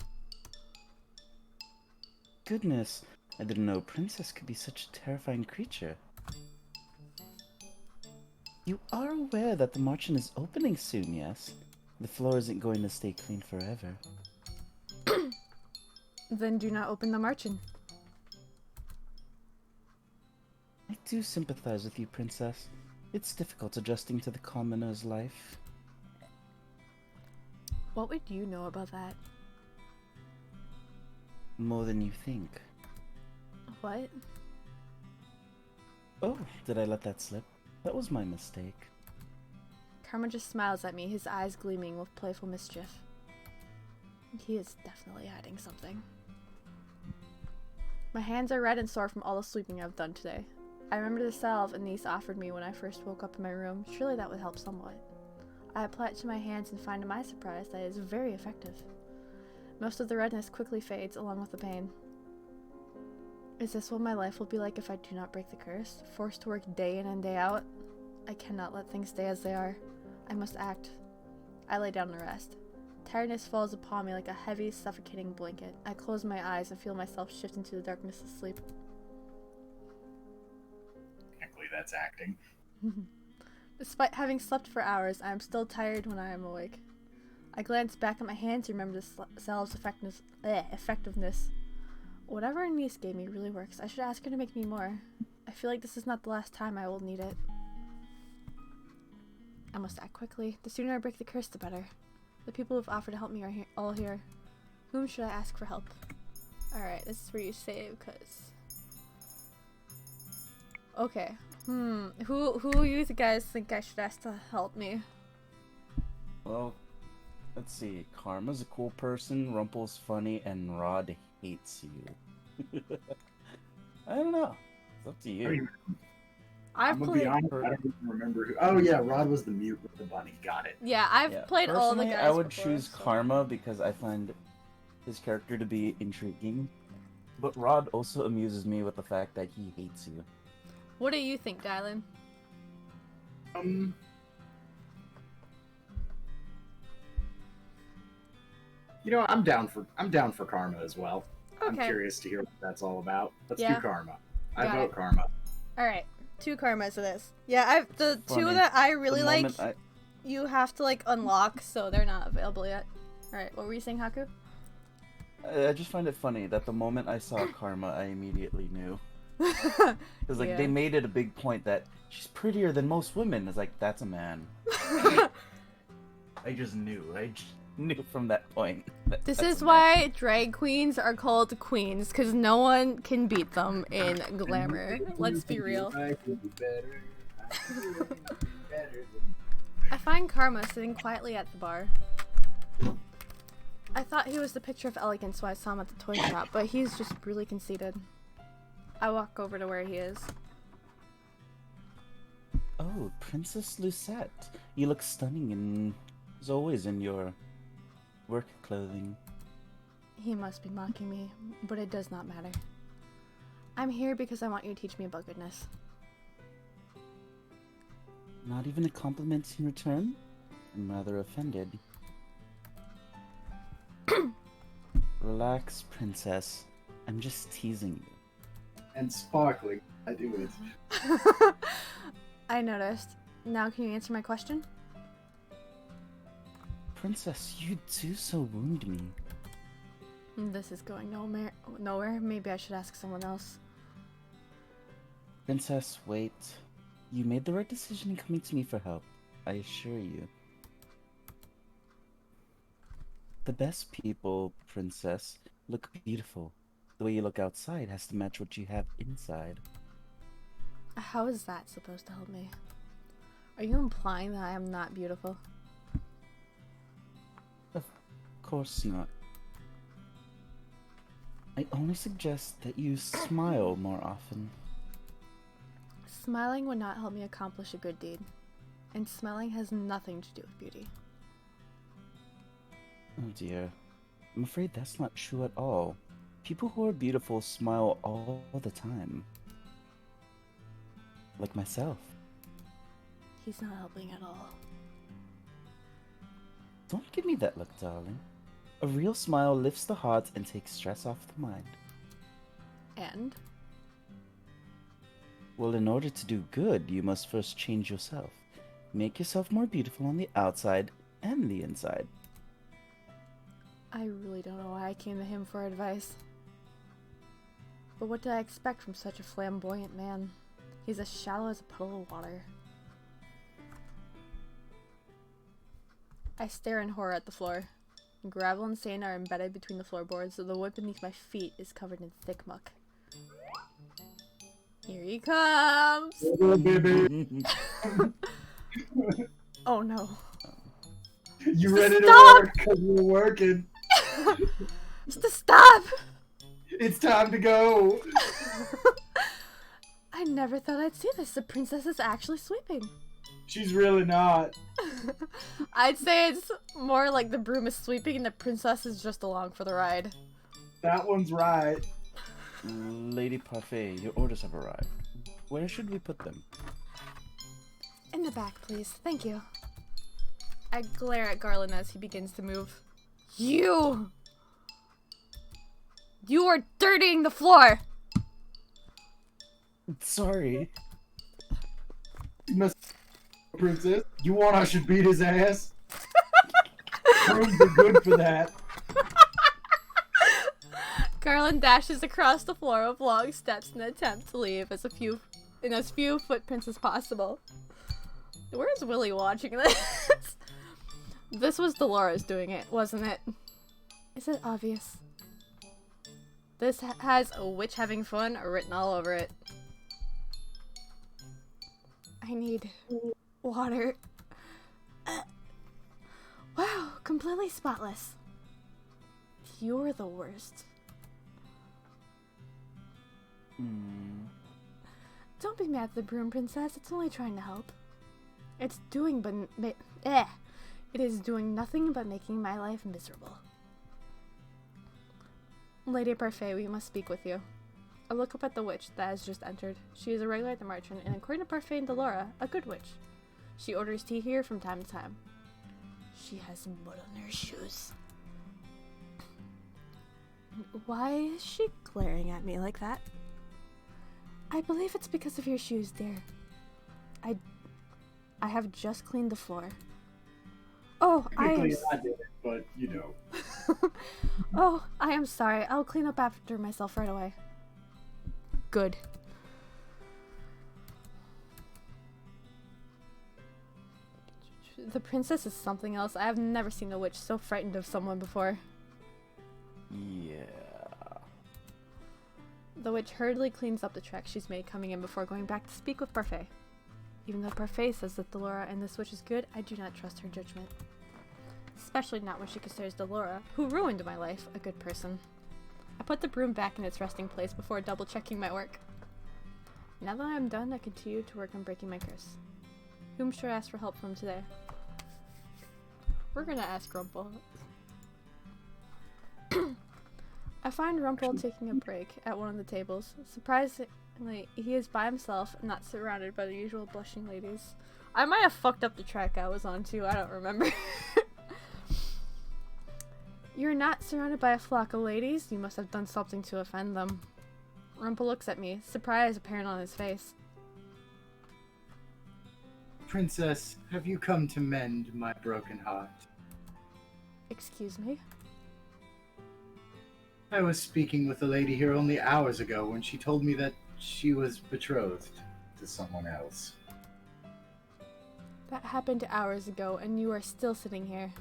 Goodness, I didn't know a princess could be such a terrifying creature. You are aware that the Marchen is opening soon, yes? The floor isn't going to stay clean forever. Then do not open the Marchen. I do sympathize with you, Princess. It's difficult adjusting to the commoner's life. What would you know about that? More than you think. What? Oh, did I let that slip? That was my mistake. Karma just smiles at me, his eyes gleaming with playful mischief. He is definitely hiding something. My hands are red and sore from all the sleeping I've done today. I remember the salve Anise offered me when I first woke up in my room. Surely that would help somewhat. I apply it to my hands and find to my surprise that it is very effective. Most of the redness quickly fades along with the pain. Is this what my life will be like if I do not break the curse? Forced to work day in and day out? I cannot let things stay as they are. I must act. I lay down to rest. Tiredness falls upon me like a heavy, suffocating blanket. I close my eyes and feel myself shift into the darkness of sleep. Technically, that's acting. Despite having slept for hours, I am still tired when I am awake. I glance back at my hands and remember the salve's effectiveness. Whatever Anise gave me really works. I should ask her to make me more. I feel like this is not the last time I will need it. I must act quickly. The sooner I break the curse, the better. The people who've offered to help me are all here. Whom should I ask for help? Alright, this is where you save, cause... Okay. Who you guys think I should ask to help me? Well, let's see. Karma's a cool person, Rumple's funny, and Rod hates you. I don't know. It's up to you. I've I'm gonna played... be honest, I don't even remember who. Oh yeah, Rod was the mute with the bunny. Got it. Yeah, I've played all the Personally, guys I would before, choose so- Karma because I find his character to be intriguing. But Rod also amuses me with the fact that he hates you. What do you think, Dylan? You know, I'm down for Karma as well. I'm Okay. curious to hear what that's all about. Let's Yeah. do Karma. I Got vote it. Karma. Alright, 2 karmas of this. Yeah, the two Funny. that I The really like, moment you have to like unlock, so they're not available yet. Alright, what were you saying, Haku? I just find it funny that the moment I saw Karma, I immediately knew. Because like Yeah. they made it a big point that she's prettier than most women. It's like, that's a man. I just knew. I just knew from that point. This That's is a man. why drag queens are called queens, because no one can beat them in glamour. Let's be real. I could be better. I could be better I find Karma sitting quietly at the bar. I thought he was the picture of elegance when I saw him at the toy shop, but he's just really conceited. I walk over to where he is. Oh, Princess Lucette. You look stunning and as always in your work clothing. He must be mocking me, but it does not matter. I'm here because I want you to teach me about goodness. Not even a compliment in return? I'm rather offended. Relax, Princess. I'm just teasing you. and sparkling. I do it. I noticed. Now can you answer my question? Princess, you do so wound me. This is going nowhere. Maybe I should ask someone else. Princess, wait. You made the right decision in coming to me for help. I assure you. The best people, Princess, look beautiful. The way you look outside has to match what you have inside. How is that supposed to help me? Are you implying that I am not beautiful? Of course not. I only suggest that you smile more often. Smiling would not help me accomplish a good deed. And smiling has nothing to do with beauty. Oh dear. I'm afraid that's not true at all. People who are beautiful smile all the time. Like myself. He's not helping at all. Don't give me that look, darling. A real smile lifts the heart and takes stress off the mind. And? Well, in order to do good, you must first change yourself. Make yourself more beautiful on the outside and the inside. I really don't know why I came to him for advice. But what did I expect from such a flamboyant man? He's as shallow as a puddle of water. I stare in horror at the floor. Gravel and sand are embedded between the floorboards, so the wood beneath my feet is covered in thick muck. Here he comes! Oh no. You ready to Stop! work? 'Cause we're working. Stop! It's time to go. I never thought I'd see this. The princess is actually sweeping. She's really not. I'd say it's more like the broom is sweeping and the princess is just along for the ride. That one's right. Lady Parfait, your orders have arrived. Where should we put them? In the back, please. Thank you. I glare at Garland as he begins to move. You! You are dirtying the floor! Sorry. Miss Princess, you want I should beat his ass? Brooms are good for that. Garland dashes across the floor with long steps in an attempt to leave in as few footprints as possible. Where's Willie watching this? This was Dolores doing it, wasn't it? Is it obvious? This has a witch having fun written all over it. I need water. Wow, completely spotless. You're the worst. Don't be mad at the broom princess. It's only trying to help. It's doing It is doing nothing but making my life miserable. Lady Parfait, we must speak with you. I look up at the witch that has just entered. She is a regular at the merchant, and according to Parfait and Delora, a good witch. She orders tea here from time to time. She has mud on her shoes. Why is she glaring at me like that? I believe it's because of your shoes, dear. I have just cleaned the floor. Oh, Technically, I did it, but you know. Oh, I am sorry. I'll clean up after myself right away. Good. The princess is something else. I have never seen a witch so frightened of someone before. Yeah. The witch hurriedly cleans up the tracks she's made coming in before going back to speak with Parfait. Even though Parfait says that Delora and this witch is good, I do not trust her judgment. Especially not when she considers Delora, who ruined my life, a good person. I put the broom back in its resting place before double-checking my work. Now that I am done, I continue to work on breaking my curse. Whom should I ask for help from today? We're gonna ask Rumple. I find Rumple taking a break at one of the tables. Surprisingly, he is by himself and not surrounded by the usual blushing ladies. I might have fucked up the track I was on too, I don't remember. You're not surrounded by a flock of ladies? You must have done something to offend them. Rumple looks at me, surprise apparent on his face. Princess, have you come to mend my broken heart? Excuse me? I was speaking with a lady here only hours ago when she told me that she was betrothed to someone else. That happened hours ago, and you are still sitting here.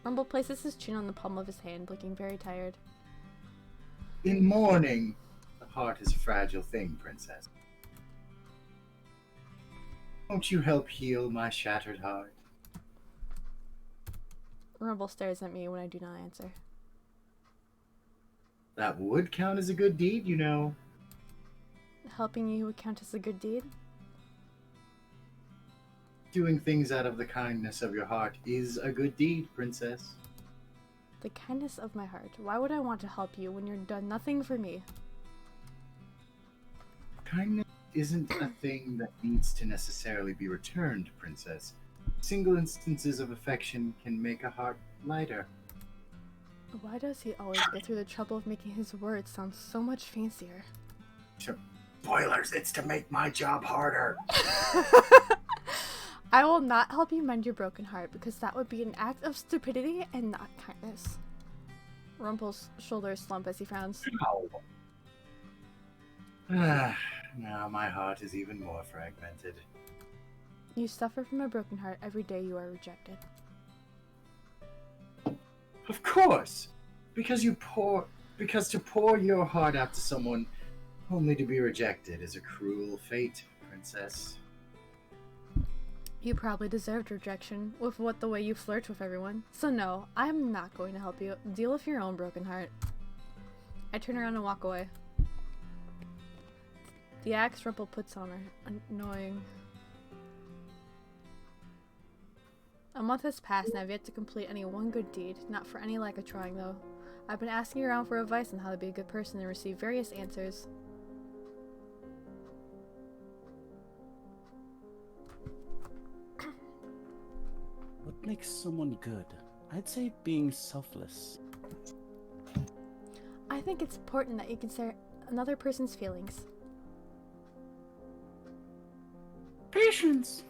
Rumble places his chin on the palm of his hand, looking very tired. In mourning, the heart is a fragile thing, Princess. Won't you help heal my shattered heart? Rumble stares at me when I do not answer. That would count as a good deed, you know. helping you would count as a good deed? Doing things out of the kindness of your heart is a good deed, princess. The kindness of my heart. Why would I want to help you when you've done nothing for me? Kindness isn't a thing that needs to necessarily be returned, princess. Single instances of affection can make a heart lighter. Why does he always go through the trouble of making his words sound so much fancier? Spoilers, it's to make my job harder. I will not help you mend your broken heart because that would be an act of stupidity and not kindness. Rumple's shoulders slump as he frowns. Now my heart is even more fragmented. You suffer from a broken heart every day you are rejected. Of course! Because to pour your heart out to someone only to be rejected is a cruel fate, princess. You probably deserved rejection with the way you flirt with everyone. So no, I'm not going to help you. Deal with your own broken heart. I turn around and walk away. The axe Rumple puts on her. Annoying. A month has passed and I've yet to complete any one good deed. Not for any lack of trying though. I've been asking around for advice on how to be a good person and receive various answers. What makes someone good? I'd say being selfless. I think it's important that you consider another person's feelings. Patience!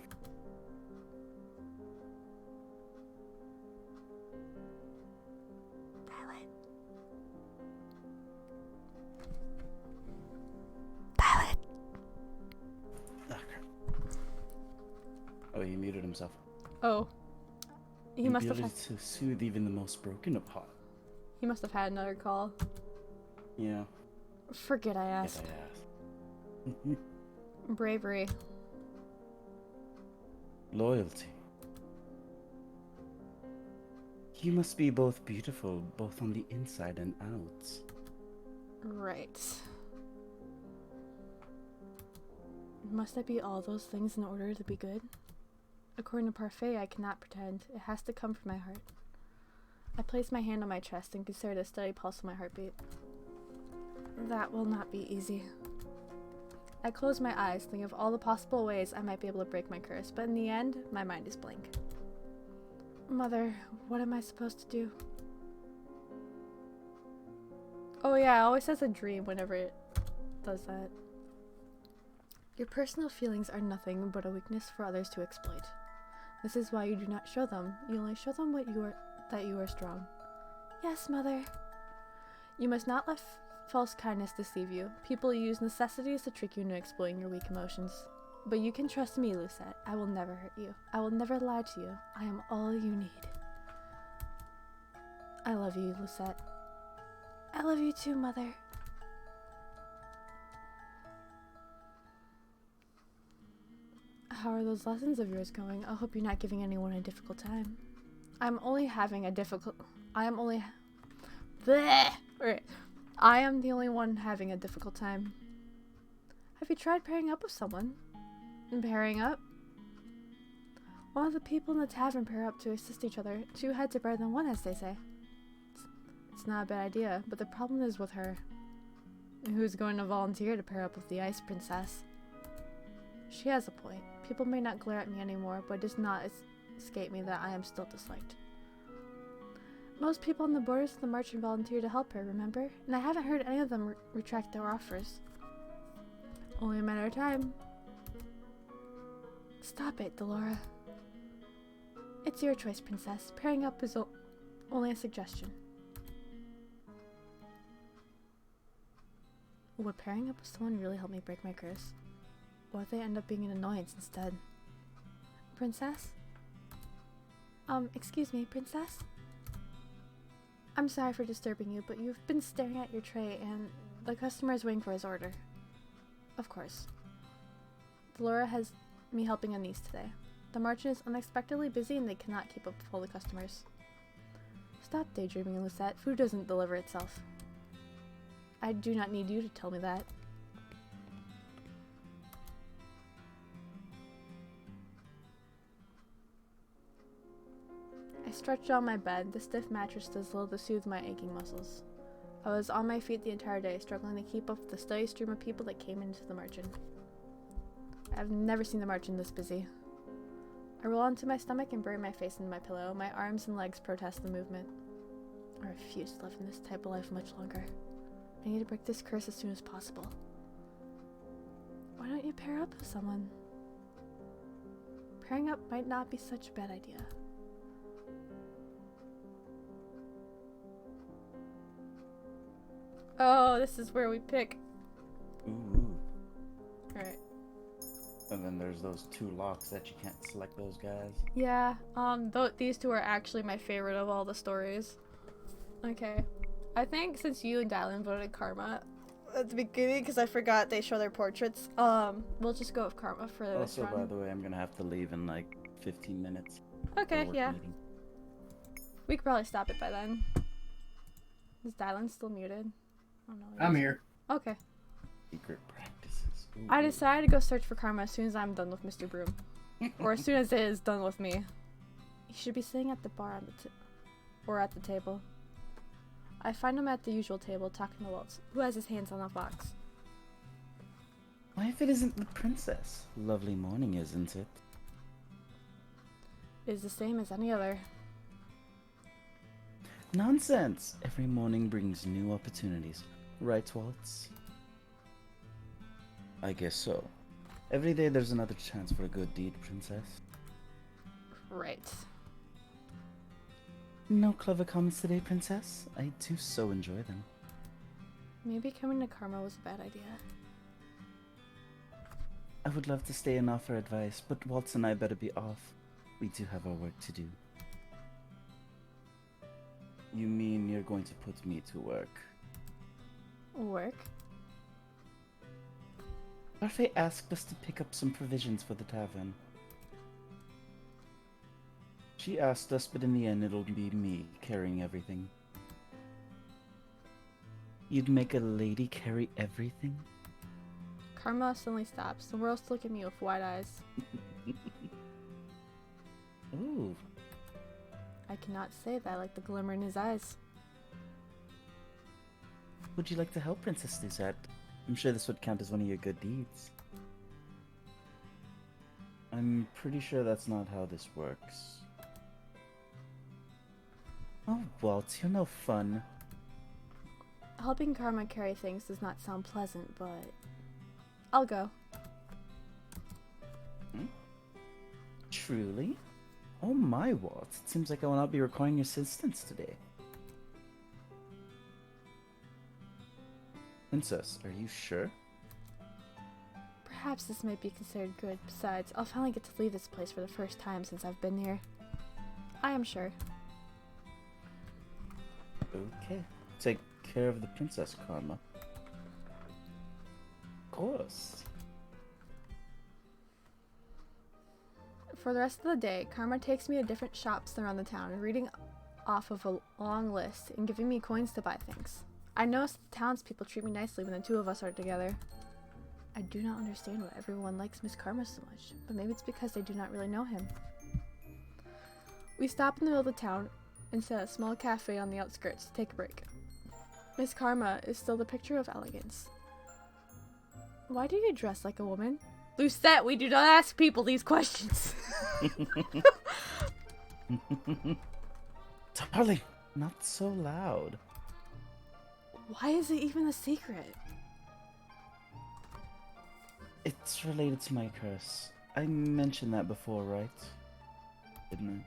Oh, he muted himself. Oh. He The must have ability to soothe even the most broken of heart. He must have had another call. Yeah. Forget I Yes, asked. I asked. Bravery. Loyalty. You must be both beautiful, both on the inside and out. Right. Must I be all those things in order to be good? According to Parfait, I cannot pretend. It has to come from my heart. I place my hand on my chest and consider the steady pulse of my heartbeat. That will not be easy. I close my eyes, think of all the possible ways I might be able to break my curse, but in the end, my mind is blank. Mother, what am I supposed to do? Oh yeah, it always has a dream whenever it does that. Your personal feelings are nothing but a weakness for others to exploit. This is why you do not show them. You only show them that you are strong. Yes, Mother. You must not let false kindness deceive you. People use necessities to trick you into exploiting your weak emotions. But you can trust me, Lucette. I will never hurt you. I will never lie to you. I am all you need. I love you, Lucette. I love you too, Mother. How are those lessons of yours going? I hope you're not giving anyone a difficult time. I am the only one having a difficult time. Have you tried pairing up with someone? And pairing up? One of the people in the tavern pair up to assist each other. Two heads are better than one, as they say. It's not a bad idea, but the problem is with her. Who's going to volunteer to pair up with the Ice Princess? She has a point. People may not glare at me anymore, but it does not escape me that I am still disliked. Most people on the borders of the Marchand volunteer to help her, remember? And I haven't heard any of them retract their offers. Only a matter of time. Stop it, Delora. It's your choice, Princess. Pairing up is only a suggestion. Would pairing up with someone really help me break my curse? Or would they end up being an annoyance instead? Princess? Excuse me, Princess? I'm sorry for disturbing you, but you've been staring at your tray and the customer is waiting for his order. Of course. Delora has me helping a niece today. The merchant is unexpectedly busy and they cannot keep up with all the customers. Stop daydreaming, Lucette. Food doesn't deliver itself. I do not need you to tell me that. stretched on my bed, the stiff mattress does little to soothe my aching muscles. I was on my feet the entire day, struggling to keep up with the steady stream of people that came into the margin. I've never seen the margin this busy. I roll onto my stomach and bury my face into my pillow. My arms and legs protest the movement. I refuse to live in this type of life much longer. I need to break this curse as soon as possible. Why don't you pair up with someone? Pairing up might not be such a bad idea. Oh, this is where we pick. Ooh. Alright. And then there's those two locks that you can't select those guys. Yeah, these two are actually my favorite of all the stories. Okay. I think since you and Dylan voted Karma at the beginning, because I forgot they show their portraits, we'll just go with Karma for this Also, run. by the way, I'm gonna have to leave in like 15 minutes. Okay, for a work yeah. meeting. We could probably stop it by then. Is Dylan still muted? Oh no. I'm here. Okay. Secret practices. Ooh. I decided to go search for Karma as soon as I'm done with Mr. Broom. Or as soon as it is done with me. He should be sitting at the bar on the or at the table. I find him at the usual table talking to Waltz, who has his hands on a box. Why if it isn't the princess? Lovely morning, isn't it? It is the same as any other. Nonsense! Every morning brings new opportunities. Right, Waltz? I guess so. Every day there's another chance for a good deed, princess. Right. No clever comments today, princess? I do so enjoy them. Maybe coming to Karma was a bad idea. I would love to stay and offer advice, but Waltz and I better be off. We do have our work to do. You mean you're going to put me to work? Work? Parfait asked us to pick up some provisions for the tavern. She asked us, but in the end it'll be me carrying everything. You'd make a lady carry everything? Karma suddenly stops. The world's looking at me with wide eyes. Ooh. I cannot say that I like the glimmer in his eyes. Would you like to help Princess Lucette? I'm sure this would count as one of your good deeds. I'm pretty sure that's not how this works. Oh, Walt, you're no fun. Helping Karma carry things does not sound pleasant, but I'll go. Truly? Oh my, Walt. It seems like I will not be requiring your assistance today. Princess, are you sure? Perhaps this might be considered good. Besides, I'll finally get to leave this place for the first time since I've been here. I am sure. Okay. Take care of the princess, Karma. Of course. For the rest of the day, Karma takes me to different shops around the town, reading off of a long list and giving me coins to buy things. I notice the townspeople treat me nicely when the two of us are together. I do not understand why everyone likes Miss Karma so much, but maybe it's because they do not really know him. We stop in the middle of the town and sit at a small cafe on the outskirts to take a break. Miss Karma is still the picture of elegance. Why do you dress like a woman? Lucette, we do not ask people these questions. Darling, not so loud. Why is it even a secret? It's related to my curse. I mentioned that before, right? Didn't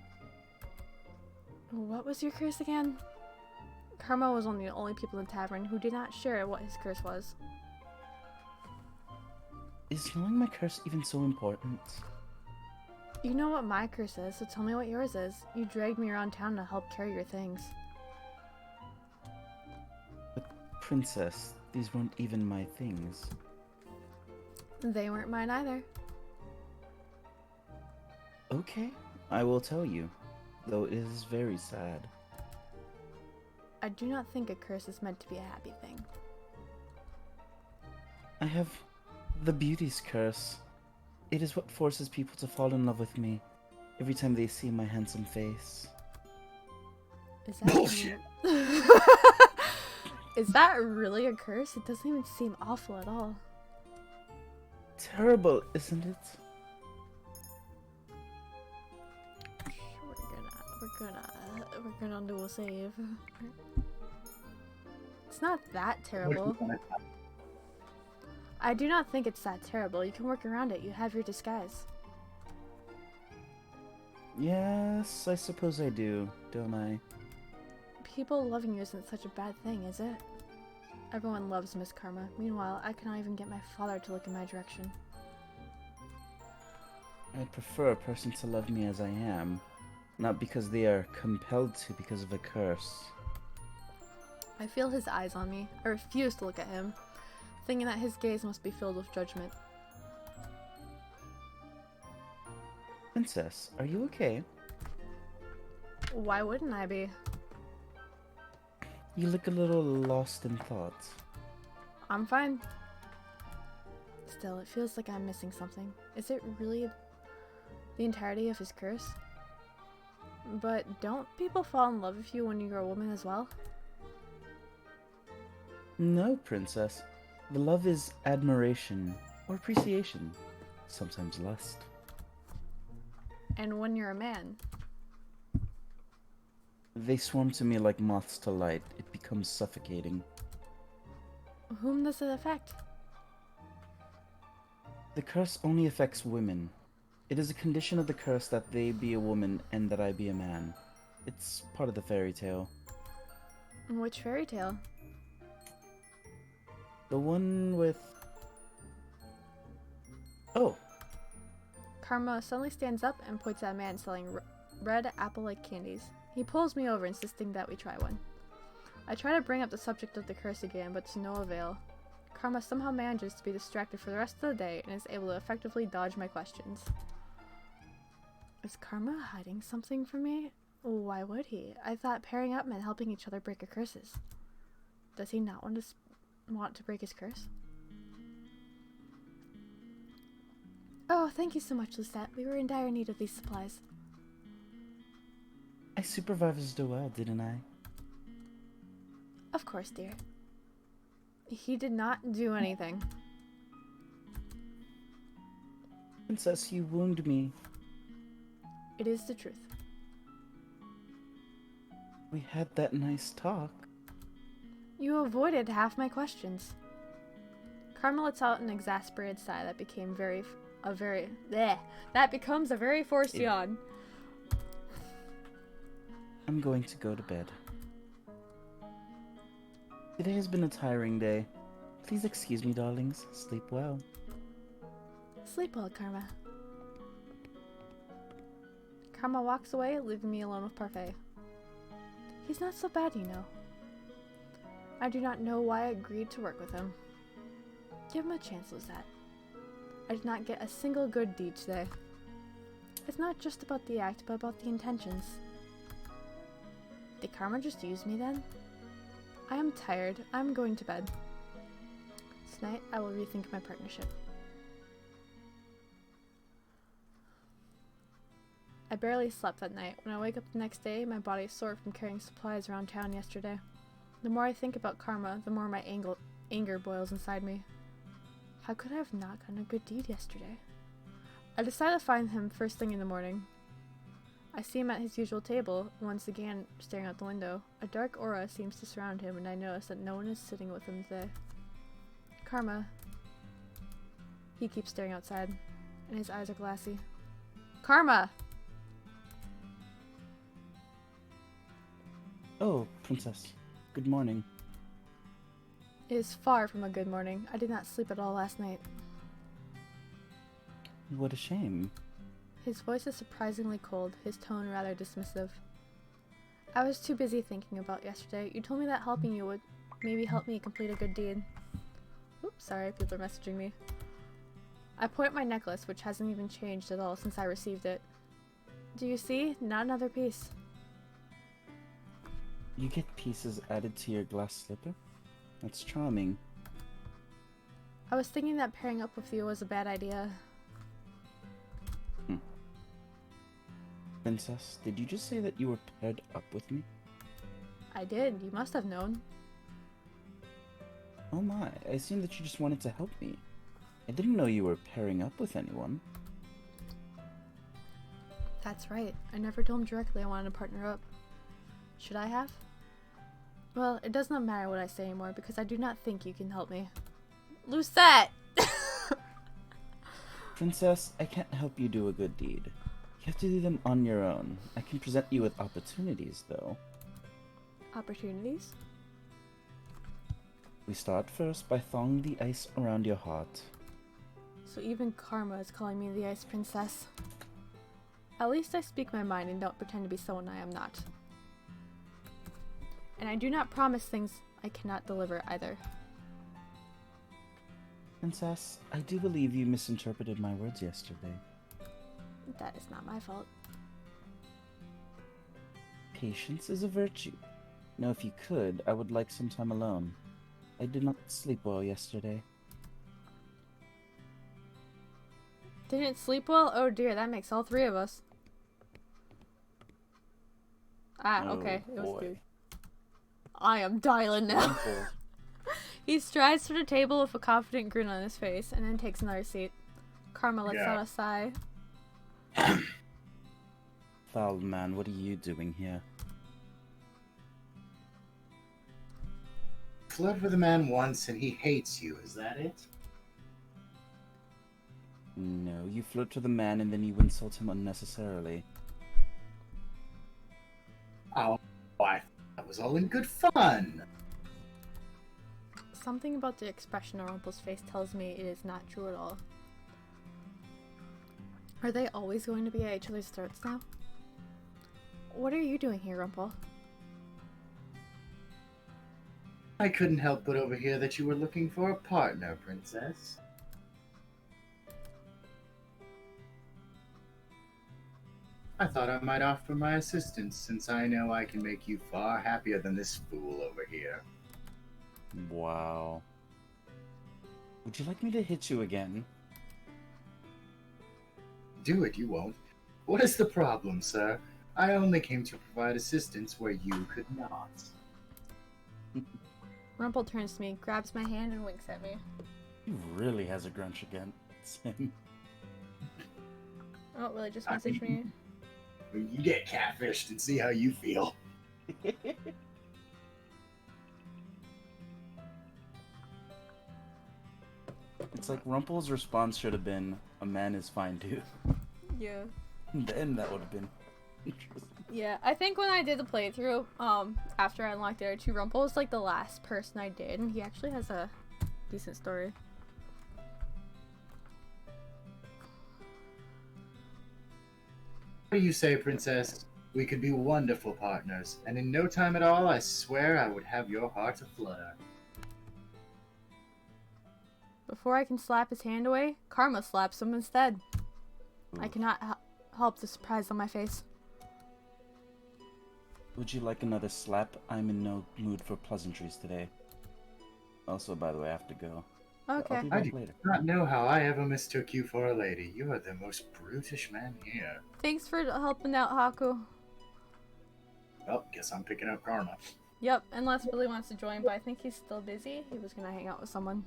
I? What was your curse again? Karma was one of the only people in the tavern who did not share what his curse was. Is knowing my curse even so important? You know what my curse is, so tell me what yours is. You dragged me around town to help carry your things. But, Princess, these weren't even my things. They weren't mine either. Okay, I will tell you, though it is very sad. I do not think a curse is meant to be a happy thing. I have the beauty's curse. It is what forces people to fall in love with me every time they see my handsome face. Is that Bullshit. Is that really a curse? It doesn't even seem awful at all. Terrible, isn't it? We're gonna do a save. It's not that terrible. I do not think it's that terrible. You can work around it. You have your disguise. Yes, I suppose I do, don't I? People loving you isn't such a bad thing, is it? Everyone loves Miss Karma. Meanwhile, I cannot even get my father to look in my direction. I'd prefer a person to love me as I am, not because they are compelled to because of a curse. I feel his eyes on me. I refuse to look at him, thinking that his gaze must be filled with judgment. Princess, are you okay? Why wouldn't I be? You look a little lost in thought. I'm fine. Still, it feels like I'm missing something. Is it really the entirety of his curse? But don't people fall in love with you when you're a woman as well? No, Princess. The love is admiration or appreciation, sometimes lust. And when you're a man? They swarm to me like moths to light. It becomes suffocating. Whom does it affect? The curse only affects women. It is a condition of the curse that they be a woman and that I be a man. It's part of the fairy tale. Which fairy tale? The one with... Oh! Karma suddenly stands up and points at a man selling red apple-like candies. He pulls me over, insisting that we try one. I try to bring up the subject of the curse again, but to no avail. Karma somehow manages to be distracted for the rest of the day and is able to effectively dodge my questions. Is Karma hiding something from me? Why would he? I thought pairing up meant helping each other break our curses. Does he not want to break his curse? Oh, thank you so much, Lucette. We were in dire need of these supplies. I supervised her well, didn't I? Of course, dear. He did not do anything. Princess, you wound me. It is the truth. We had that nice talk. You avoided half my questions. Karma lets out an exasperated sigh that became that becomes a very forced yawn. I'm going to go to bed. Today has been a tiring day. Please excuse me, darlings. Sleep well. Sleep well, Karma. Karma walks away, leaving me alone with Parfait. He's not so bad, you know. I do not know why I agreed to work with him. Give him a chance, Lizette. I did not get a single good deed today. It's not just about the act, but about the intentions. Did Karma just use me then? I am tired. I'm going to bed. Tonight, I will rethink my partnership. I barely slept that night. When I wake up the next day, my body is sore from carrying supplies around town yesterday. The more I think about Karma, the more my anger boils inside me. How could I have not gotten a good deed yesterday? I decide to find him first thing in the morning. I see him at his usual table, once again staring out the window. A dark aura seems to surround him, and I notice that no one is sitting with him today. Karma. He keeps staring outside, and his eyes are glassy. Karma! Oh, Princess. Good morning. It is far from a good morning. I did not sleep at all last night. What a shame. His voice is surprisingly cold, his tone rather dismissive. I was too busy thinking about yesterday. You told me that helping you would maybe help me complete a good deed. Oops, sorry, people are messaging me. I point at my necklace, which hasn't even changed at all since I received it. Do you see? Not another piece. You get pieces added to your glass slipper? That's charming. I was thinking that pairing up with you was a bad idea. Princess, did you just say that you were paired up with me? I did. You must have known. Oh my, I assumed that you just wanted to help me. I didn't know you were pairing up with anyone. That's right. I never told him directly I wanted to partner up. Should I have? Well, it does not matter what I say anymore because I do not think you can help me. Lucette! Princess, I can't help you do a good deed. You have to do them on your own. I can present you with opportunities, though. Opportunities? We start first by thawing the ice around your heart. So even Karma is calling me the Ice Princess. At least I speak my mind and don't pretend to be someone I am not. And I do not promise things I cannot deliver either. Princess, I do believe you misinterpreted my words yesterday. That is not my fault. Patience is a virtue. Now, if you could, I would like some time alone. I did not sleep well yesterday. Didn't sleep well? Oh dear, that makes all three of us. Ah, okay. It was boy. good. I am dialing now. He strides to the table with a confident grin on his face and then takes another seat. Karma lets out a sigh. Foul man, what are you doing here? Flirt with a man once and he hates you, is that it? No, you flirt with a man and then you insult him unnecessarily. Oh, that was all in good fun. Something about the expression on Rumple's face tells me it is not true at all. Are they always going to be at each other's throats now? What are you doing here, Rumple? I couldn't help but overhear that you were looking for a partner, Princess. I thought I might offer my assistance since I know I can make you far happier than this fool over here. Wow. Would you like me to hit you again? Do it, you won't. What is the problem, sir? I only came to provide assistance where you could not. Rumple turns to me, grabs my hand, and winks at me. He really has a grudge against him. Oh, will it just message me? You get catfished and see how you feel. It's like Rumple's response should have been, "A man is fine too." Yeah. Then that would have been interesting. Yeah, I think when I did the playthrough, after I unlocked the other two, Rumple was like the last person I did, and he actually has a decent story. What do you say, Princess? We could be wonderful partners, and in no time at all, I swear I would have your heart aflutter. Before I can slap his hand away, Karma slaps him instead. I cannot help the surprise on my face. Would you like another slap? I'm in no mood for pleasantries today. Also, by the way, I have to go. Okay. I'll be I back do later. not know how I ever mistook you for a lady. You are the most brutish man here. Thanks for helping out, Haku. Well, guess I'm picking up Karma. Yep, unless Billy wants to join, but I think he's still busy. He was gonna hang out with someone.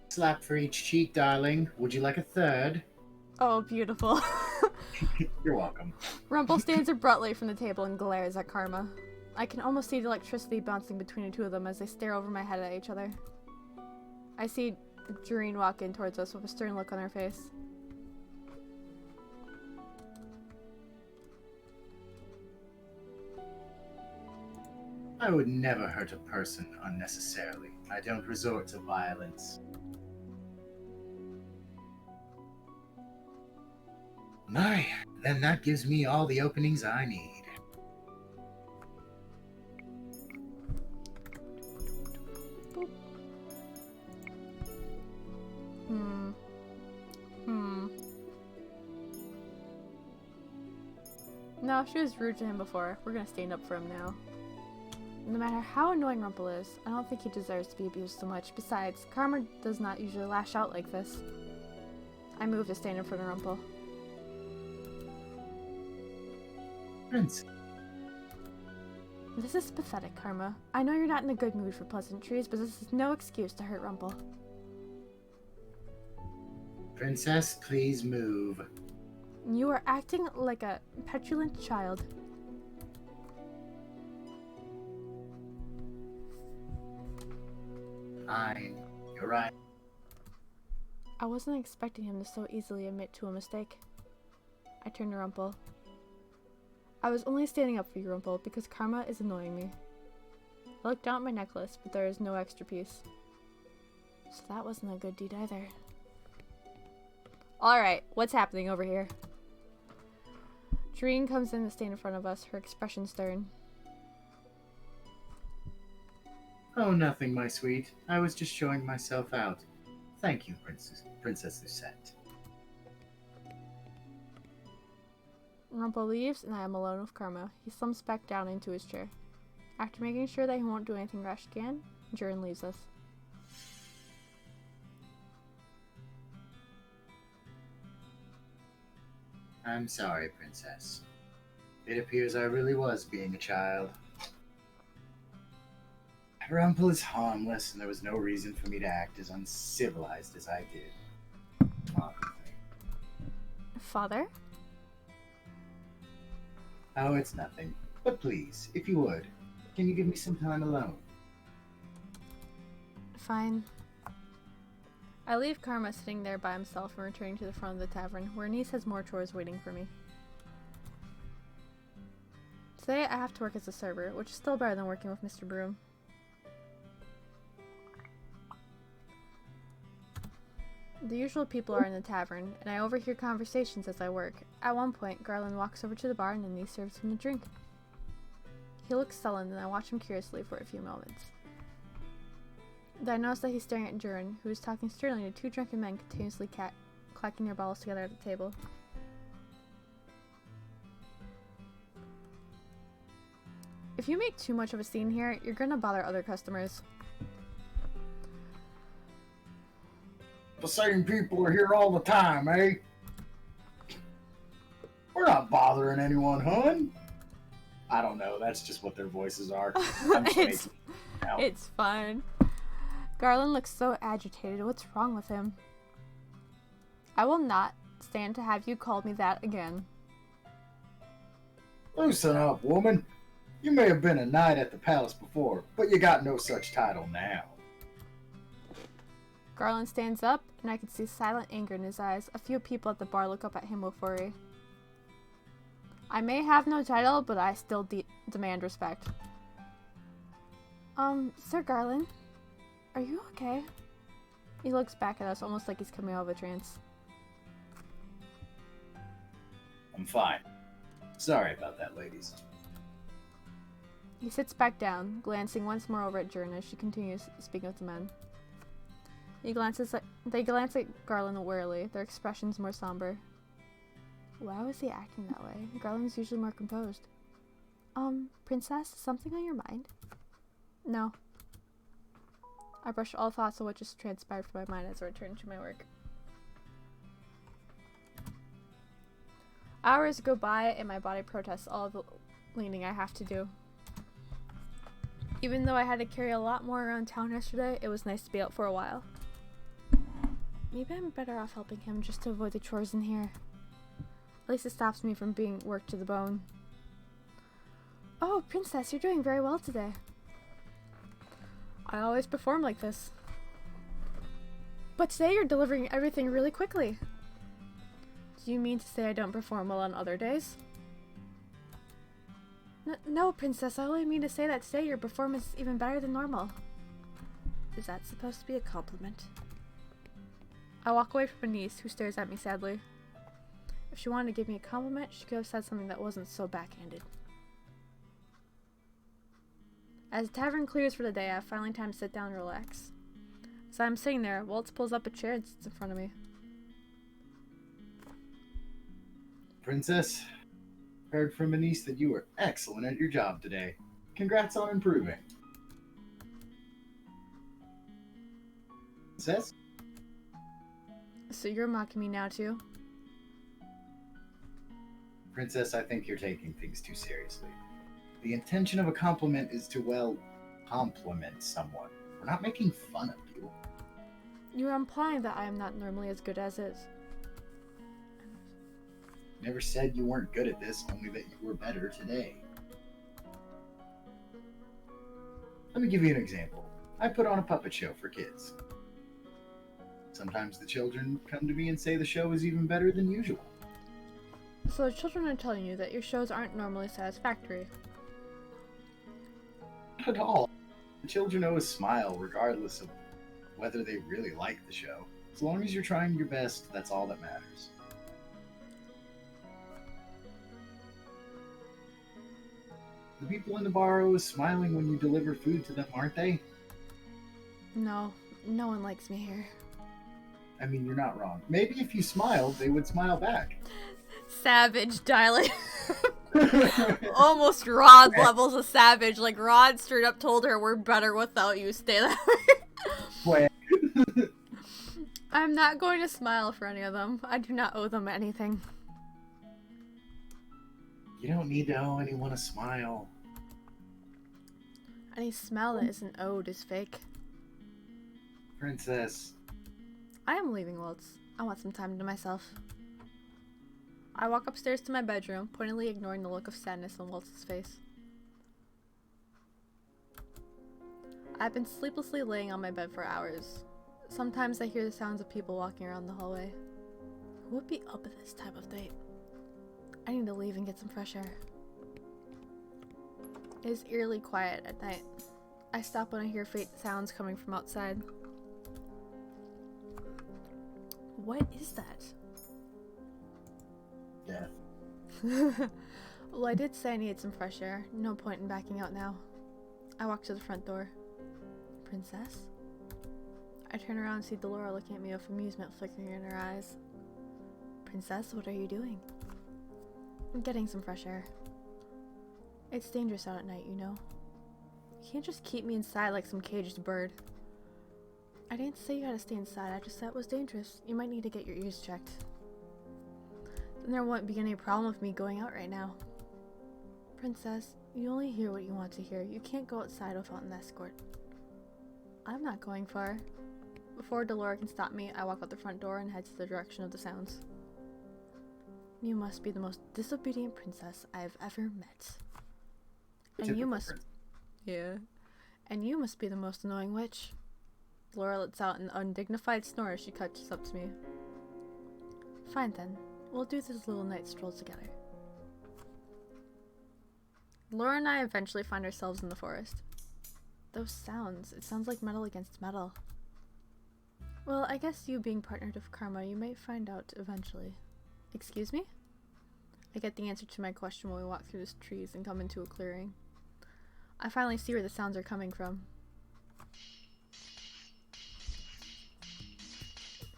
Slap for each cheek, darling. Would you like a third? Oh, beautiful. You're welcome. Rumple stands abruptly from the table and glares at Karma. I can almost see the electricity bouncing between the two of them as they stare over my head at each other. I see Doreen walk in towards us with a stern look on her face. I would never hurt a person unnecessarily. I don't resort to violence. My, then that gives me all the openings I need. No, she was rude to him before. We're gonna stand up for him now. No matter how annoying Rumple is, I don't think he deserves to be abused so much. Besides, Karma does not usually lash out like this. I move to stand in front of Rumple. Princess. This is pathetic, Karma. I know you're not in a good mood for pleasantries, but this is no excuse to hurt Rumple. Princess, please move. You are acting like a petulant child. Fine. You're right. I wasn't expecting him to so easily admit to a mistake. I turned to Rumple. I was only standing up for you, Rumple, because Karma is annoying me. I looked down at my necklace, but there is no extra piece. So that wasn't a good deed either. Alright, what's happening over here? Doreen comes in to stand in front of us, her expression stern. Oh, nothing, my sweet. I was just showing myself out. Thank you, Princess Lucette. Rumple leaves, and I am alone with Karma. He slumps back down into his chair. After making sure that he won't do anything rash again, Durin leaves us. I'm sorry, Princess. It appears I really was being a child. Rumple is harmless, and there was no reason for me to act as uncivilized as I did. Father? Oh, it's nothing. But please, if you would, can you give me some time alone? Fine. I leave Karma sitting there by himself and returning to the front of the tavern, where Niece has more chores waiting for me. Today I have to work as a server, which is still better than working with Mr. Broom. The usual people are in the tavern, and I overhear conversations as I work. At one point, Garland walks over to the bar and Niece serves him a drink. He looks sullen, and I watch him curiously for a few moments. Then I notice that he's staring at Durin, who is talking sternly to two drunken men continuously clacking their bottles together at the table. If you make too much of a scene here, you're gonna bother other customers. The same people are here all the time, eh? We're not bothering anyone, hun. I don't know, that's just what their voices are. I'm just making it now. It's fine. Garland looks so agitated. What's wrong with him? I will not stand to have you call me that again. Loosen up, woman. You may have been a knight at the palace before, but you got no such title now. Garland stands up, and I can see silent anger in his eyes. A few people at the bar look up at him with worry. I may have no title, but I still demand respect. Sir Garland, are you okay? He looks back at us almost like he's coming out of a trance. I'm fine. Sorry about that, ladies. He sits back down, glancing once more over at Durin as she continues speaking with the men. They glance at Garland warily, their expressions more somber. Why was he acting that way? Garland's usually more composed. Princess, something on your mind? No. I brush all thoughts of what just transpired from my mind as I return to my work. Hours go by and my body protests all the leaning I have to do. Even though I had to carry a lot more around town yesterday, it was nice to be out for a while. Maybe I'm better off helping him just to avoid the chores in here. At least it stops me from being worked to the bone. Oh, Princess, you're doing very well today. I always perform like this. But today you're delivering everything really quickly. Do you mean to say I don't perform well on other days? No, Princess, I only mean to say that today your performance is even better than normal. Is that supposed to be a compliment? I walk away from Niece, who stares at me sadly. If she wanted to give me a compliment, she could have said something that wasn't so backhanded. As the tavern clears for the day, I have finally time to sit down and relax. As I'm sitting there, Waltz pulls up a chair and sits in front of me. Princess, heard from Anise that you were excellent at your job today. Congrats on improving. Princess? So you're mocking me now too? Princess, I think you're taking things too seriously. The intention of a compliment is to, well, compliment someone. We're not making fun of you. You're implying that I am not normally as good as is. Never said you weren't good at this, only that you were better today. Let me give you an example. I put on a puppet show for kids. Sometimes the children come to me and say the show is even better than usual. So the children are telling you that your shows aren't normally satisfactory. Not at all. The children always smile regardless of whether they really like the show. As long as you're trying your best, that's all that matters. The people in the bar are always smiling when you deliver food to them, aren't they? No, no one likes me here. I mean, you're not wrong. Maybe if you smiled, they would smile back. Savage dialect. Almost Rod levels of savage. Like Rod straight up told her, "We're better without you. Stay that way." I'm not going to smile for any of them. I do not owe them anything. You don't need to owe anyone a smile. Any smell that isn't owed is fake. Princess. I am leaving Waltz. I want some time to myself. I walk upstairs to my bedroom, pointedly ignoring the look of sadness on Waltz's face. I've been sleeplessly laying on my bed for hours. Sometimes I hear the sounds of people walking around the hallway. Who would be up at this time of night? I need to leave and get some fresh air. It is eerily quiet at night. I stop when I hear faint sounds coming from outside. What is that? Death. Well, I did say I needed some fresh air. No point in backing out now. I walk to the front door. Princess? I turn around and see Delora looking at me with amusement flickering in her eyes. Princess, what are you doing? I'm getting some fresh air. It's dangerous out at night, you know. You can't just keep me inside like some caged bird. I didn't say you had to stay inside, I just said it was dangerous. You might need to get your ears checked. Then there won't be any problem with me going out right now. Princess, you only hear what you want to hear. You can't go outside without an escort. I'm not going far. Before Delora can stop me, I walk out the front door and head to the direction of the sounds. You must be the most disobedient princess I have ever met. And you must... Yeah. And you must be the most annoying witch. Delora lets out an undignified snore as she catches up to me. Fine then. We'll do this little night stroll together. Laura and I eventually find ourselves in the forest. Those sounds, it sounds like metal against metal. Well, I guess you being partnered with Karma, you might find out eventually. Excuse me? I get the answer to my question when we walk through the trees and come into a clearing. I finally see where the sounds are coming from.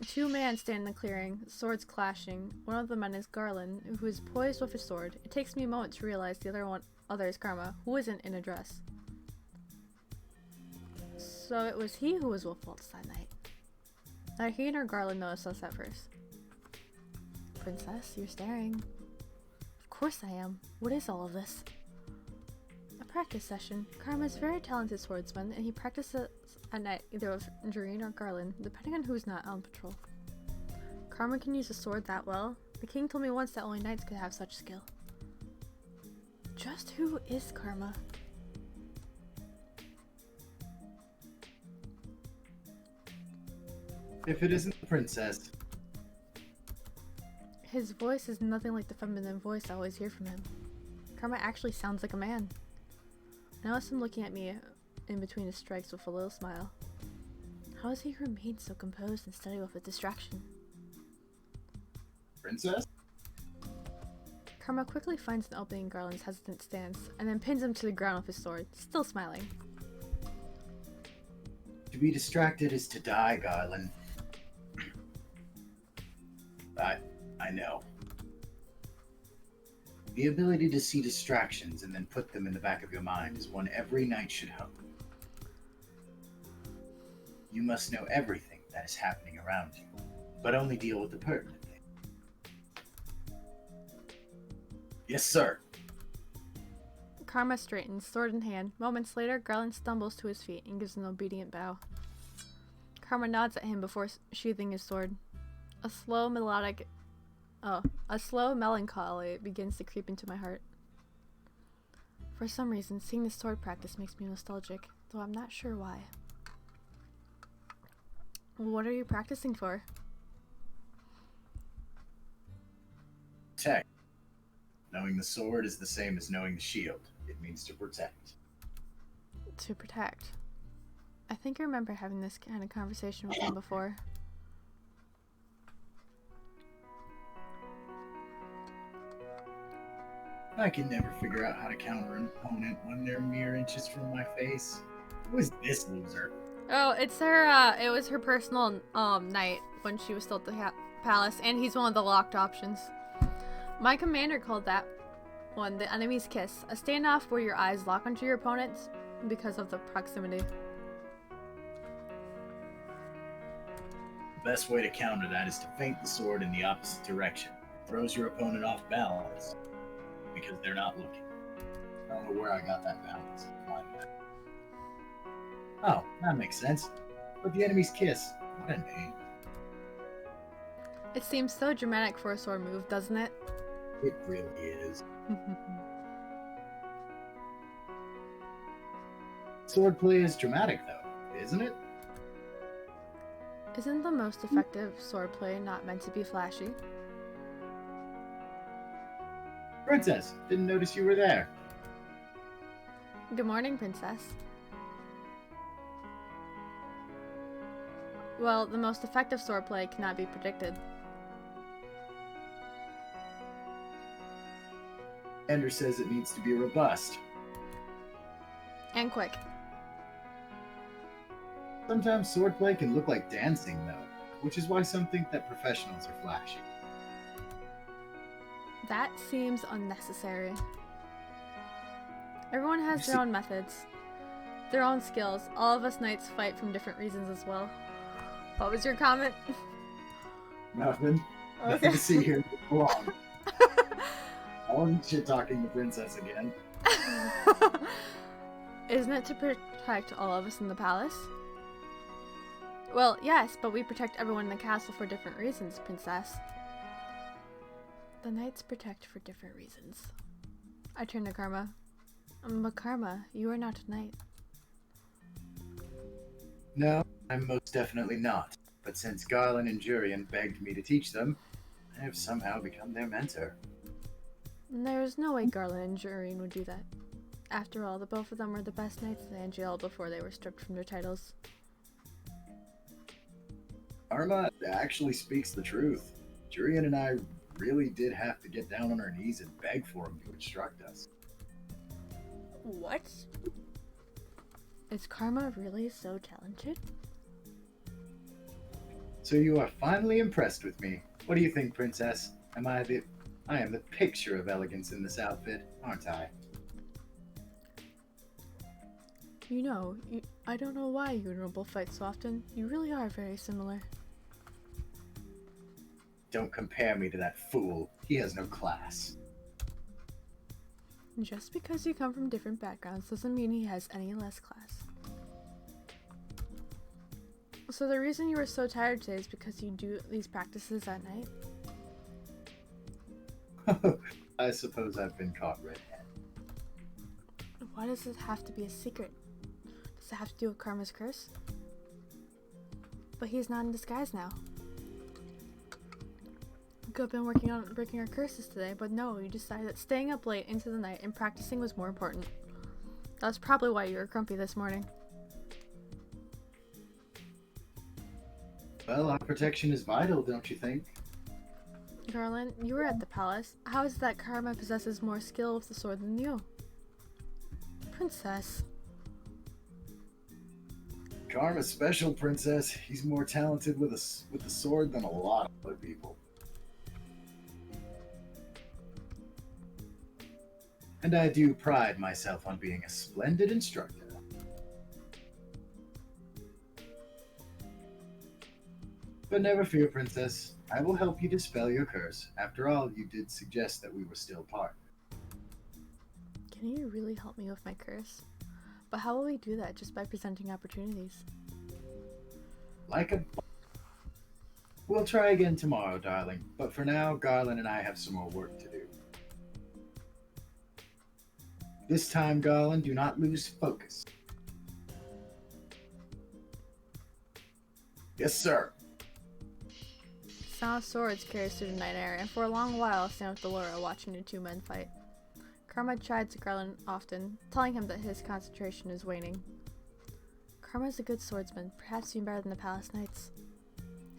Two men stand in the clearing, swords clashing. One of the men is Garland, who is poised with his sword. It takes me a moment to realize the other is Karma, who isn't in a dress. So it was he who was with Waltz that night. Neither he nor Garland noticed us at first. Princess, you're staring. Of course I am. What is all of this? A practice session. Karma is a very talented swordsman, and he practices at night either with Doreen or Garland, depending on who's not on patrol. Karma can use a sword that well. The king told me once that only knights could have such skill. Just who is Karma? If it isn't the princess. His voice is nothing like the feminine voice I always hear from him. Karma actually sounds like a man. I notice him looking at me in between his strikes with a little smile. How does he remain so composed and steady with a distraction? Princess? Karma quickly finds an opening in Garland's hesitant stance, and then pins him to the ground with his sword, still smiling. To be distracted is to die, Garland. I know. The ability to see distractions and then put them in the back of your mind is one every knight should hone. You must know everything that is happening around you, but only deal with the pertinent thing. Yes, sir. Karma straightens, sword in hand. Moments later, Garland stumbles to his feet and gives an obedient bow. Karma nods at him before sheathing his sword. A slow melancholy begins to creep into my heart. For some reason, seeing this sword practice makes me nostalgic, though I'm not sure why. What are you practicing for? Protect. Knowing the sword is the same as knowing the shield. It means to protect. To protect. I think I remember having this kind of conversation with him before. I can never figure out how to counter an opponent when they're mere inches from my face. Who is this loser? Oh, it's her, it was her personal, night when she was still at the palace, and he's one of the locked options. My commander called that one the enemy's kiss, a standoff where your eyes lock onto your opponents because of the proximity. The best way to counter that is to feint the sword in the opposite direction. It throws your opponent off balance because they're not looking. I don't know where I got that balance. Oh, that makes sense. But the enemy's kiss. What a name. It seems so dramatic for a sword move, doesn't it? It really is. Swordplay is dramatic, though, isn't it? Isn't the most effective swordplay not meant to be flashy? Princess, didn't notice you were there. Good morning, princess. Well, the most effective swordplay cannot be predicted. Ender says it needs to be robust. And quick. Sometimes swordplay can look like dancing, though, which is why some think that professionals are flashy. That seems unnecessary. Everyone has their own methods, their own skills. All of us knights fight from different reasons as well. What was your comment? Nothing. Nothing to see here. Go on. I wasn't shit talking the princess again. Isn't it to protect all of us in the palace? Well, yes, but we protect everyone in the castle for different reasons, princess. The knights protect for different reasons. I turn to Karma. But Karma, you are not a knight. No, I'm most definitely not. But since Garland and Jurian begged me to teach them, I have somehow become their mentor. There's no way Garland and Jurian would do that. After all, the both of them were the best knights in Angel before they were stripped from their titles. Karma actually speaks the truth. Jurian and I really did have to get down on our knees and beg for him to instruct us. What? Is Karma really so talented? So you are finally impressed with me. What do you think, princess? I am the picture of elegance in this outfit, aren't I? You know, I don't know why you and Rumble fight so often. You really are very similar. Don't compare me to that fool. He has no class. Just because you come from different backgrounds doesn't mean he has any less class. So the reason you were so tired today is because you do these practices at night? I suppose I've been caught red-handed. Why does it have to be a secret? Does it have to do with Karma's curse? But he's not in disguise now. We could have been working on breaking our curses today, but no, you decided that staying up late into the night and practicing was more important. That's probably why you were grumpy this morning. Well, our protection is vital, don't you think? Garland, you were at the palace. How is it that Karma possesses more skill with the sword than you? Princess. Karma's special, princess. He's more talented with the sword than a lot of other people. And I do pride myself on being a splendid instructor. But never fear, princess. I will help you dispel your curse. After all, you did suggest that we were still partners. Can you really help me with my curse? But how will we do that? Just by presenting opportunities. Like a... We'll try again tomorrow, darling. But for now, Garland and I have some more work to do. This time, Garland, do not lose focus. Yes, sir. Sound of swords carries through the night air, and for a long while I stand with Delora watching the two men fight. Karma chides Garland often, telling him that his concentration is waning. Karma is a good swordsman, perhaps even better than the Palace Knights.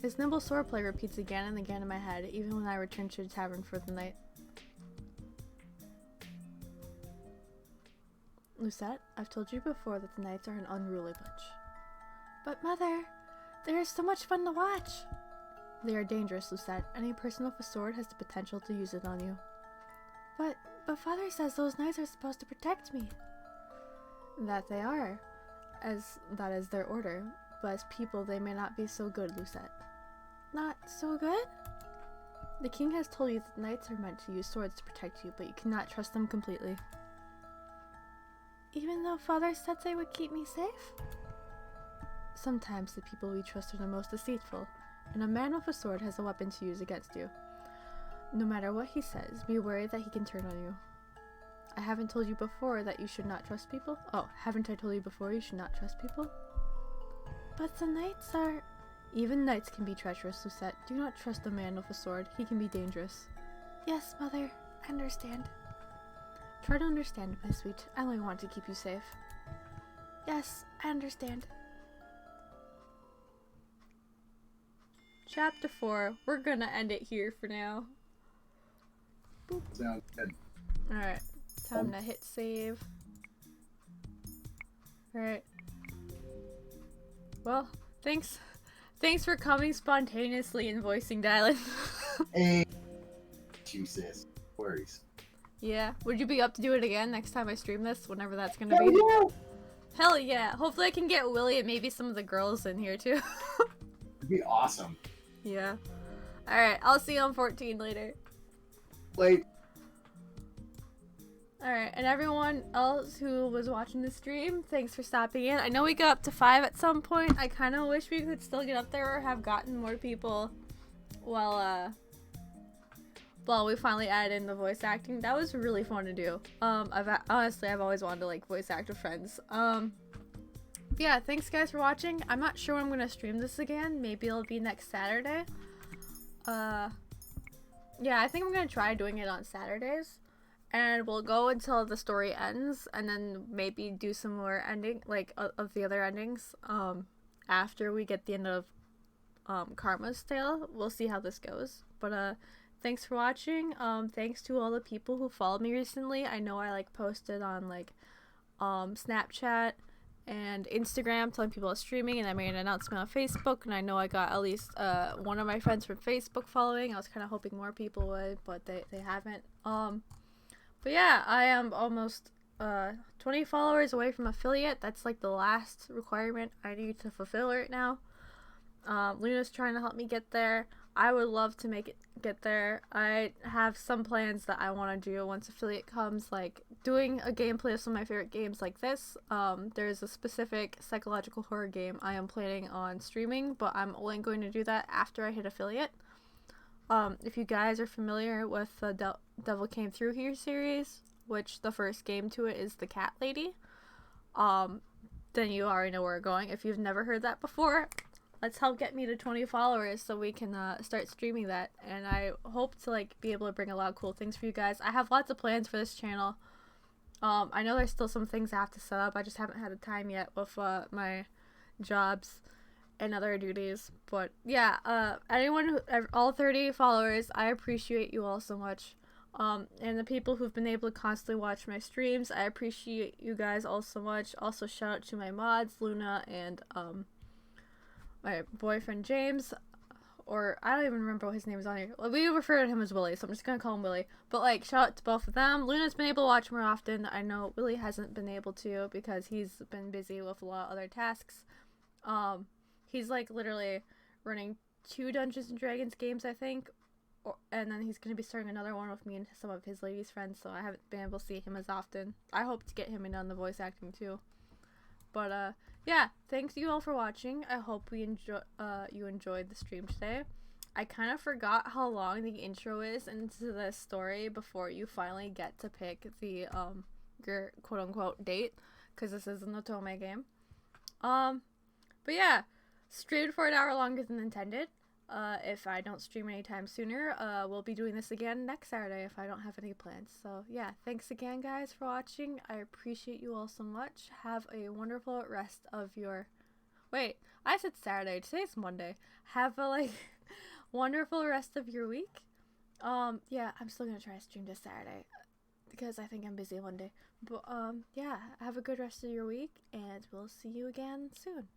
His nimble swordplay repeats again and again in my head, even when I return to the tavern for the night. Lucette, I've told you before that the Knights are an unruly bunch. But Mother, they are so much fun to watch! They are dangerous, Lucette. Any person with a sword has the potential to use it on you. But Father says those knights are supposed to protect me. That they are, as that is their order. But as people, they may not be so good, Lucette. Not so good? The king has told you that knights are meant to use swords to protect you, but you cannot trust them completely. Even though Father said they would keep me safe? Sometimes the people we trust are the most deceitful, and a man with a sword has a weapon to use against you. No matter what he says, be worried that he can turn on you. I haven't told you before that you should not trust people? Oh, haven't I told you before you should not trust people? But the knights are... Even knights can be treacherous, Lucette. Do not trust a man with a sword. He can be dangerous. Yes, Mother. I understand. Try to understand, my sweet. I only want to keep you safe. Yes, I understand. Chapter 4. We're gonna end it here for now. Sounds good. Alright. Time to hit save. Alright. Well, thanks for coming spontaneously and voicing Dylan. Hey, you sis. Worries. Yeah. Would you be up to do it again next time I stream this? Whenever that's gonna be? Yeah. Hell yeah. Hopefully I can get Willie and maybe some of the girls in here too. It'd be awesome. Yeah. Alright, I'll see you on 14 later. Late. Alright, and everyone else who was watching the stream, thanks for stopping in. I know we got up to 5 at some point. I kind of wish we could still get up there or have gotten more people while we finally added in the voice acting. That was really fun to do. Honestly, I've always wanted to like voice act with friends. Yeah, thanks guys for watching. I'm not sure when I'm gonna stream this again. Maybe it'll be next Saturday. Yeah, I think I'm gonna try doing it on Saturdays. And we'll go until the story ends, and then maybe do some more ending, like, of the other endings, after we get the end of, Karma's Tale. We'll see how this goes. But, thanks for watching. Thanks to all the people who followed me recently. I know I, like, posted on, like, Snapchat and Instagram telling people I was streaming, and I made an announcement on Facebook, and I know I got at least, one of my friends from Facebook following. I was kind of hoping more people would, but they haven't. But yeah, I am almost 20 followers away from affiliate. That's like the last requirement I need to fulfill right now. Luna's trying to help me get there. I would love to get there. I have some plans that I want to do once affiliate comes, like doing a gameplay of some of my favorite games like this. There's a specific psychological horror game I am planning on streaming, but I'm only going to do that after I hit affiliate. If you guys are familiar with the Devil Came Through Here series, which the first game to it is the Cat Lady, then you already know where we're going. If you've never heard that before, let's help get me to 20 followers so we can start streaming that. And I hope to like be able to bring a lot of cool things for you guys. I have lots of plans for this channel. I know there's still some things I have to set up. I just haven't had the time yet with my jobs and other duties. But yeah, anyone all 30 followers, I appreciate you all so much. And the people who've been able to constantly watch my streams, I appreciate you guys all so much. Also shout out to my mods, Luna and my boyfriend James, or I don't even remember what his name is on here. We refer to him as Willie, so I'm just gonna call him Willie. But like, shout out to both of them. Luna's been able to watch more often. I know Willie hasn't been able to because he's been busy with a lot of other tasks. He's like literally running 2 Dungeons and Dragons games, I think, and then he's gonna be starting another one with me and some of his ladies friends, so I haven't been able to see him as often. I hope to get him in on the voice acting too. But yeah, thanks you all for watching. I hope you enjoyed the stream today. I kind of forgot how long the intro is into the story before you finally get to pick the your quote unquote date, because this is an otome game. But yeah, streamed for an hour longer than intended. If I don't stream anytime sooner, we'll be doing this again next Saturday if I don't have any plans. So yeah, thanks again guys for watching. I appreciate you all so much. Have a wonderful rest of your... Wait, I said Saturday. Today's Monday. Have a wonderful rest of your week. Yeah, I'm still gonna try to stream this Saturday because I think I'm busy Monday. But yeah, have a good rest of your week and we'll see you again soon.